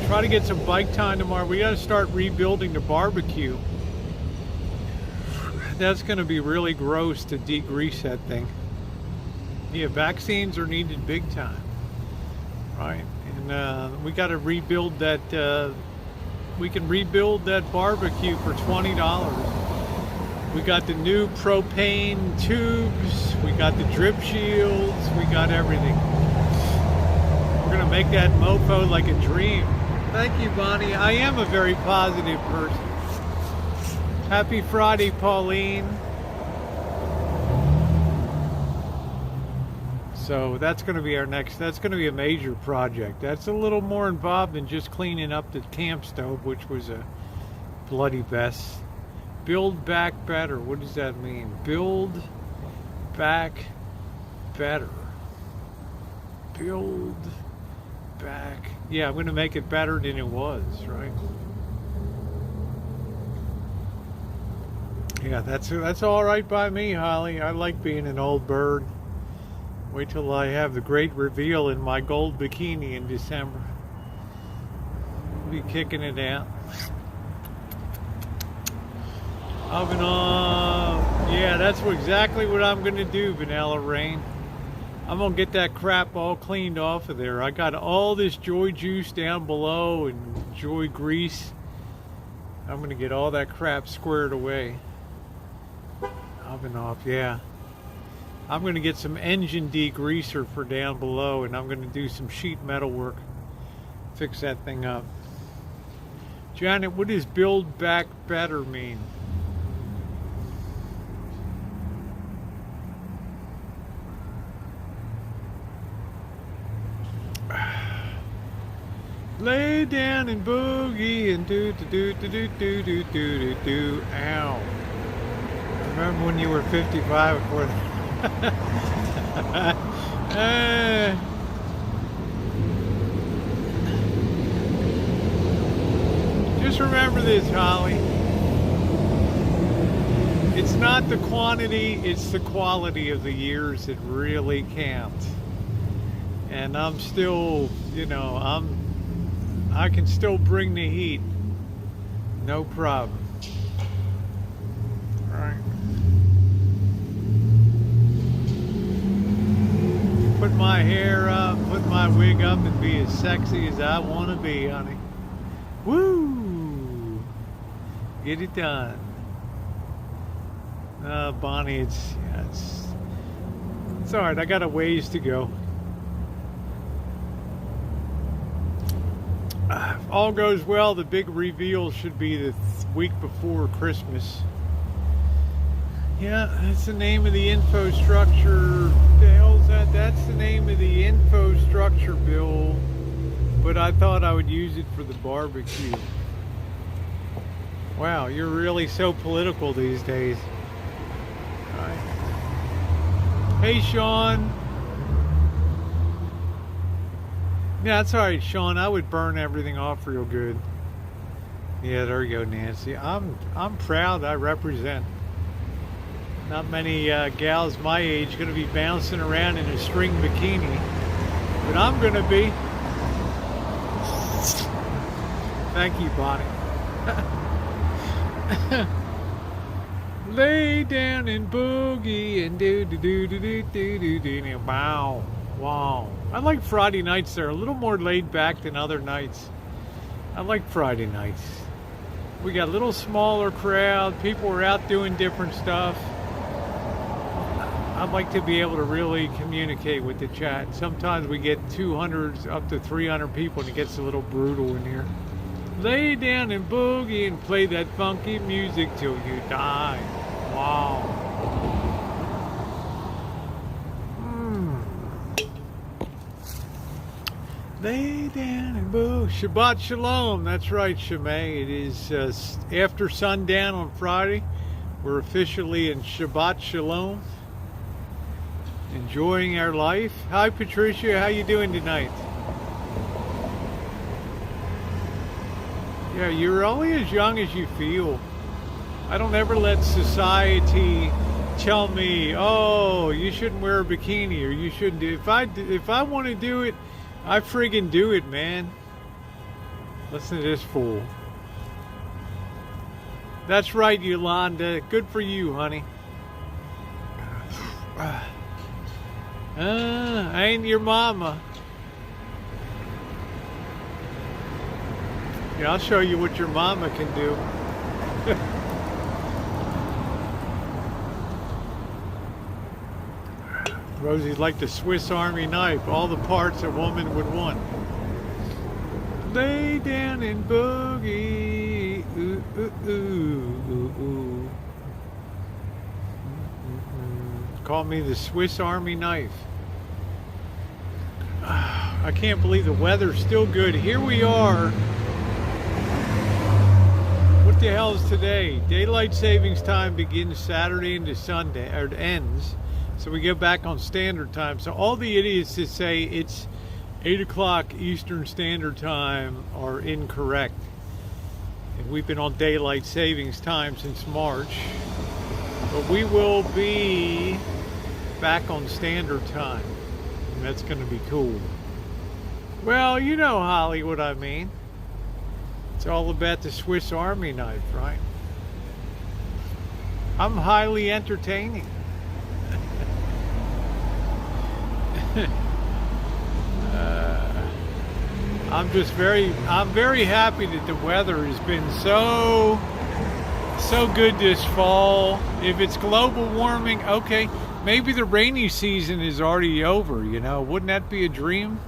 Try to get some bike time tomorrow. We got to start rebuilding the barbecue. That's going to be really gross to degrease that thing. Yeah, vaccines are needed big time, right? And we got to rebuild that. We can rebuild that barbecue for $20. We got the new propane tubes. We got the drip shields. We got everything. We're gonna make that mofo like a dream. Thank you, Bonnie. I am a very positive person. Happy Friday, Pauline. So that's going to be our next, that's going to be a major project. That's a little more involved than just cleaning up the camp stove, which was a bloody mess. Build back better. What does that mean? Build back better. Build back. Yeah, I'm going to make it better than it was, right? Yeah, that's all right by me, Holly. I like being an old bird. Wait till I have the great reveal in my gold bikini in December. I'll be kicking it out. Oven off. Yeah, that's exactly what I'm going to do, Vanilla Rain. I'm going to get that crap all cleaned off of there. I got all this joy juice down below and joy grease. I'm going to get all that crap squared away. Oven off, yeah. I'm going to get some engine degreaser for down below, and I'm going to do some sheet metal work. Fix that thing up. Janet, what does build back better mean? Lay down and boogie and do do do do do do do do do. Ow. Remember when you were 55 before that? Just remember this, Holly. It's not the quantity, it's the quality of the years that really count. And I'm still, you know, I can still bring the heat. No problem. All right. Put my hair up, put my wig up, and be as sexy as I want to be, honey. Woo! Get it done. Bonnie, it's all right. I got a ways to go. If all goes well, the big reveal should be the week before Christmas. Yeah, that's the name of the infrastructure. The hell's that? That's the name of the infrastructure bill. But I thought I would use it for the barbecue. Wow, you're really so political these days. All right. Hey, Sean. Yeah, that's all right, Sean. I would burn everything off real good. Yeah, there you go, Nancy. I'm proud I represent. Not many gals my age going to be bouncing around in a string bikini, but I'm going to be. Thank you, Bonnie. Lay down and boogie and do do do do do do do do. Wow, wow. I like Friday nights. They're a little more laid back than other nights. I like Friday nights. We got a little smaller crowd. People are out doing different stuff. I'd like to be able to really communicate with the chat. Sometimes we get 200 up to 300 people and it gets a little brutal in here. Lay down and boogie and play that funky music till you die. Wow. Lay down and boo. Shabbat Shalom. That's right, Shemay. It is after sundown on Friday. We're officially in Shabbat Shalom. Enjoying our life. Hi, Patricia. How you doing tonight? Yeah, you're only as young as you feel. I don't ever let society tell me, oh, you shouldn't wear a bikini or you shouldn't do it. If I want to do it, I friggin' do it, man. Listen to this fool. That's right, Yolanda. Good for you, honey. I ain't your mama. Yeah, I'll show you what your mama can do. Rosie's like the Swiss Army knife, all the parts a woman would want. Lay down and boogie. Ooh, ooh, ooh, ooh, ooh. Call me the Swiss Army knife. I can't believe the weather's still good. Here we are. What the hell is today? Daylight savings time begins Saturday into Sunday, or it ends. So we get back on standard time. So all the idiots that say it's 8 o'clock Eastern Standard Time are incorrect. And we've been on daylight savings time since March. But we will be back on standard time. And that's going to be cool. Well, you know, Holly, what I mean. It's all about the Swiss Army knife, right? I'm highly entertaining. I'm very happy that the weather has been so good this fall. If it's global warming, okay, maybe the rainy season is already over, you know. Wouldn't that be a dream?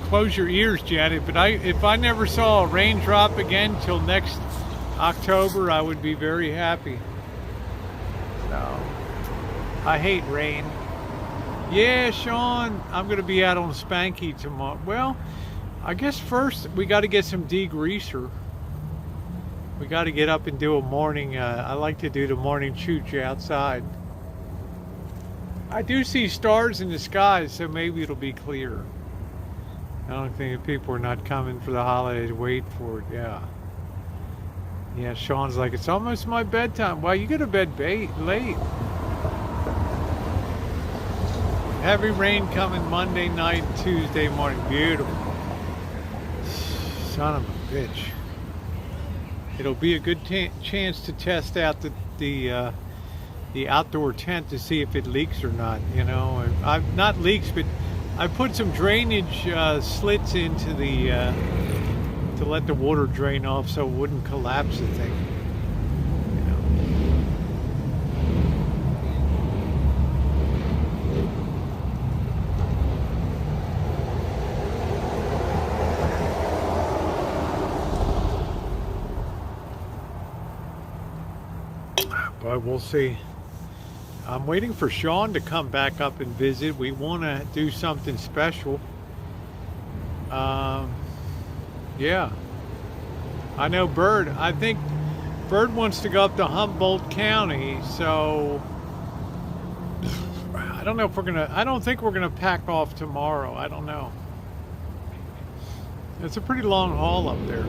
Close your ears, Janet, but if I never saw a raindrop again till next October, I would be very happy. So, I hate rain. Yeah, Sean, I'm going to be out on Spanky tomorrow. Well, I guess first we got to get some degreaser. We got to get up and do a morning, I like to do the morning choo-choo outside. I do see stars in the sky, so maybe it'll be clear. I don't think if people are not coming for the holidays, wait for it, yeah. Yeah, Sean's like, it's almost my bedtime. Well, you go to bed late. Heavy rain coming Monday night, Tuesday morning. Beautiful. Son of a bitch. It'll be a good chance to test out the outdoor tent to see if it leaks or not. You know, not leaks, but I put some drainage slits into the to let the water drain off so it wouldn't collapse the thing. You know. But we'll see. I'm waiting for Sean to come back up and visit. We want to do something special. Yeah. I know Bird. I think Bird wants to go up to Humboldt County, so I don't know if we're gonna. I don't think we're gonna pack off tomorrow. I don't know. It's a pretty long haul up there.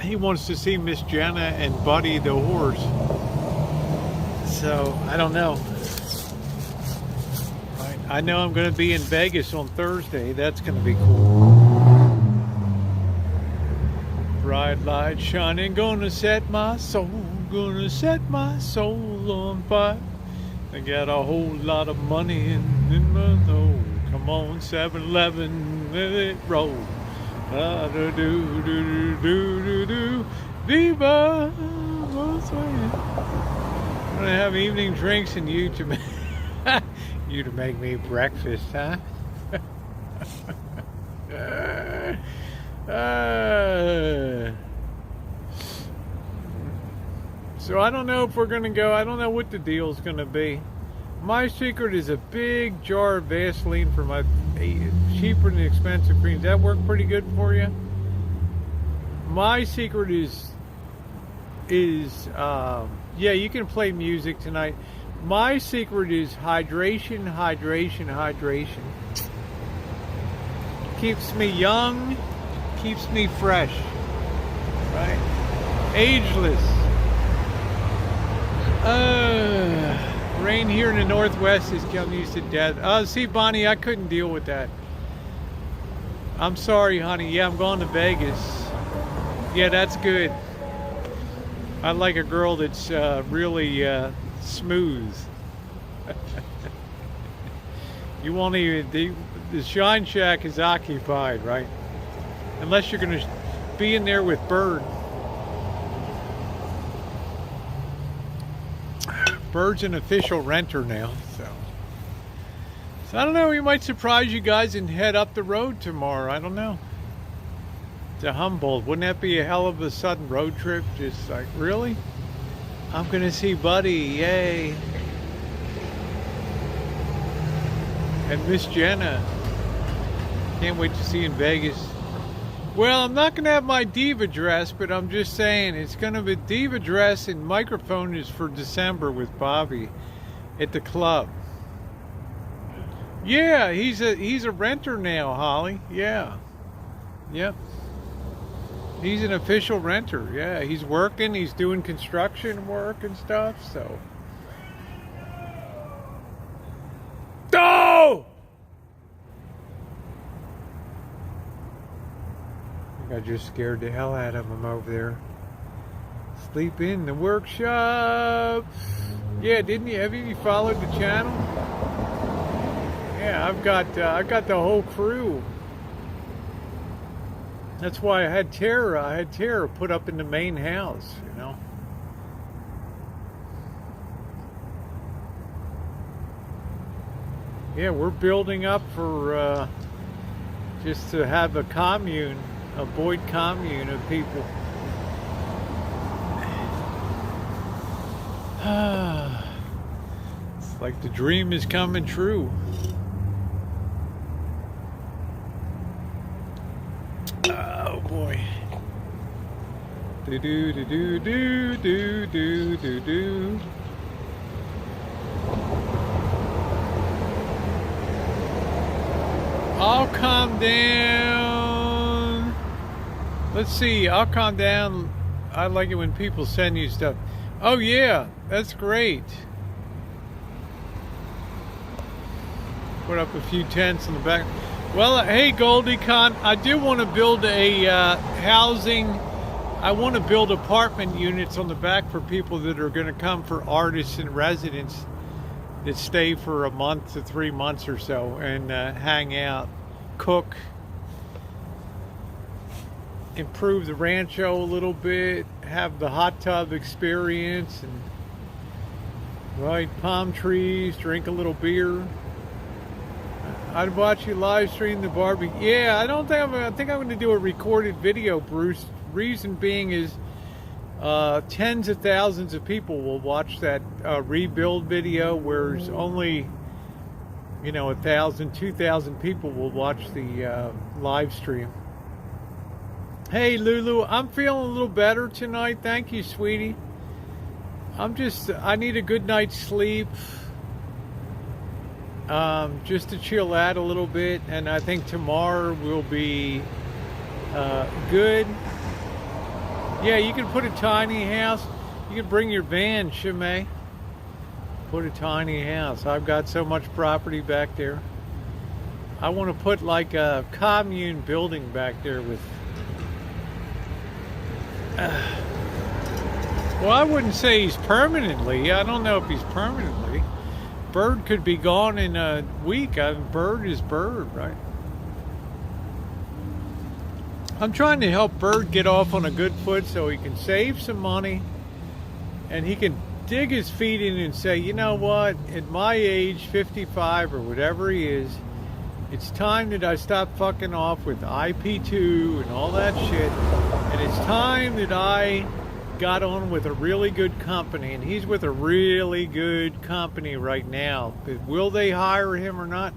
He wants to see Miss Jenna and Buddy the horse. So, I don't know. Right. I know I'm going to be in Vegas on Thursday. That's going to be cool. Bright light shining, gonna set my soul on fire. I got a whole lot of money in my soul. Come on, 7-Eleven, let it roll. Do do do do do Viva. I'm gonna have evening drinks and you to make me breakfast, huh? So I don't know if we're gonna go. I don't know what the deal's gonna be. My secret is a big jar of Vaseline for my cheaper than expensive creams. That work pretty good for you? My secret is yeah, you can play music tonight. My secret is hydration. Keeps me young, keeps me fresh, right? Ageless. Rain here in the Northwest is killing you to death. See, Bonnie, I couldn't deal with that. I'm sorry, honey. Yeah, I'm going to Vegas. Yeah, that's good. I like a girl that's really smooth. You won't even... The Shine Shack is occupied, right? Unless you're going to be in there with Bird. Bird's an official renter now, so I don't know. We might surprise you guys and head up the road tomorrow. I don't know. To Humboldt. Wouldn't that be a hell of a sudden road trip? Just like, really? I'm gonna see Buddy, yay. And Miss Jenna. Can't wait to see you in Vegas. Well, I'm not gonna have my diva dress, but I'm just saying it's gonna be diva dress, and microphone is for December with Bobby at the club. Yeah, he's a renter now, Holly. Yeah. Yep. He's an official renter. Yeah, he's working, he's doing construction work and stuff, so. Oh! I think I just scared the hell out of him over there. Sleep in the workshop. Yeah, didn't you? Have you followed the channel? Yeah, I've got the whole crew. That's why I had Tara put up in the main house, you know. Yeah, we're building up for just to have a commune, a Boyd commune of people. It's like the dream is coming true. Oh boy. Do do do do do do do do do. I'll calm down. Let's see, I'll calm down. I like it when people send you stuff. Oh yeah, that's great. Put up a few tents in the back. Well, hey Goldie Con, I do want to build a housing. I want to build apartment units on the back for people that are going to come, for artists and residents that stay for a month to 3 months or so and hang out, cook, improve the rancho a little bit, have the hot tub experience, and right, palm trees, drink a little beer. I'd watch you live stream the barbecue. Yeah, I think I'm going to do a recorded video, Bruce. Reason being is tens of thousands of people will watch that rebuild video, whereas only 1,000, 2,000 people will watch the live stream. Hey Lulu, I'm feeling a little better tonight. Thank you, sweetie. I need a good night's sleep. Just to chill out a little bit, and I think tomorrow will be good. Yeah, you can put a tiny house. You can bring your van, Shimei. Put a tiny house. I've got so much property back there. I want to put like a commune building back there with... well, I wouldn't say he's permanently. I don't know if he's permanently. Bird could be gone in a week. Bird is Bird, right? I'm trying to help Bird get off on a good foot so he can save some money and he can dig his feet in and say, you know what, at my age, 55 or whatever he is, it's time that I stop fucking off with IP2 and all that shit, and it's time that I got on with a really good company, and he's with a really good company right now. But will they hire him or not?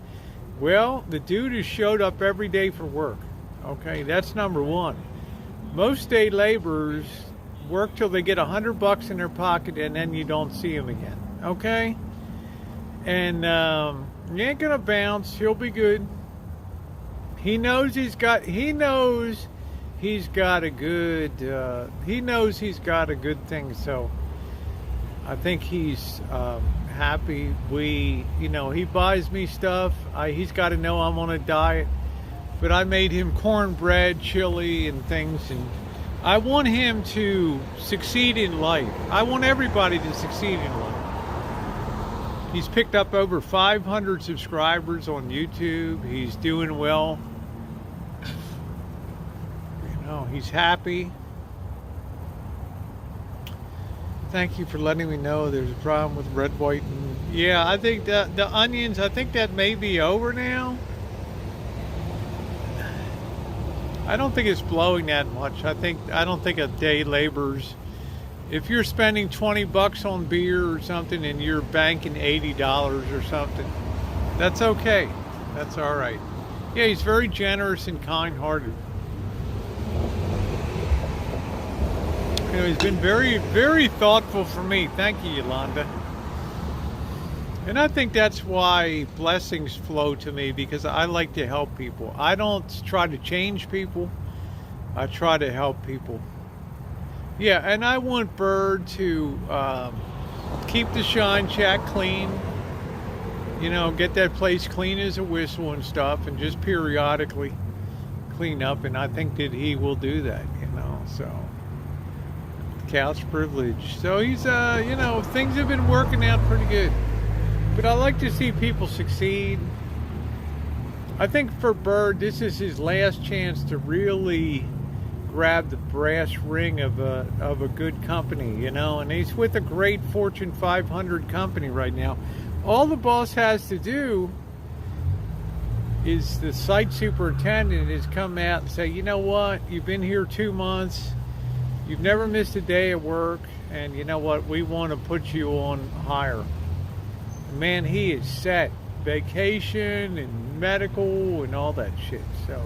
Well, the dude has showed up every day for work. Okay, that's number one. Most day laborers work till they get $100 in their pocket, and then you don't see them again. Okay, and he ain't gonna bounce. He'll be good. He knows he's got a good thing, so I think he's happy. He buys me stuff. He's got to know I'm on a diet, but I made him cornbread, chili, and things, and I want him to succeed in life. I want everybody to succeed in life. He's picked up over 500 subscribers on YouTube. He's doing well. He's happy. Thank you for letting me know there's a problem with red, white, and yeah, I think that the onions, I think that may be over now. I don't think it's blowing that much. I don't think a day labor's, if you're spending $20 on beer or something and you're banking $80 or something, that's okay. That's all right. Yeah, he's very generous and kind-hearted. You know, he's been very, very thoughtful for me. Thank you, Yolanda. And I think that's why blessings flow to me, because I like to help people. I don't try to change people. I try to help people. Yeah, and I want Bird to keep the Shine Shack clean. You know, get that place clean as a whistle and stuff, and just periodically clean up. And I think that he will do that, you know, so. Couch privilege. So he's, you know, things have been working out pretty good. But I like to see people succeed. I think for Bird, this is his last chance to really grab the brass ring of a good company, you know. And he's with a great Fortune 500 company right now. All the boss has to do is the site superintendent is come out and say, you know what, you've been here 2 months. You've never missed a day at work, and you know what? We want to put you on hire. Man, he is set. Vacation and medical and all that shit. So,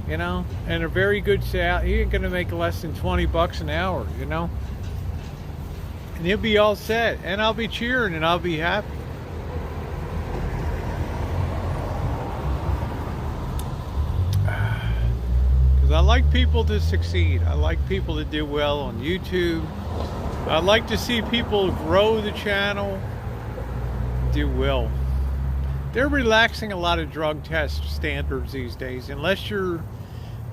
you know, and a very good salary. He ain't gonna make less than $20 an hour, you know. And he'll be all set, and I'll be cheering, and I'll be happy. I like people to succeed. I like people to do well on YouTube. I like to see people grow the channel, do well. They're relaxing a lot of drug test standards these days. Unless you're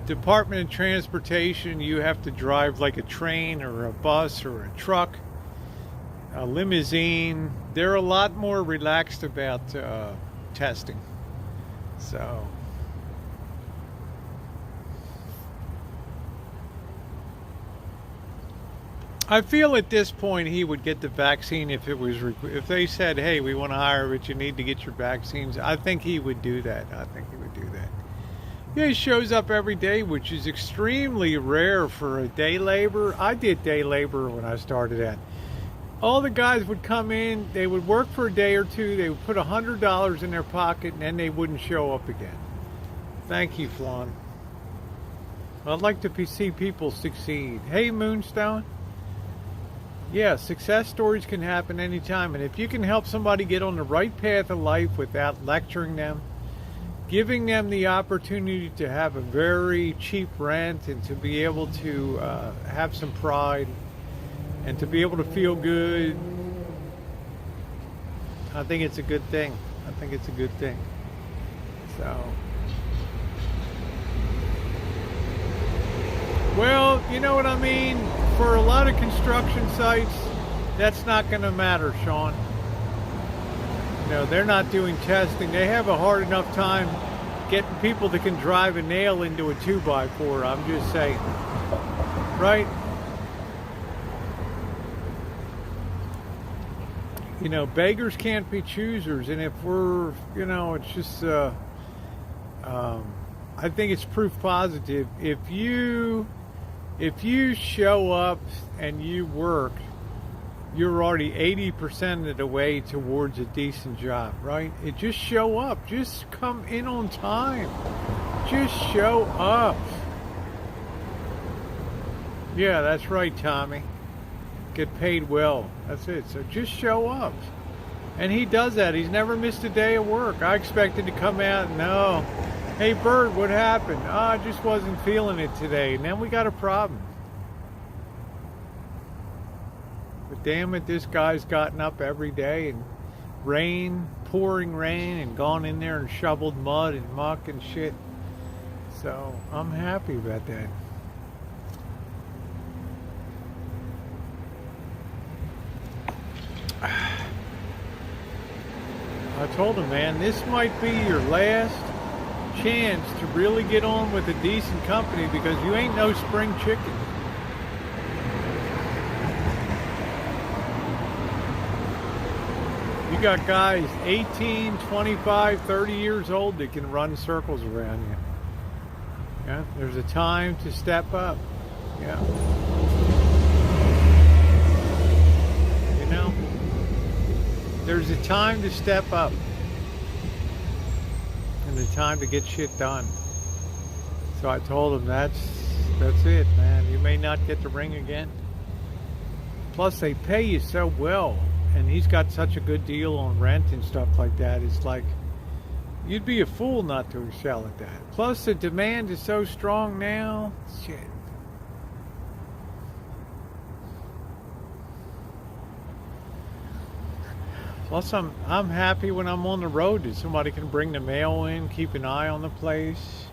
Department of Transportation, you have to drive like a train or a bus or a truck, a limousine. They're a lot more relaxed about testing. So I feel at this point he would get the vaccine if they said, hey, we want to hire, but you need to get your vaccines. I think he would do that. Yeah, he shows up every day, which is extremely rare for a day labor. I did day labor when I started out. All the guys would come in, they would work for a day or two, they would put $100 in their pocket, and then they wouldn't show up again. Thank you, Flan. I'd like to see people succeed. Hey, Moonstone. Yeah, success stories can happen anytime, and if you can help somebody get on the right path of life without lecturing them, giving them the opportunity to have a very cheap rent and to be able to have some pride and to be able to feel good, I think it's a good thing. So, well, you know what I mean? For a lot of construction sites, that's not going to matter, Sean. You know, they're not doing testing. They have a hard enough time getting people that can drive a nail into a 2x4. I'm just saying. Right? You know, beggars can't be choosers. And if we're, you know, it's just, I think it's proof positive. If you show up and you work, you're already 80% of the way towards a decent job, right? It just show up. Just come in on time. Just show up. Yeah, that's right, Tommy. Get paid well. That's it. So just show up. And he does that. He's never missed a day of work. I expected to come out and, no. Hey, Bird, what happened? Oh, I just wasn't feeling it today. And then we got a problem. But damn it, this guy's gotten up every day and pouring rain, and gone in there and shoveled mud and muck and shit. So I'm happy about that. I told him, man, this might be your last chance to really get on with a decent company, because you ain't no spring chicken. got guys 18, 25, 30 years old that can run circles around you. Yeah, there's a time to step up. Yeah. You know, there's a time to step up and a time to get shit done. So I told him that's it, man. You may not get the ring again. Plus they pay you so well, and he's got such a good deal on rent and stuff like that. It's like, you'd be a fool not to excel at that. Plus the demand is so strong now. Shit. Plus I'm happy when I'm on the road that somebody can bring the mail in, keep an eye on the place.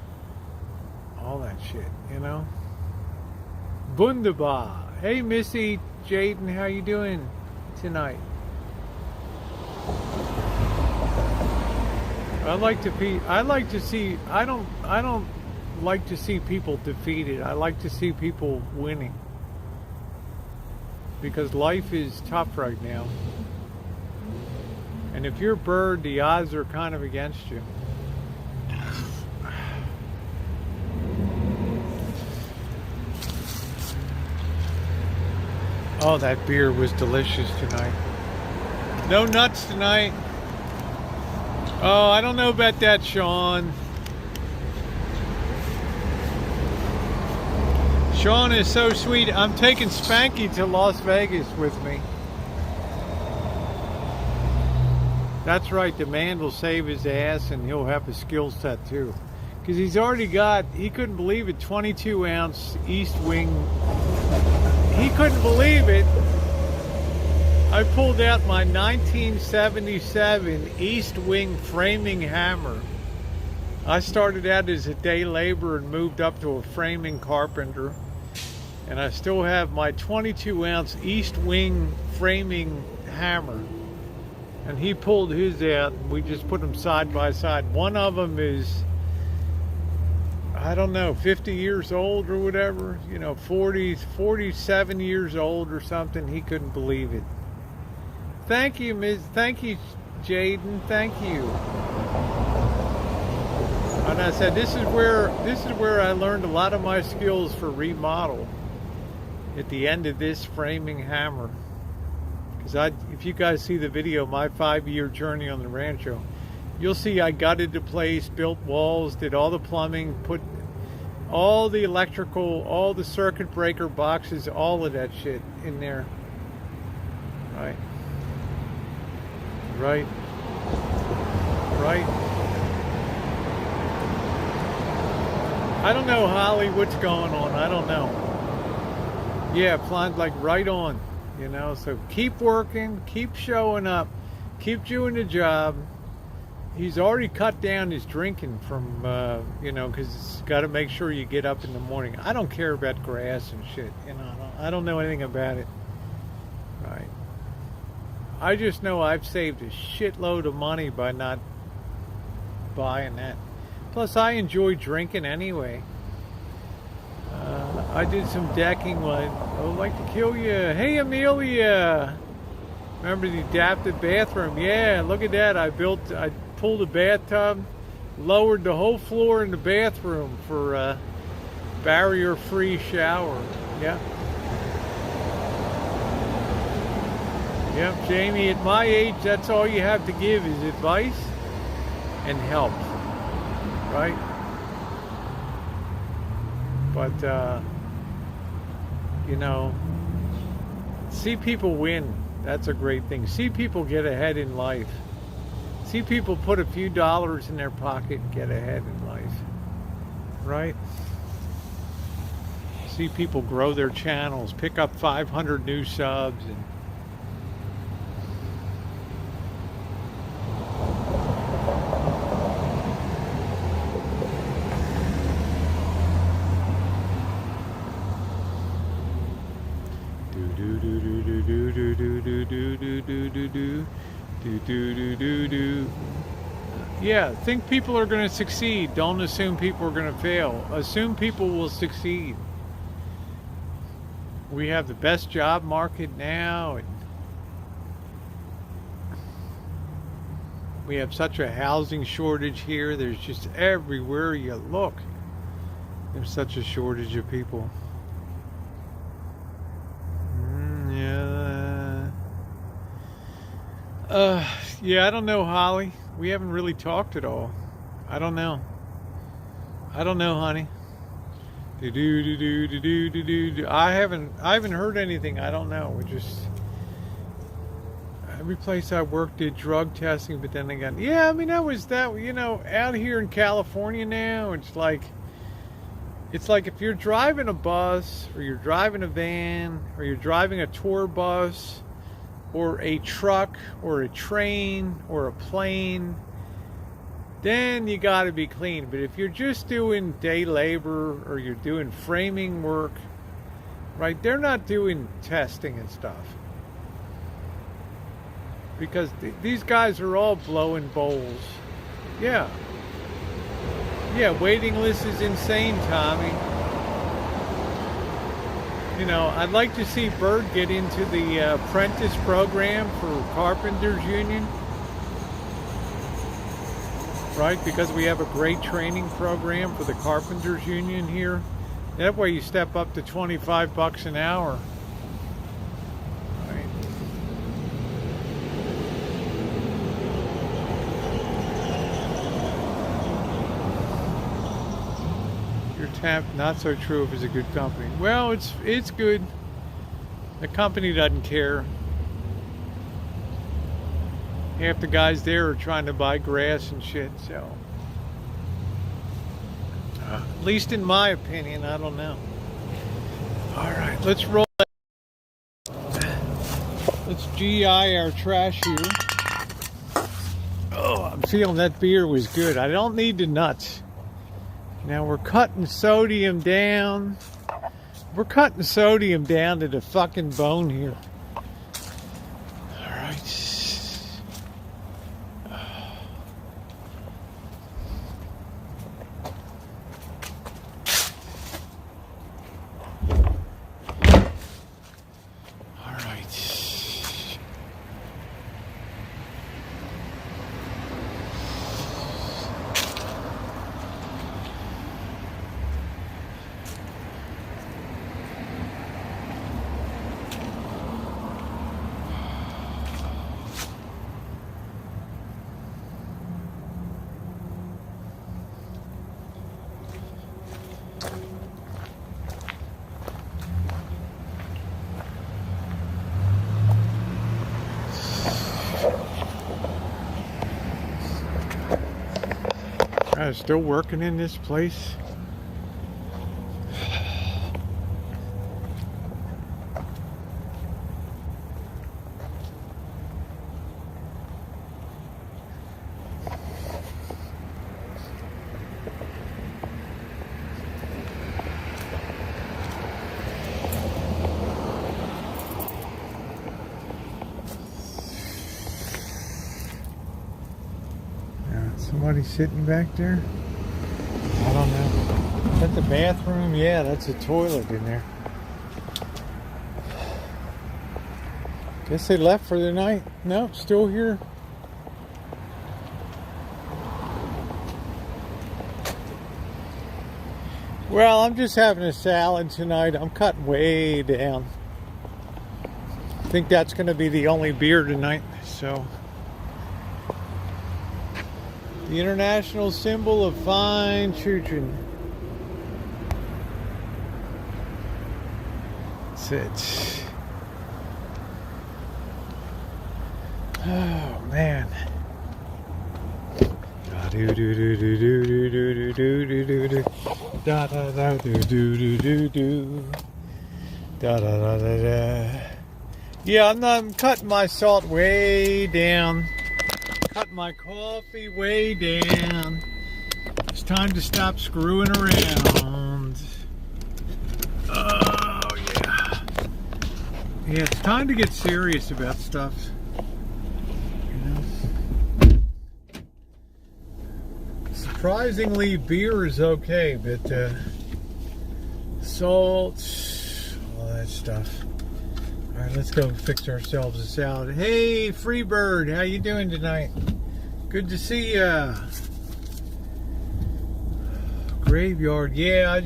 All that shit, you know? Wunderbar. Hey Missy, Jaden, how you doing tonight? I don't like to see people defeated. I like to see people winning. Because life is tough right now. And if you're a bird, the odds are kind of against you. Oh, that beer was delicious tonight. No nuts tonight. Oh, I don't know about that, Sean. Sean is so sweet. I'm taking Spanky to Las Vegas with me. That's right, the man will save his ass and he'll have a skill set too. Because he's already got, he couldn't believe it, 22 ounce East Wing. He couldn't believe it. I pulled out my 1977 East Wing framing hammer. I started out as a day laborer and moved up to a framing carpenter. And I still have my 22 ounce East Wing framing hammer. And he pulled his out and we just put them side by side. One of them is, I don't know, 50 years old or whatever, you know, 47 years old or something. He couldn't believe it. Thank you, thank you, Jaden, thank you. And I said, this is where I learned a lot of my skills for remodel, at the end of this framing hammer. Because if you guys see the video, my 5-year journey on the rancho, you'll see I gutted the place, built walls, did all the plumbing, put all the electrical, all the circuit breaker boxes, all of that shit in there. Right. Right. Right. I don't know, Holly, what's going on. I don't know. Yeah, flying like right on, you know. So keep working, keep showing up, keep doing the job. He's already cut down his drinking from, you know, because it's got to make sure you get up in the morning. I don't care about grass and shit, you know. I don't know anything about it. Right. I just know I've saved a shitload of money by not buying that. Plus, I enjoy drinking anyway. I did some decking when I would like to kill you. Hey, Amelia. Remember the adapted bathroom? Yeah, look at that. I pulled a bathtub, lowered the whole floor in the bathroom for a barrier-free shower. Yeah. Yep, Jamie, at my age, that's all you have to give is advice and help, right? But, you know, see people win. That's a great thing. See people get ahead in life. See people put a few dollars in their pocket and get ahead in life, right? See people grow their channels, pick up 500 new subs, and yeah, think people are going to succeed. Don't assume people are going to fail. Assume people will succeed. We have the best job market now. And We have such a housing shortage here. There's just everywhere you look, there's such a shortage of people. Yeah, I don't know, Holly. We haven't really talked at all. I don't know, honey. I haven't heard anything. I don't know. We just, every place I worked did drug testing, but then they got, yeah, I mean, that was that, you know, out here in California now, it's like if you're driving a bus, or you're driving a van, or you're driving a tour bus, or a truck, or a train, or a plane, then you got to be clean. But if you're just doing day labor, or you're doing framing work, right, they're not doing testing and stuff. Because these guys are all blowing bowls. Yeah. Yeah, waiting list is insane, Tommy. You know, I'd like to see Bird get into the apprentice program for Carpenters Union. Right? Because we have a great training program for the Carpenters Union here. That way you step up to $25 an hour. Right? Your tap, not so true if it's a good company. Well, it's good. The company doesn't care. Half the guys there are trying to buy grass and shit, so. At least in my opinion, I don't know. Alright, let's roll. Let's GI our trash here. Oh, I'm feeling that beer was good. I don't need the nuts. Now we're cutting sodium down. We're cutting sodium down to the fucking bone here. Alright. Still working in this place. Somebody sitting back there? I don't know. Is that the bathroom? Yeah, that's a toilet in there. Guess they left for the night. No, still here. Well, I'm just having a salad tonight. I'm cutting way down. I think that's going to be the only beer tonight, so. The international symbol of fine children. That's it. Oh man. Da do do do do do do do do do do. Da da da do do do do do. Da da da da da. Yeah, I'm cutting my salt way down. Cut my coffee way down. It's time to stop screwing around. Oh yeah. Yeah, it's time to get serious about stuff. You know? Surprisingly, beer is okay, but salt, all that stuff. All right, let's go fix ourselves a salad. Hey, Freebird, how you doing tonight? Good to see ya. Graveyard. Yeah,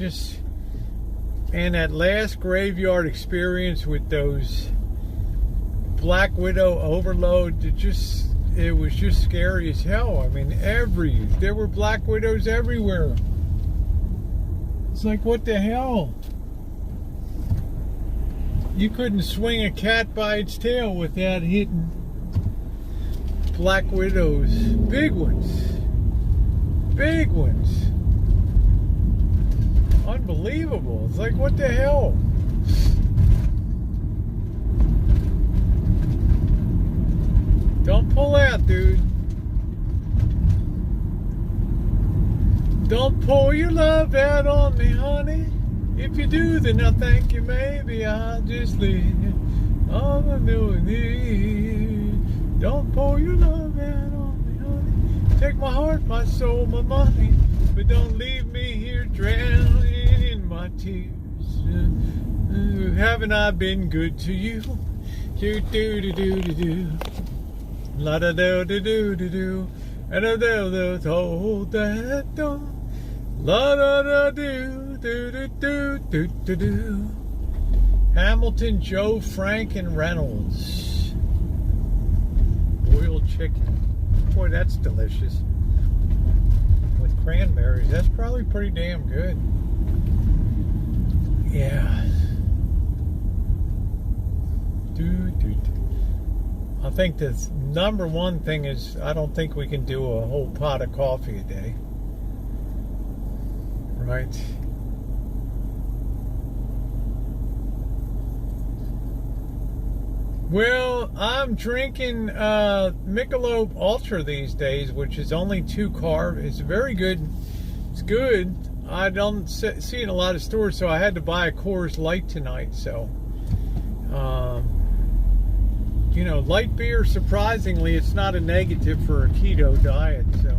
and that last graveyard experience with those Black Widow overload, it was just scary as hell. I mean, there were Black Widows everywhere. It's like, what the hell? You couldn't swing a cat by its tail without hitting Black Widows. Big ones. Big ones. Unbelievable. It's like, what the hell? Don't pull out, dude. Don't pull your love out on me, honey. If you do, then I'll thank you. Maybe I'll just leave you on a million years. Don't pour your love out on me, honey. Take my heart, my soul, my money, but don't leave me here drowning in my tears. Haven't I been good to you? Do do do do do do. La da do do do do do. And I do hold that door. La da da do do do do do do do. Hamilton, Joe, Frank, and Reynolds. Boiled chicken. Boy, that's delicious. With cranberries, that's probably pretty damn good. Yeah. I think the number one thing is I don't think we can do a whole pot of coffee a day. Right? Well, I'm drinking Michelob Ultra these days, which is only 2 carb. It's very good. It's good. I don't see it in a lot of stores, so I had to buy a Coors Light tonight. So, light beer, surprisingly, it's not a negative for a keto diet. So,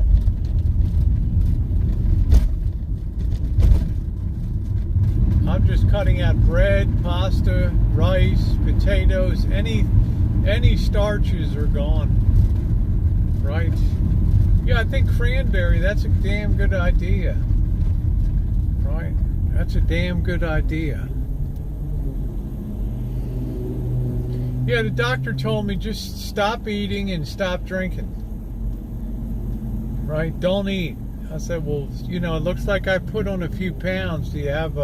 I'm just cutting out bread, pasta, rice, potatoes, any starches are gone. Right? Yeah, I think cranberry, that's a damn good idea. Right? That's a damn good idea. Yeah, the doctor told me just stop eating and stop drinking. Right? Don't eat. I said, well, it looks like I put on a few pounds. Do you have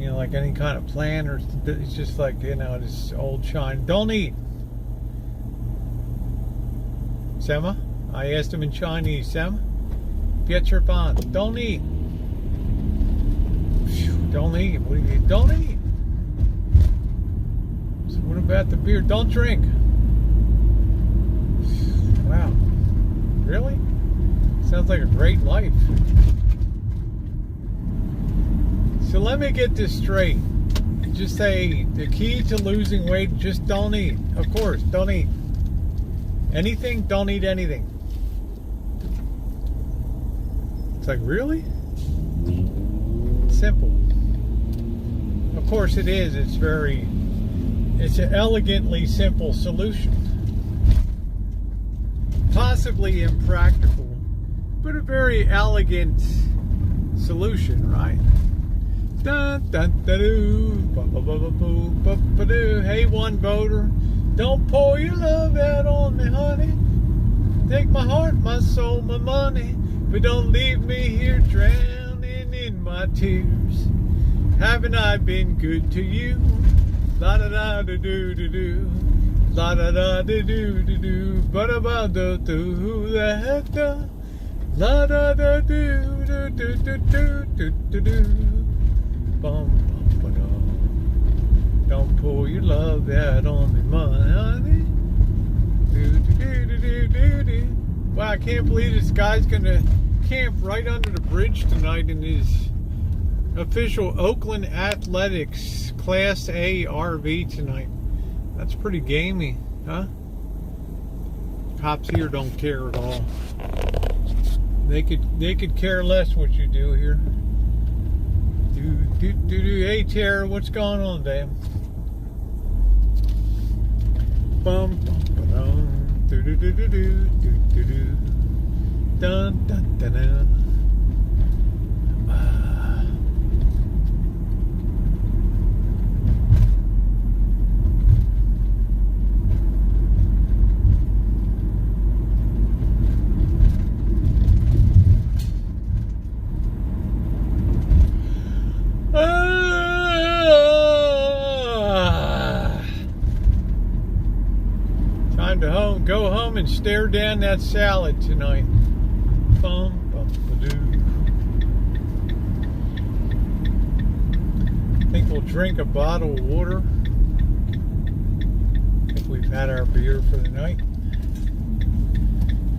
like any kind of plan, or it's just like, this old shine? Don't eat. Sema? I asked him in Chinese, Sema? Get your bond. Don't eat. Don't eat. What do you mean? Don't eat. So what about the beer? Don't drink. Wow. Really? Sounds like a great life. So let me get this straight. Just say the key to losing weight, just don't eat. Of course, don't eat. Anything, don't eat anything. It's like, really? Simple. Of course it is. It's an elegantly simple solution. Possibly impractical, but a very elegant solution, right? Dun, dun, dun, doo, hey, one voter, don't pour your love out on me, honey. Take my heart, my soul, my money, but don't leave me here drowning in my tears. Haven't I been good to you? La da da da do do do, la da da da do do do, ba da ba do do da da, la da da do do do do do do do. Bum, bum, ba-dum. Don't pour your love out on me, honey. Do. Wow, I can't believe this guy's gonna camp right under the bridge tonight in his official Oakland Athletics Class A RV tonight. That's pretty gamey, huh? Cops here don't care at all. They could care less what you do here. Hey, Tara, what's going on, damn? Bum, bum, ba-dum. Do. Dun, dun, dun, dun. Time to go home and stare down that salad tonight. Bum, bum, ba-doo. I think we'll drink a bottle of water. I think we've had our beer for the night.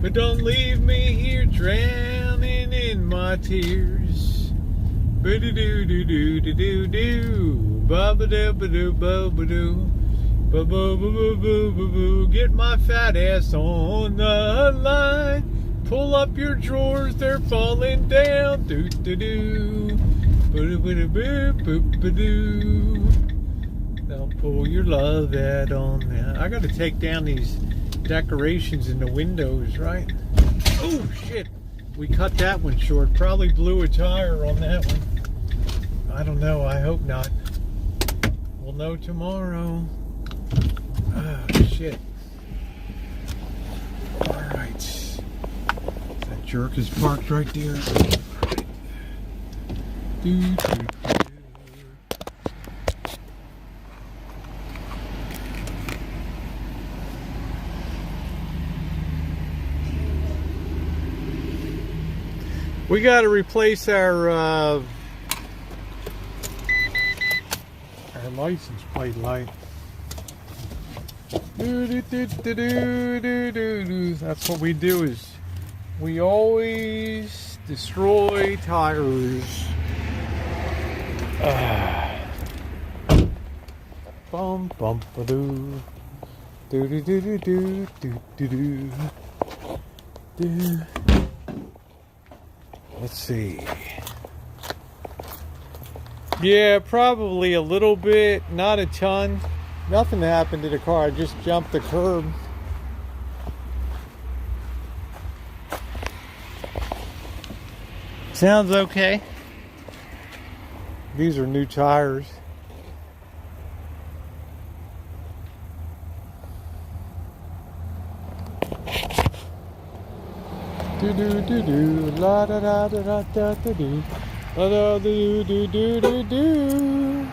But don't leave me here drowning in my tears. Ba-do-do-do-do-do-do-do. Ba-ba-do-ba-do-ba-ba-doo. Ba-ba-ba-ba-ba-ba-boo. Get my fat ass on the line. Pull up your drawers, they're falling down. Do-do-do. Ba-do-ba-do-boo-boo-ba-doo. Now pull your love out on that. I gotta take down these decorations in the windows, right? Oh, shit. We cut that one short. Probably blew a tire on that one. I don't know. I hope not. We'll know tomorrow. Oh, shit. Alright. That jerk is parked right there. Do. We got to replace our license plate light. That's what we do, is we always destroy tires. Bum bum ba doo. Do do do do do do do do. Let's see. Yeah, probably a little bit, not a ton. Nothing happened to the car. I just jumped the curb. Sounds okay. These are new tires. Do do do do, la da da da da da da do, la da do do do do do.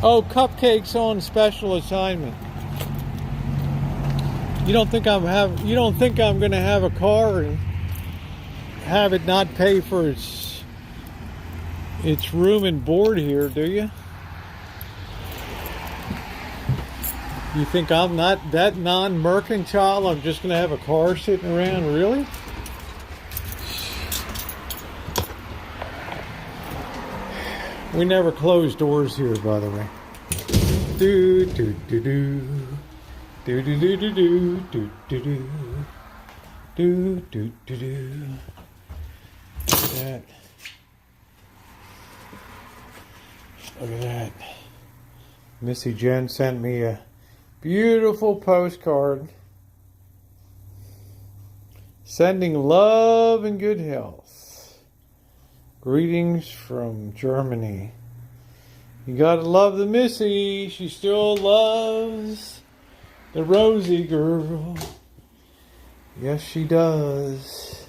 Oh, cupcakes on special assignment. You don't think I'm gonna have a car and have it not pay for its room and board here, do you? You think I'm not that non-mercantile? I'm just gonna have a car sitting around, really? We never close doors here, by the way. Do do do do do do do do do do do do do do do. That. Look at that. Missy Jen sent me a beautiful postcard. Sending love and good health. Greetings from Germany. You gotta love the Missy. She still loves the Rosie girl. Yes, she does.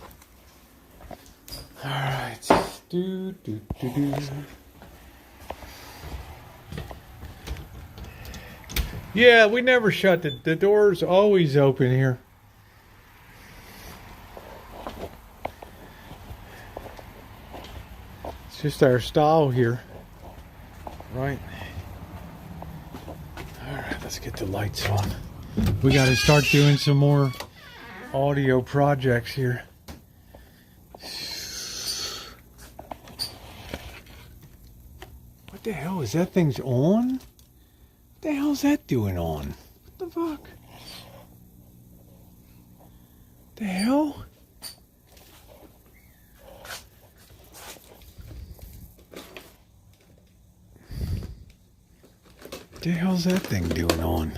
Alright. Do, do, do, do. Yeah, we never shut the door's always open here. Just our style here, right? All right, let's get the lights on. We got to start doing some more audio projects here. What the hell is that thing's on? What the hell's that doing on? What the fuck? The hell? What the hell's that thing doing on?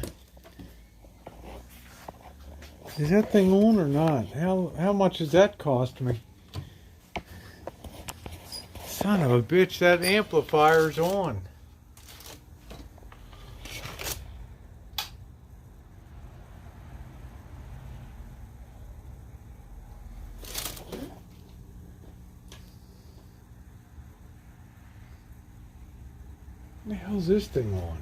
Is that thing on or not? How much does that cost me? Son of a bitch, that amplifier's on. What the hell's this thing on?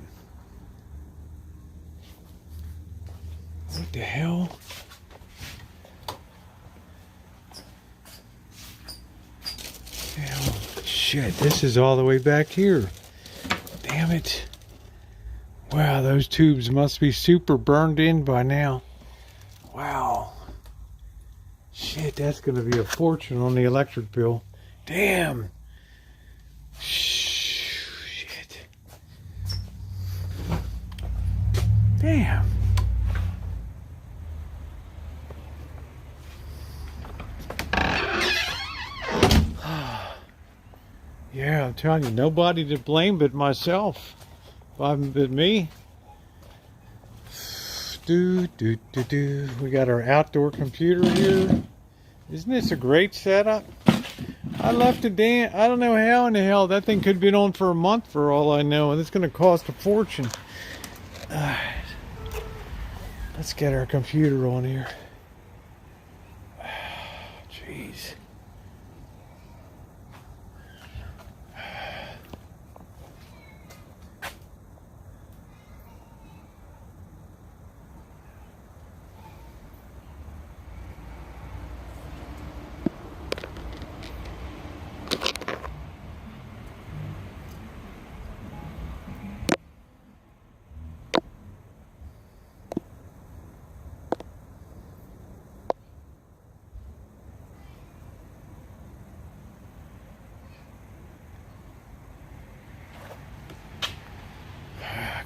What the hell? Hell, shit, this is all the way back here. Damn it. Wow, those tubes must be super burned in by now. Wow. Shit, that's gonna be a fortune on the electric bill. Damn. Shit. Damn. Yeah, I'm telling you, nobody to blame but myself. But me. We got our outdoor computer here. Isn't this a great setup? I left it down. I don't know how in the hell that thing could have been on for a month for all I know, and it's going to cost a fortune. Let's get our computer on here. Jeez.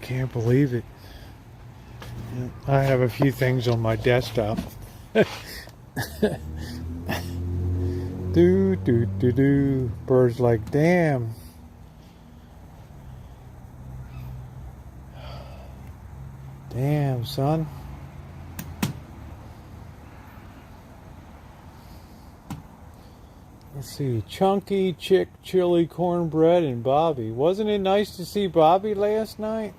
I can't believe it. I have a few things on my desktop. Bird's like, damn. Damn, son. Let's see. Chunky, Chick, Chili, Cornbread, and Bobby. Wasn't it nice to see Bobby last night?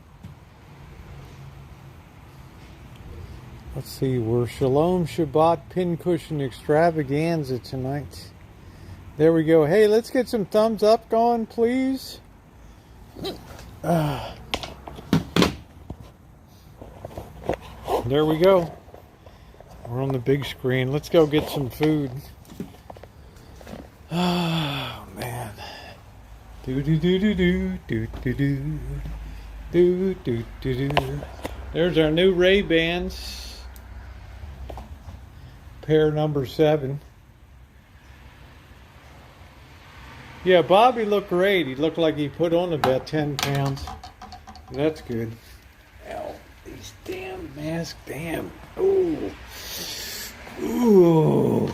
Let's see. We're Shalom, Shabbat, Pincushion, Extravaganza tonight. There we go. Hey, let's get some thumbs up going, please. There we go. We're on the big screen. Let's go get some food. Oh, man. There's our new Ray-Bans. Pair number 7. Yeah, Bobby looked great. He looked like he put on about 10 pounds. That's good. Ow, these damn masks, damn. Ooh. Ooh.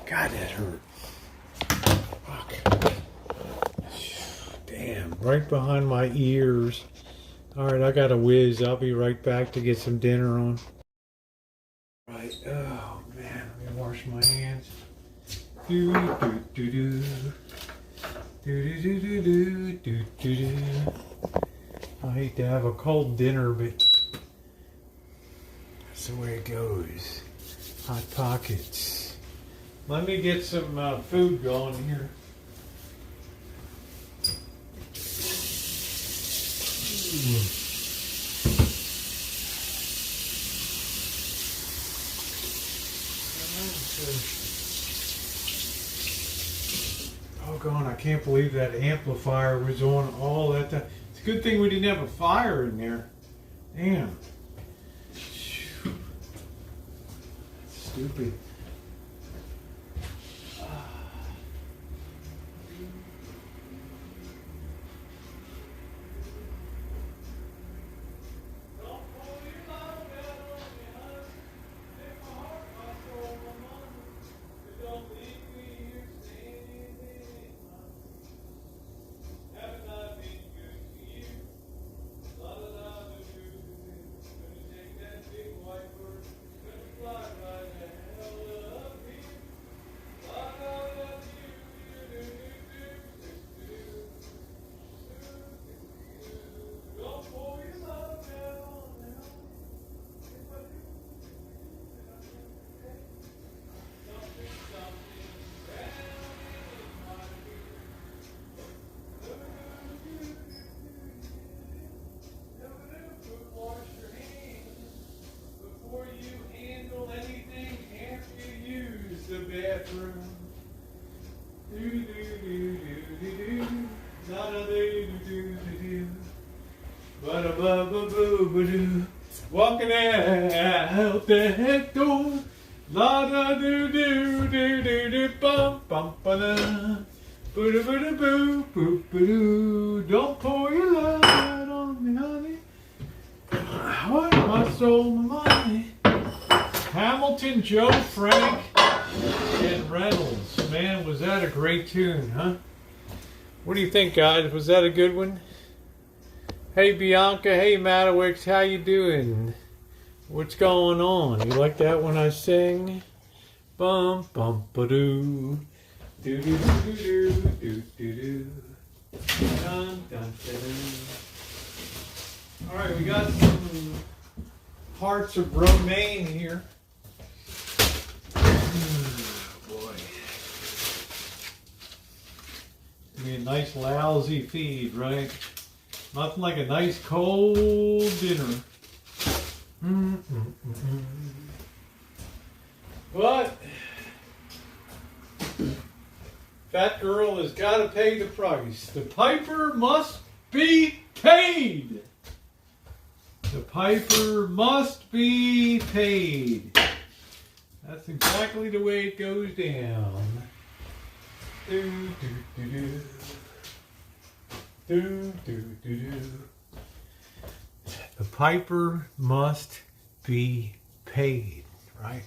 God, that hurt. Fuck. Damn, right behind my ears. Alright, I gotta whiz. I'll be right back to get some dinner on. Right, oh man, let me wash my hands. I hate to have a cold dinner, but that's the way it goes. Hot Pockets. Let me get some food going here. Doggone, I can't believe that amplifier was on all that time. It's a good thing we didn't have a fire in there. Damn. That's stupid. bedroom. Do do do do do do. La da do do do do. Ba da ba ba boo ba doo. Walking out the door. La da do do do do do. Bum bum ba da. Boo da boo da boo boo boo doo. Don't pour your light on me, honey. What my soul, my money. Hamilton, Joe, Frank, and Reynolds. Man, was that a great tune, huh? What do you think, guys? Was that a good one? Hey, Bianca. Hey, Matowicz. How you doing? What's going on? You like that when I sing? Bum, bum, ba-doo. Do-do-do-do-do, do-do-do. Dun, dun, dun. All right, we got some hearts of romaine here. Boy. It's gonna be a nice lousy feed, right? Nothing like a nice cold dinner. But fat girl has got to pay the price. The piper must be paid. The piper must be paid. That's exactly the way it goes down. Do, do, do, do. Do, do, do, do. The piper must be paid, right?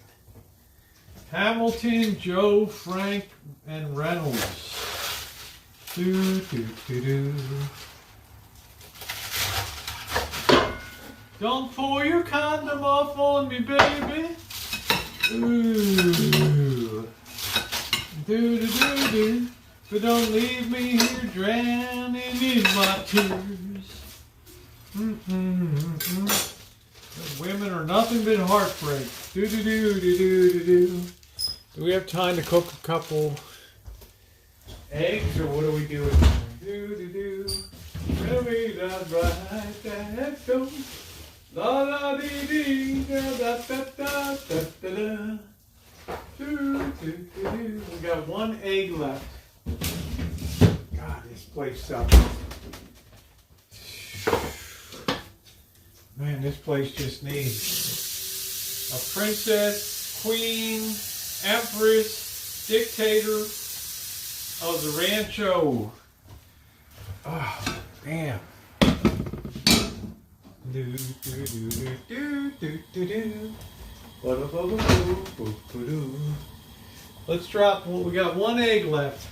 Hamilton, Joe, Frank, and Reynolds. Do, do, do, do. Don't pour your condom off on me, baby. Ooh. Do, do, do, do. But don't leave me here drowning in my tears. The women are nothing but heartbreak. Do, do, do, do, do, do, do. Do we have time to cook a couple eggs, or what are we doing? Do, do, do. Tell me that right, that go. La la dee dee, da da da da da da. Do, do, do, do. We got one egg left. God, this place sucks. Man, this place just needs a princess, queen, empress, dictator of the rancho. Oh, damn. Do, do, do, do, do, do, do, do. Ba-da-ba-ba-boo-boo-boo-doo. Let's drop one. We got one egg left.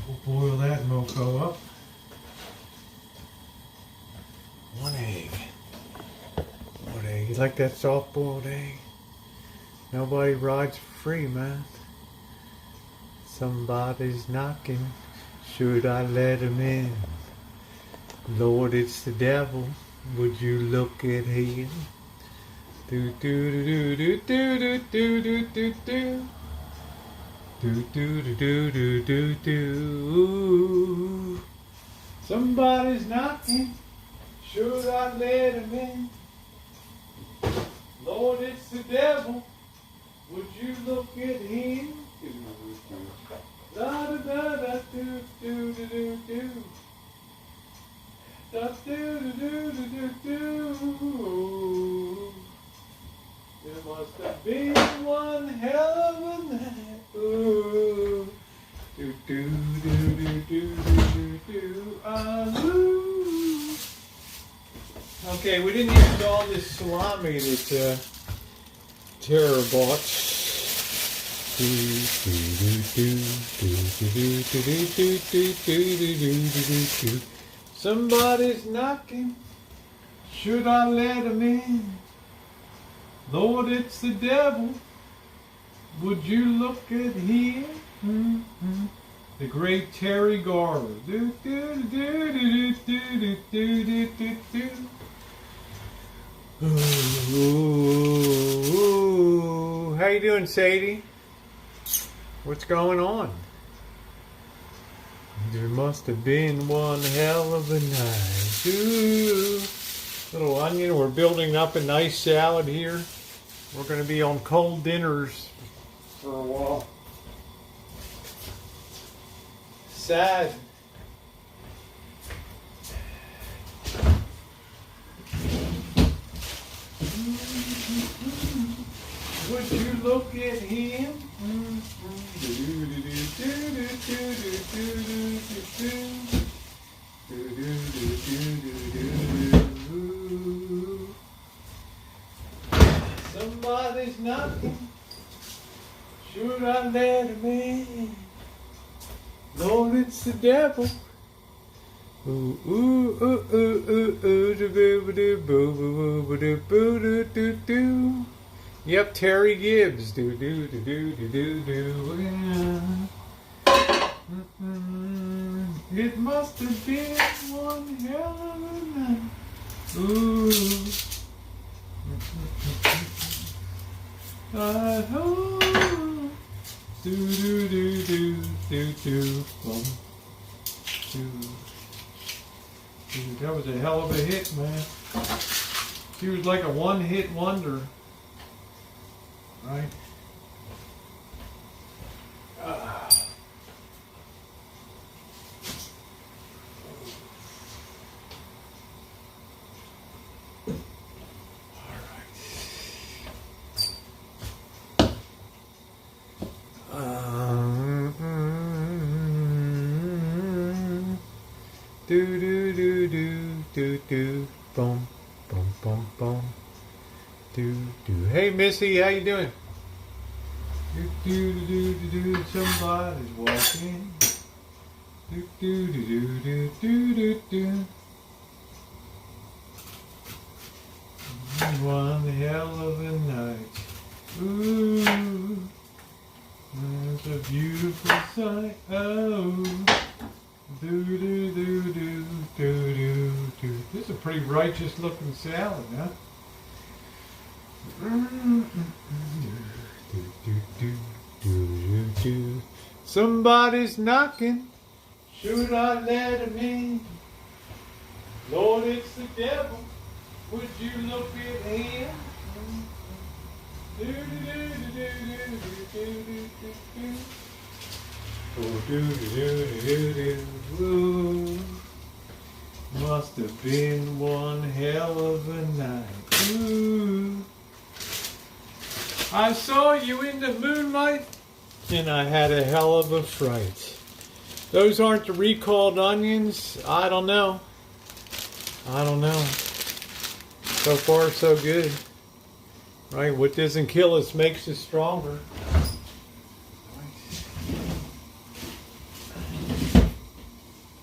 We'll boil that mofo up. One egg. One egg. You like that soft boiled egg? Nobody rides for free, man. Somebody's knocking. Should I let him in? Lord, it's the devil. Would you look at him? Do do do do do do do do do. Do do do do do do. Somebody's knocking. Should I let him in? Lord, it's the devil. Would you look at him? Da da da da do do do do do. Da do do do do do. There must have been one hell of a night. Ooh. Do do do do do do do. Ooh. Okay, we didn't use all this salami that Tara bought. Do do do do do do do do do do do do do. Somebody's knocking. Should I let him in? Lord, it's the devil. Would you look at him? Mm-hmm. The great Terry Garver. Do do do do do do do do do do. Ooh, how you doing, Sadie? What's going on? There must have been one hell of a night. Ooh, little onion. We're building up a nice salad here. We're going to be on cold dinners for a while. Sad. Would you look at him? Somebody's knocking. Should I let him in? Lord, it's the devil. Ooh, ooh, ooh, ooh, ooh, ooh, da boo da boo boo boo da boo da doo doo. Yep, Terry Gibbs. Do do do do do do do. It must have been one hell of a night. Ooh. I hope. Do do do do do do. Bum. Do. Dude, that was a hell of a hit, man. She was like a one-hit wonder. Right? Do do do do do do, boom, boom, boom, boom, do do. Hey Missy, how you doing? Do do do do do. Somebody's walking. Do do do do do do do. One hell of a night. Ooh, it's a beautiful sight. Oh. Do do do do do do do. This is a pretty righteous looking salad, huh? Do do do do do do. Somebody's knocking. Should I let him in? Lord, it's the devil. Would you look at him? Do do do do do do do do do. Oh, do do do do do. Must have been one hell of a night. Ooh. I saw you in the moonlight, and I had a hell of a fright. Those aren't the recalled onions. I don't know. I don't know. So far, so good. Right? What doesn't kill us makes us stronger.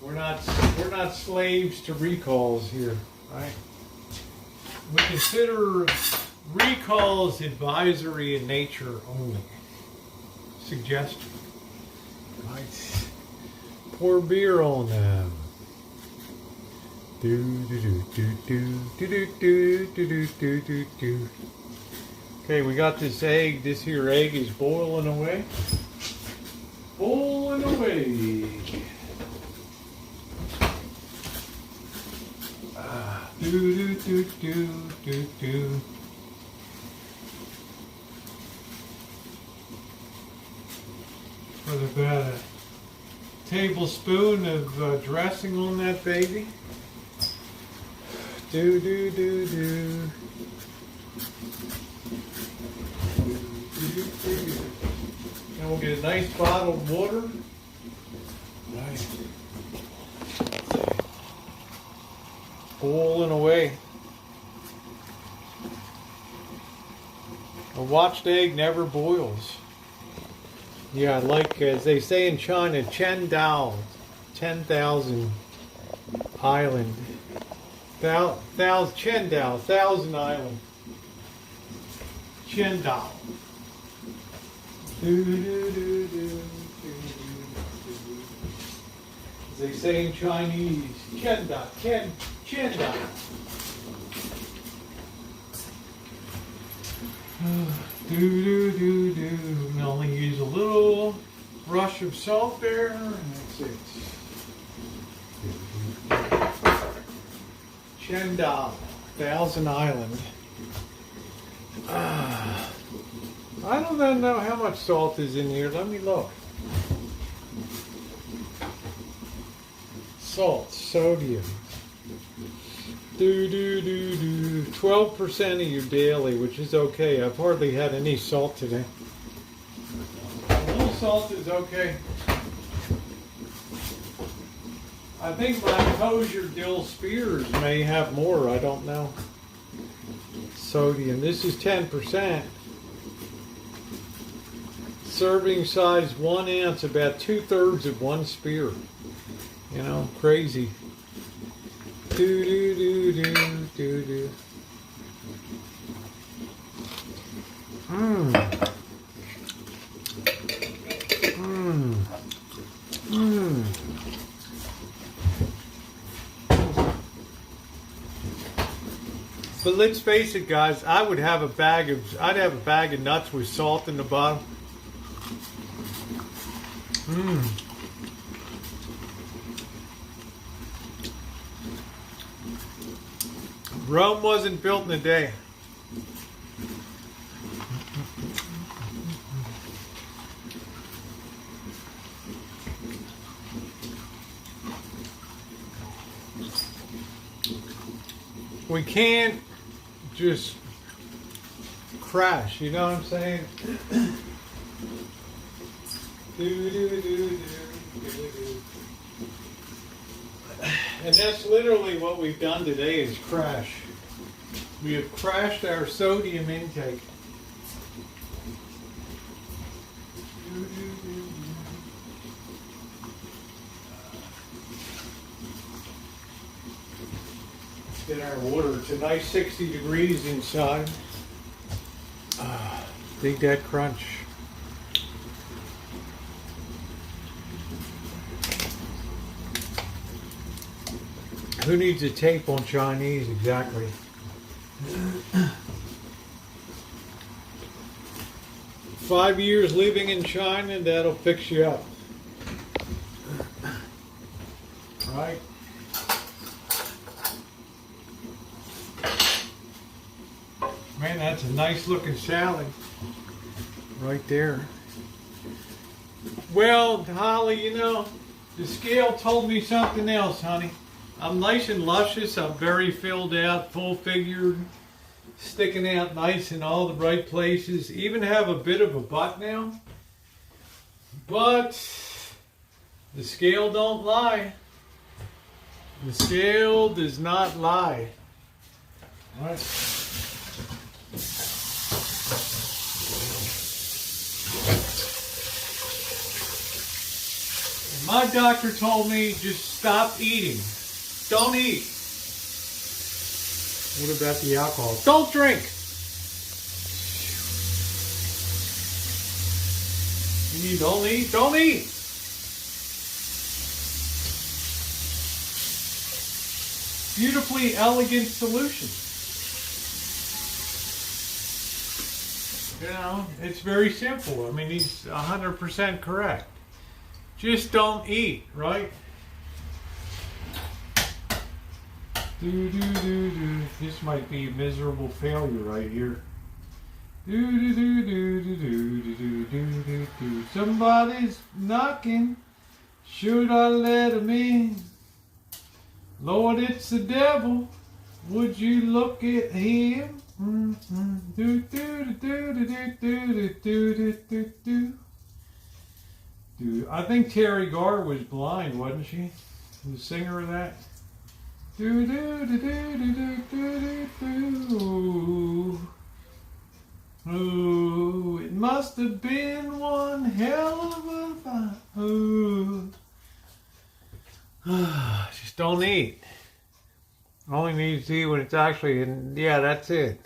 We're not slaves to recalls here, right? We consider recalls advisory in nature only. Suggestion. Right. Pour beer on them. Do do do do do do do do do do do. Okay, we got this egg. This here egg is boiling away. Boiling away. Do do do do do do. Put about a tablespoon of dressing on that baby. Do do do do. And we'll get a nice bottle of water. Nice. Boiling away. A watched egg never boils. Yeah, like as they say in China, 10,000 island. 1,000 island. Chendao. Do, do, do, do, do, do. As they say in Chinese, Chendao. Do do do do. We only use a little rush of salt there, and that's it. Chendao, 1,000 island. I don't know how much salt is in here. Let me look. Salt, sodium. 12% of your daily, which is okay. I've hardly had any salt today. A little salt is okay. I think my kosher dill spears may have more. I don't know. Sodium. This is 10%. Serving size 1 ounce, about 2/3 of one spear. You know, crazy. Do do do do do do. Mmm. Mmm. Mmm. But let's face it, guys. I'd have a bag of nuts with salt in the bottom. Mmm. Rome wasn't built in a day. We can't just crash, you know what I'm saying? And that's literally what we've done today is crash. We have crashed our sodium intake. Let's get our water. It's a nice 60 degrees inside. Dig that crunch. Who needs a tape on Chinese exactly? 5 years living in China, that'll fix you up. Right? Man, that's a nice looking salad. Right there. Well, Holly, you know, the scale told me something else, honey. I'm nice and luscious. I'm very filled out, full figured, sticking out nice in all the right places. Even have a bit of a butt now. But the scale don't lie. The scale does not lie. All right. My doctor told me just stop eating. Don't eat. What about the alcohol? Don't drink. You mean don't eat? Don't eat. Beautifully elegant solution. You know, it's very simple. I mean, he's 100% correct. Just don't eat, right? Do do do do. This might be a miserable failure right here. Do do do do do do do do do do. Somebody's knocking. Should I let him in? Lord, it's the devil. Would you look at him? Do do do do do do do do do do. I think Terry Garr was blind, wasn't she? The singer of that. Do do do do do do do do. Ooh, it must have been one hell of a fight. Ooh. Just don't eat. Only need to eat when it's actually in. Yeah, that's it.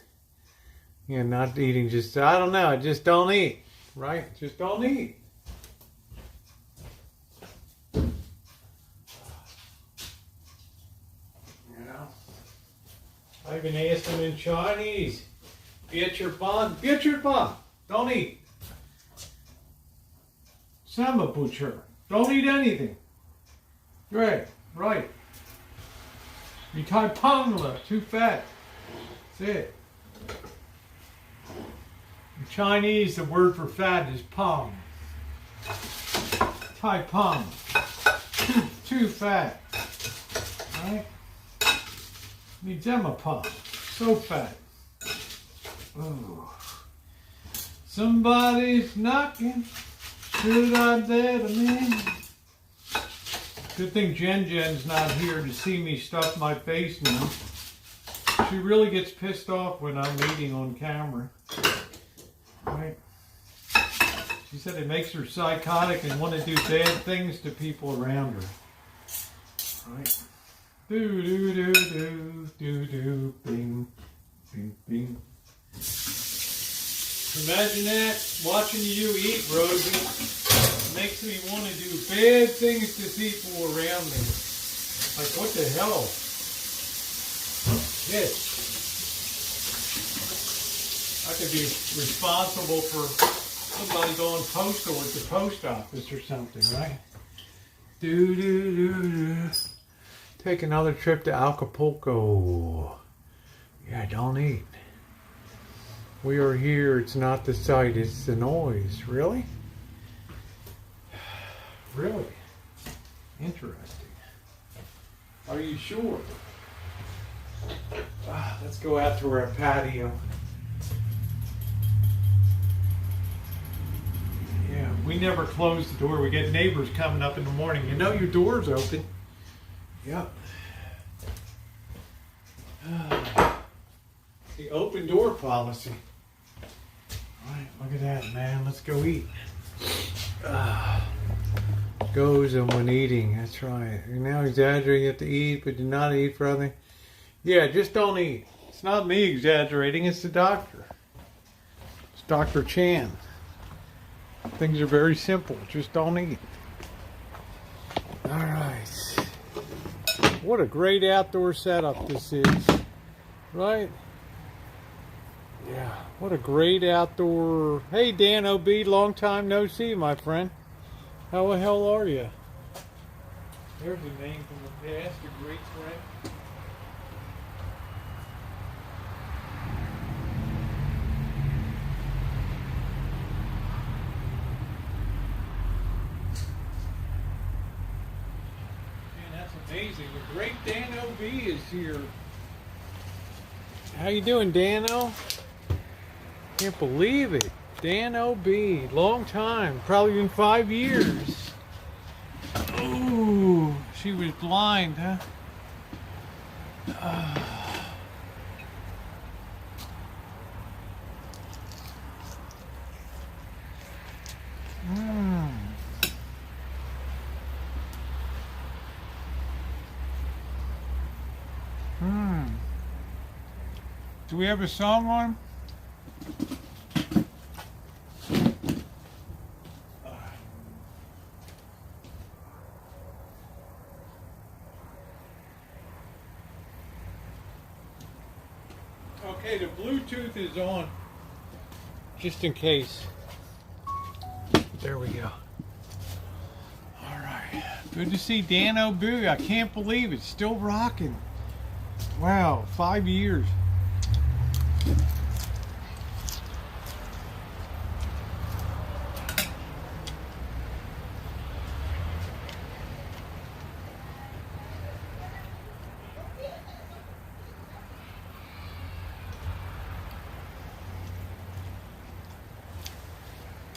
Yeah, not eating. Just I don't know. Just don't eat. Right? Just don't eat. I even asked him in Chinese, get your bun, don't eat. Sama butcher, don't eat anything. Right. You tie pangla, too fat. That's it. Chinese, the word for fat is pong. Tai pong. Too fat. Right? Needs them a pong. So fat. Ooh. Somebody's knocking. Should I let him in? Good thing Jen's not here to see me stuff my face now. She really gets pissed off when I'm eating on camera. Right? She said it makes her psychotic and want to do bad things to people around her. Right? Do do do do do do bing bing bing. Imagine that, watching you eat, Rosie, makes me want to do bad things to people around me. Like, what the hell? Shit. I could be responsible for somebody going postal at the post office or something, right? Do do do do. Take another trip to Acapulco. Yeah, don't eat. We are here, it's not the sight, it's the noise. Really? Really? Interesting. Are you sure? Let's go out to our patio. Yeah, we never close the door. We get neighbors coming up in the morning. You know your door's open. Yep. The open door policy. Alright, look at that, man. Let's go eat. Goes and when eating, that's right. You're now exaggerating, you have to eat, but do not eat for other. Yeah, just don't eat. It's not me exaggerating, it's the doctor. It's Dr. Chan. Things are very simple. Just don't eat. Alright. What a great outdoor setup this is. Right? Yeah, what a great outdoor... Hey, Dan O.B., long time no see, my friend. How the hell are you? There's a name from the past, a great friend. Man, that's amazing. The great Dan O.B. is here. How you doing, Dan-O? Can't believe it. Dan O.B. Long time. Probably been 5 years. Ooh, she was blind, huh? Do we have a song on? Okay, the Bluetooth is on. Just in case. There we go. Alright. Good to see Dan O.B. I can't believe it's still rocking. Wow, 5 years.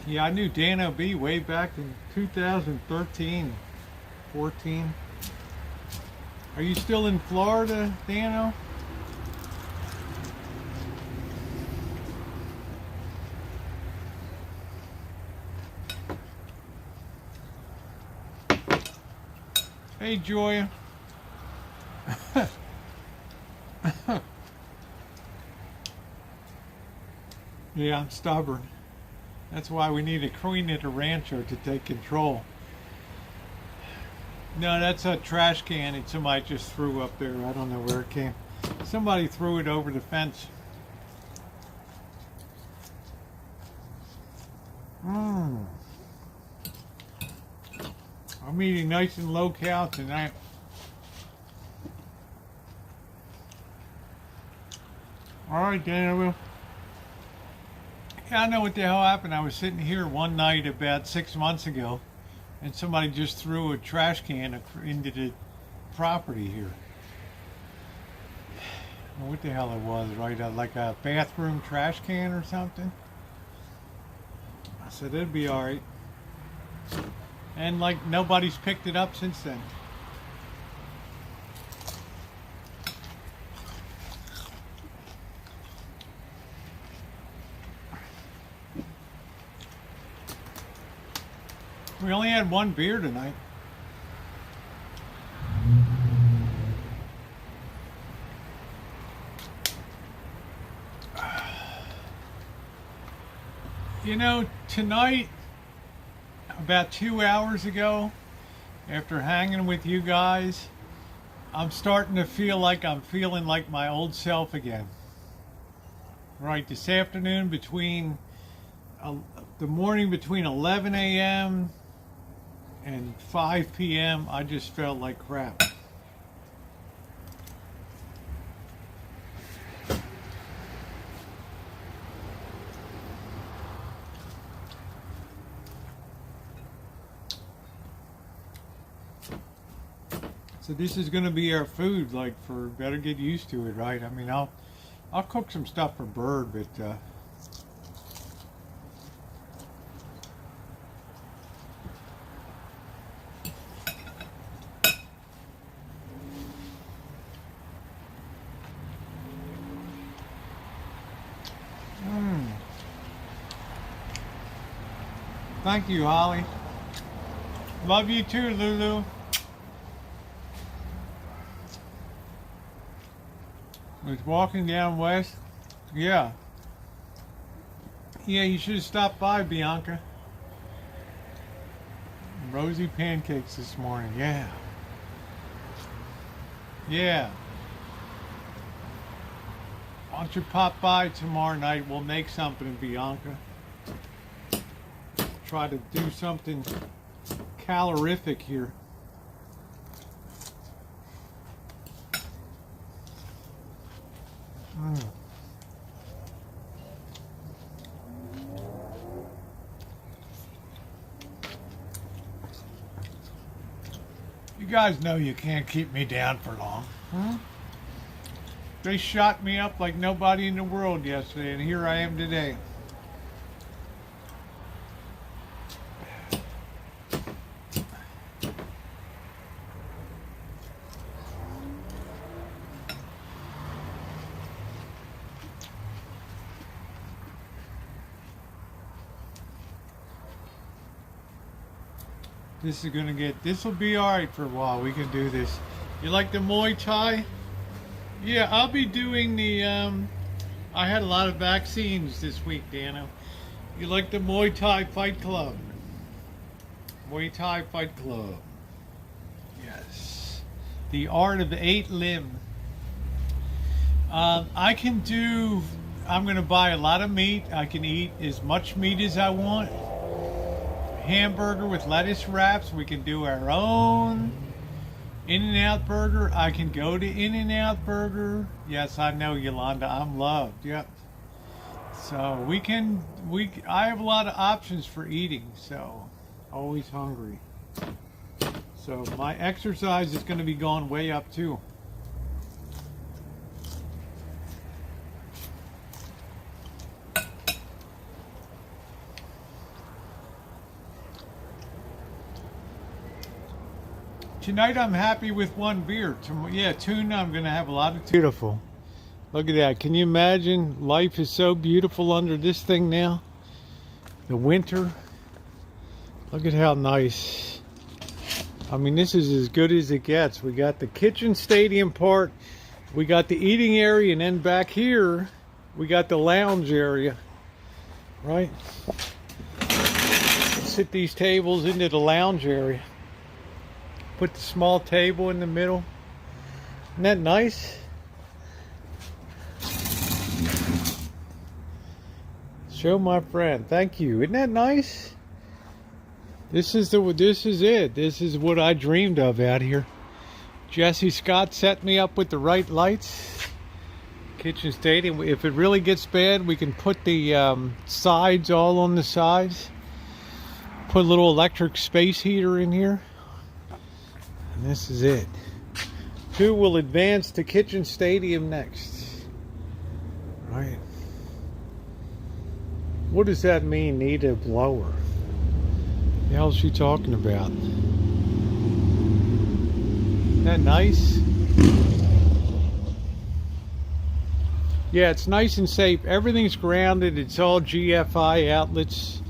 Yeah, I knew Dan O.B. way back in 2013, 14. Are you still in Florida, Dan-O? Hey, Joya. Yeah, I'm stubborn. That's why we need a queen at a rancho to take control. No, that's a trash can that somebody just threw up there. I don't know where it came. Somebody threw it over the fence. I'm eating nice and low cal tonight. All right, Dan, I will. Yeah, I know what the hell happened. I was sitting here one night about 6 months ago, and somebody just threw a trash can into the property here. I don't know what the hell it was, right? Like a bathroom trash can or something. I said it'd be all right. And like nobody's picked it up since then. We only had one beer tonight. You know, tonight, about 2 hours ago, after hanging with you guys, I'm starting to feel like I'm feeling like my old self again. Right, this afternoon between, the morning between 11 a.m. and 5 p.m., I just felt like crap. So this is going to be our food, like, for, better get used to it, right? I mean, I'll cook some stuff for Bird, but Thank you, Holly. Love you too, Lulu. Was walking down west. Yeah. Yeah, you should have stopped by, Bianca. Rosy pancakes this morning. Yeah. Yeah. Why don't you pop by tomorrow night? We'll make something, Bianca. Try to do something calorific here. You guys know you can't keep me down for long. They shot me up like nobody in the world yesterday, and here I am today. This will be alright for a while. We can do this. You like the Muay Thai? Yeah, I'll be doing the, I had a lot of vaccines this week, Dano. You like the Muay Thai Fight Club? Muay Thai Fight Club. Yes. The Art of 8 Limb. I'm going to buy a lot of meat. I can eat as much meat as I want. Hamburger with lettuce wraps. We can do our own In-N-Out burger. I can go to In-N-Out burger. Yes, I know, Yolanda. I'm loved. Yep. So I have a lot of options for eating. So always hungry. So my exercise is going to be going way up too. Tonight I'm happy with one beer. Yeah, tuna, I'm going to have a lot of tuna. Beautiful. Look at that. Can you imagine? Life is so beautiful under this thing now. The winter. Look at how nice. I mean, this is as good as it gets. We got the kitchen stadium part. We got the eating area. And then back here, we got the lounge area. Right? Sit these tables into the lounge area. Put the small table in the middle. Isn't that nice? Show my friend. Thank you. Isn't that nice? This is it. This is what I dreamed of out here. Jesse Scott set me up with the right lights. Kitchen Stadium. If it really gets bad, we can put the sides all on the sides. Put a little electric space heater in here. And this is it. Who will advance to Kitchen Stadium next? Right. What does that mean, need a blower? What the hell is she talking about? Isn't that nice? Yeah, it's nice and safe. Everything's grounded. It's all GFI outlets,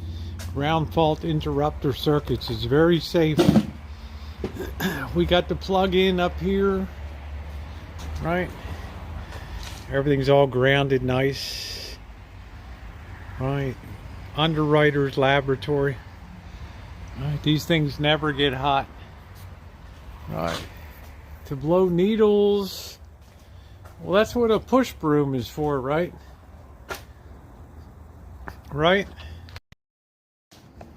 ground fault interrupter circuits. It's very safe. We got the plug-in up here, right? Everything's all grounded nice. Right. Underwriter's laboratory. Right. These things never get hot. Right. To blow needles. Well, that's what a push broom is for, right? Right?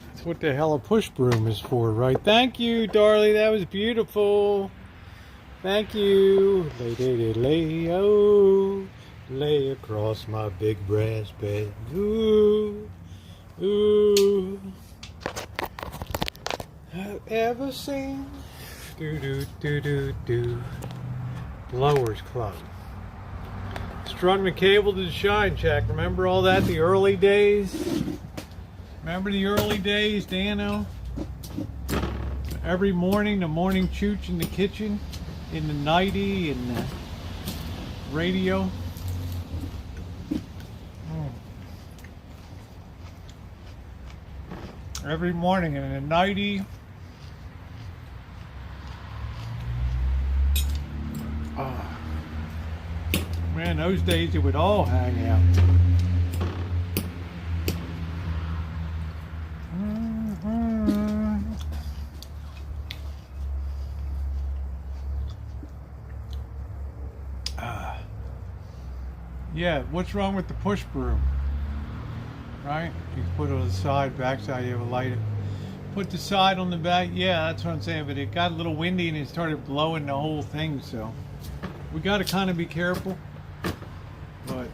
That's what the hell a push broom is for, right? Thank you, Darlie. That was beautiful. Thank you. Lay across my big brass bed. Ooh, ooh. Have ever seen? Do. Blowers Club. Strung the cable to the shine check. Remember all that? The early days? Remember the early days, Dano? Every morning, the morning chooch in the kitchen, in the nightie, in the radio. Every morning in the nightie. Oh. Man, those days it would all hang out. Yeah, what's wrong with the push broom? Right? You put it on the side, backside, you have a light. Put the side on the back. Yeah, that's what I'm saying. But it got a little windy and it started blowing the whole thing. So we got to kind of be careful. But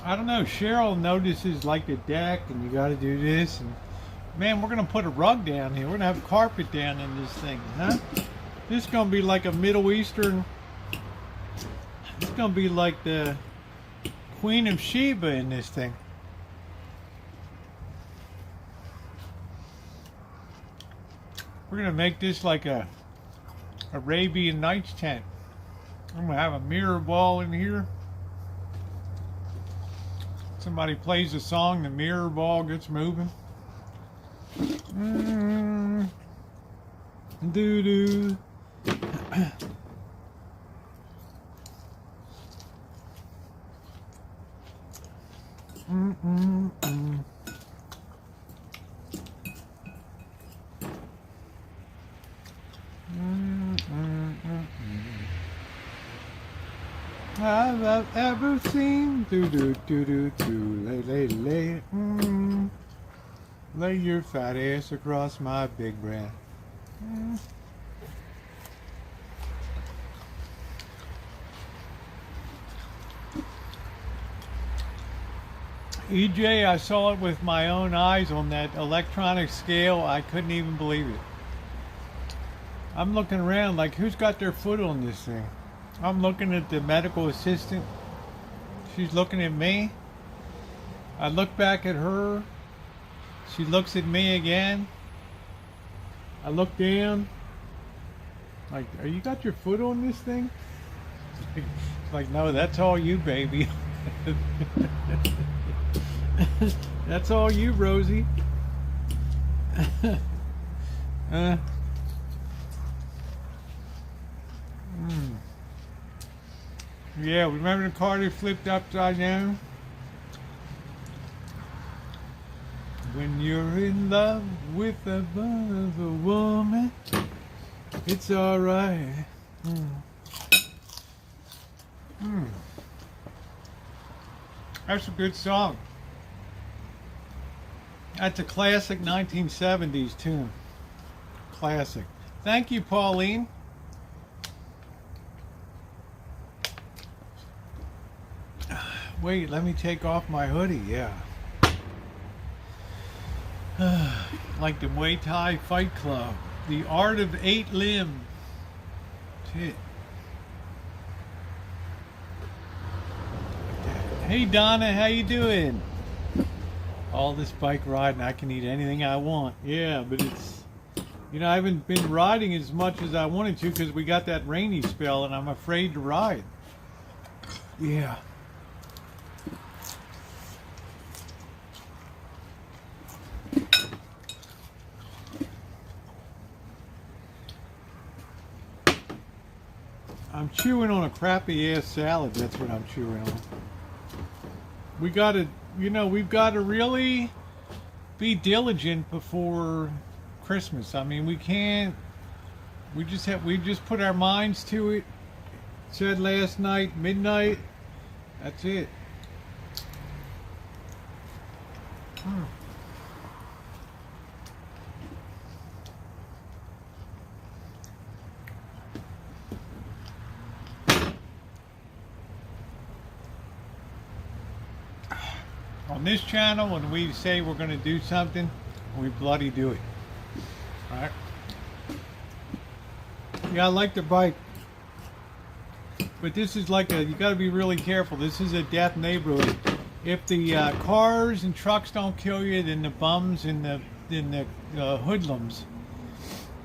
I don't know. Cheryl notices like the deck, and you got to do this. And man, we're gonna put a rug down here. We're gonna have carpet down in this thing, huh? This is gonna be like a Middle Eastern. It's gonna be like the Queen of Sheba in this thing. We're gonna make this like a Arabian Nights tent. I'm gonna have a mirror ball in here. Somebody plays a song, the mirror ball gets moving. Doo doo. I've ever seen. Do do do do do. Lay. Lay your fat ass across my big breast. EJ, I saw it with my own eyes on that electronic scale. I couldn't even believe it. I'm looking around like, who's got their foot on this thing? I'm looking at the medical assistant. She's looking at me. I look back at her. She looks at me again. I look down. Like, are you got your foot on this thing? It's like, no, that's all you, baby. That's all you, Rosie. Yeah, remember the car that flipped upside down? When you're in love with a woman, it's alright. That's a good song. That's a classic 1970s tune. Classic. Thank you, Pauline. Wait, let me take off my hoodie. Yeah. Like the Muay Thai Fight Club. The Art of 8 Limb. That's it. Hey Donna, how you doing? All this bike riding, I can eat anything I want. Yeah, but it's, you know, I haven't been riding as much as I wanted to because we got that rainy spell and I'm afraid to ride. Yeah. I'm chewing on a crappy ass salad. That's what I'm chewing on. We gotta, you know, we've got to really be diligent before Christmas. I mean, we can't. We just put our minds to it. Said last night, midnight. That's it. On this channel, when we say we're going to do something, we bloody do it. Alright? Yeah, I like the bike. But this is like you got to be really careful. This is a death neighborhood. If the cars and trucks don't kill you, then the bums and the hoodlums,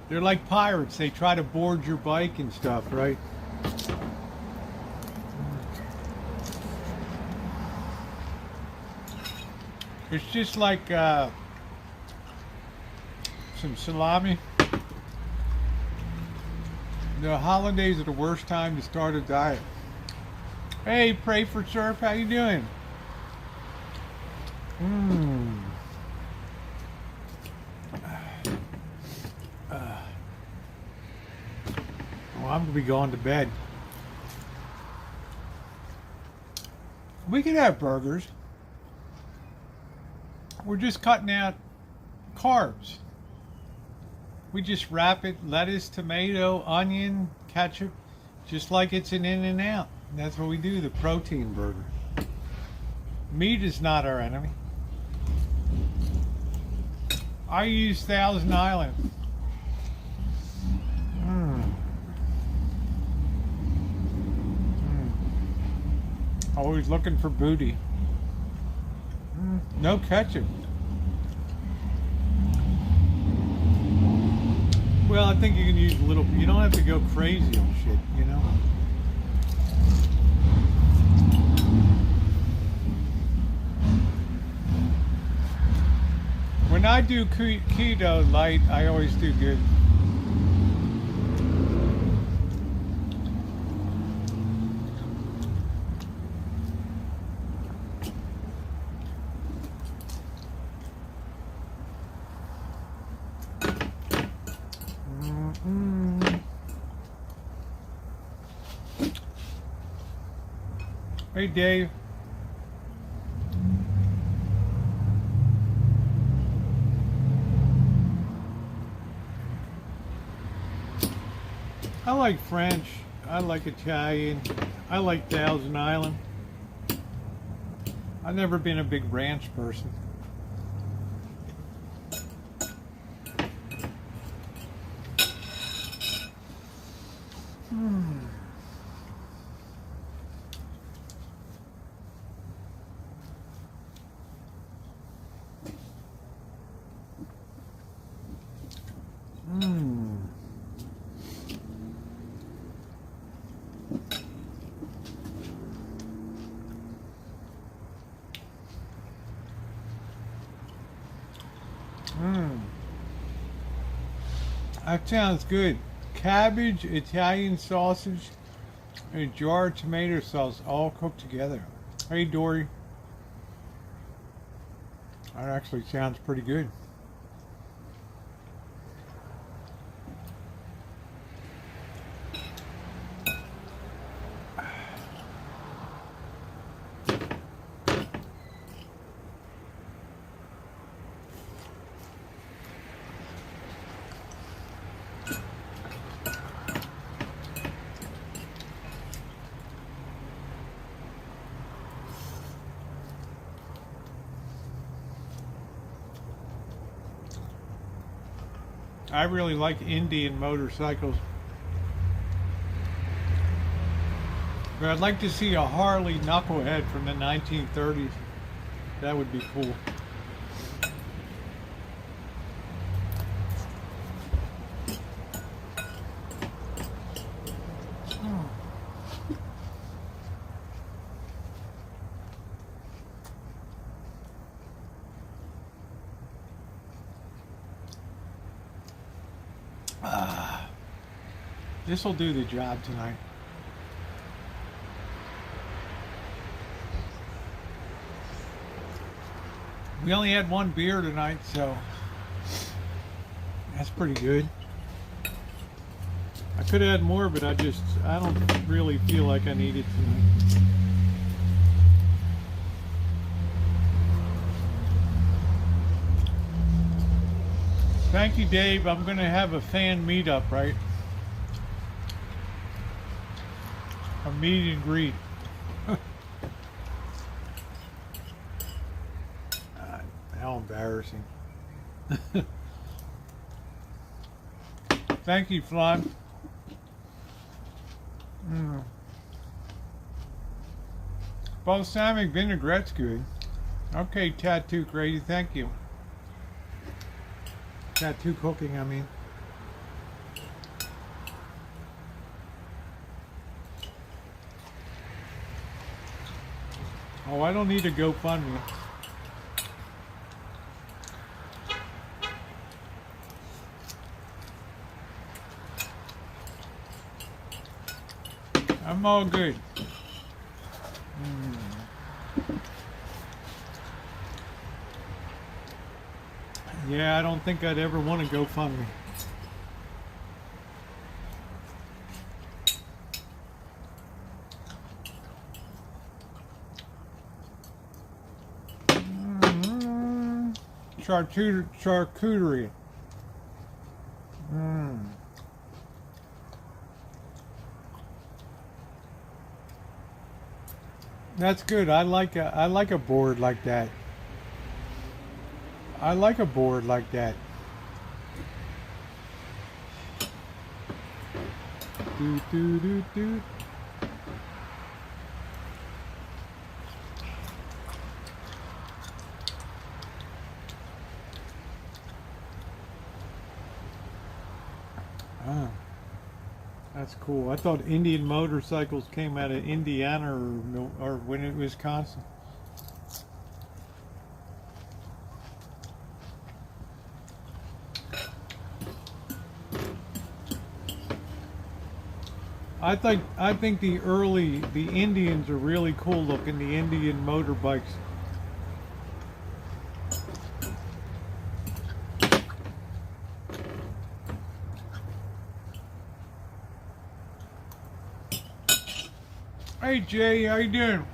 they're like pirates. They try to board your bike and stuff, right? It's just like some salami. The holidays are the worst time to start a diet. Hey, Pray for Surf, how you doing? Well, I'm gonna be going to bed. We could have burgers. We're just cutting out carbs. We just wrap it, lettuce, tomato, onion, ketchup, just like it's an In-N-Out. That's what we do, the protein burger. Meat is not our enemy. I use Thousand Island. Always looking for booty. No ketchup. Well, I think you can use a little. You don't have to go crazy on shit, you know. When I do keto light, I always do good. Hey, Dave. I like French. I like Italian. I like Thousand Island. I've never been a big ranch person. That sounds good. Cabbage, Italian sausage, and a jar of tomato sauce all cooked together. Hey, Dory. That actually sounds pretty good. I really like Indian motorcycles. But I'd like to see a Harley knucklehead from the 1930s. That would be cool. This will do the job tonight. We only had one beer tonight, so that's pretty good. I could have had more, but I don't really feel like I need it tonight. Thank you, Dave. I'm going to have a fan meetup, right? A meet and greet. How embarrassing. Thank you, Flan. Balsamic vinaigrette's good. Okay, Tattoo Crazy, thank you. Tattoo cooking, I mean. Oh, I don't need a GoFundMe. I'm all good. Yeah, I don't think I'd ever want to GoFundMe. Charcuterie. That's good. I like a board like that. I like a board like that. Do do do do. Ah, that's cool. I thought Indian motorcycles came out of Indiana or when it was Wisconsin. I think the Indians are really cool looking, the Indian motorbikes. Hey Jay, how you doing?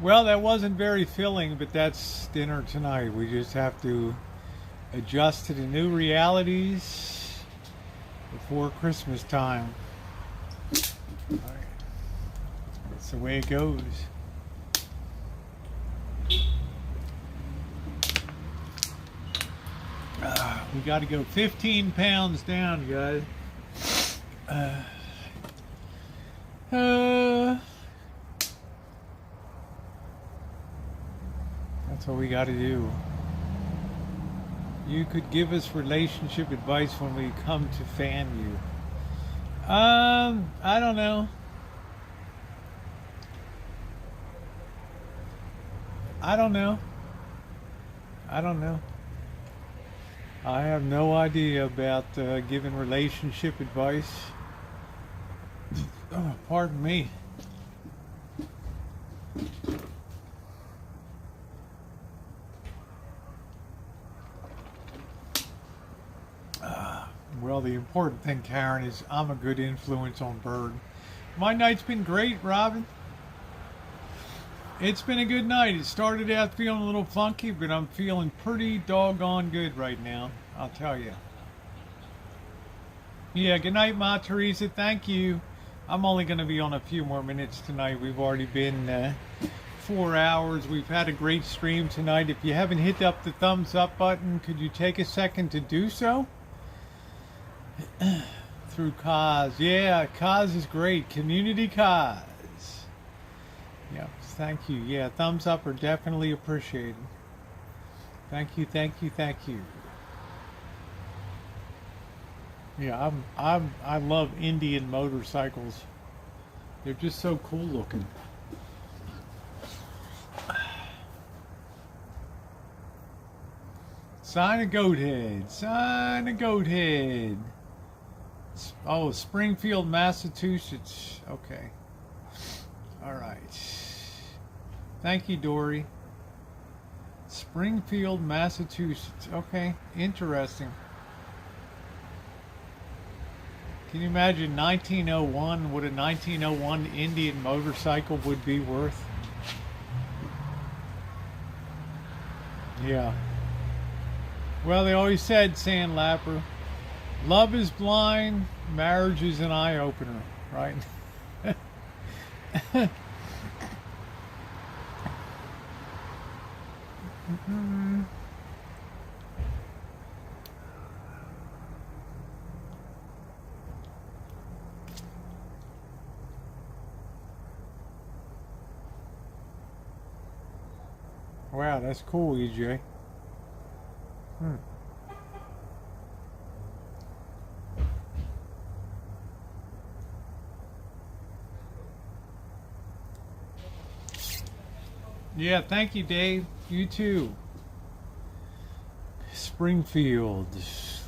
Well, that wasn't very filling, but that's dinner tonight. We just have to adjust to the new realities before Christmas time. All right. That's the way it goes. We got to go 15 pounds down, guys. That's what we got to do. You could give us relationship advice when we come to fan you. I don't know. I don't know. I have no idea about giving relationship advice. Oh, pardon me. Well, the important thing, Karen, is I'm a good influence on Bird. My night's been great, Robin. It's been a good night. It started out feeling a little funky, but I'm feeling pretty doggone good right now, I'll tell you. Yeah, good night, Ma Teresa. Thank you. I'm only going to be on a few more minutes tonight. We've already been 4 hours. We've had a great stream tonight. If you haven't hit up the thumbs up button, could you take a second to do so? Through Kaz. Yeah, Kaz is great. Community Kaz. Yeah, thank you. Yeah, thumbs up are definitely appreciated. Thank you, thank you, thank you. Yeah, I love Indian motorcycles. They're just so cool looking. Sign a goat head. Sign a goat head. Oh, Springfield, Massachusetts. Okay. All right. Thank you, Dory. Springfield, Massachusetts. Okay, interesting. Can you imagine 1901, what a 1901 Indian motorcycle would be worth? Yeah. Well, they always said, Sandlapper, love is blind, marriage is an eye-opener, right? Wow, that's cool, EJ. Yeah, thank you, Dave. You too. Springfield.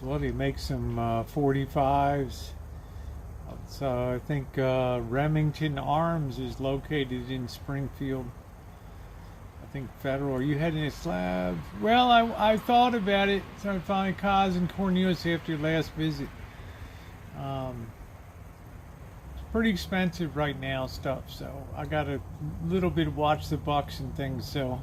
What, he makes some 45s. So I think Remington Arms is located in Springfield. I think Federal. Are you heading to Slab? Well, I thought about it. So I find Kaz and Cornelius after your last visit. It's pretty expensive right now, stuff. So I got a little bit watch the bucks and things. So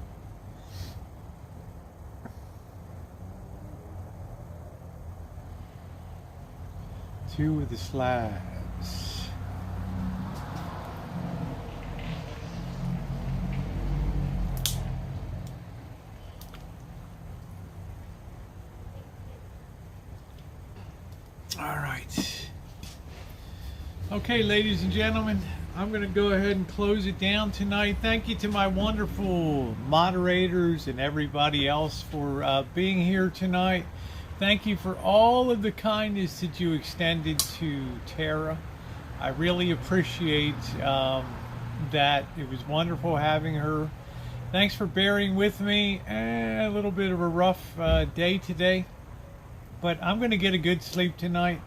two of the slabs. All right. Okay, ladies and gentlemen, I'm going to go ahead and close it down tonight. Thank you to my wonderful moderators and everybody else for being here tonight. Thank you for all of the kindness that you extended to Tara. I really appreciate that. It was wonderful having her. Thanks for bearing with me. A little bit of a rough day today. But I'm going to get a good sleep tonight,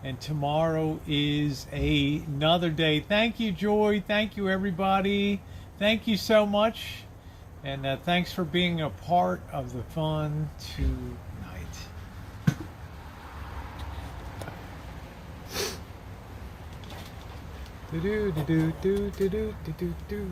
and tomorrow is another day. Thank you, Joy. Thank you, everybody. Thank you so much, and thanks for being a part of the fun tonight. Do do do do do do do do do.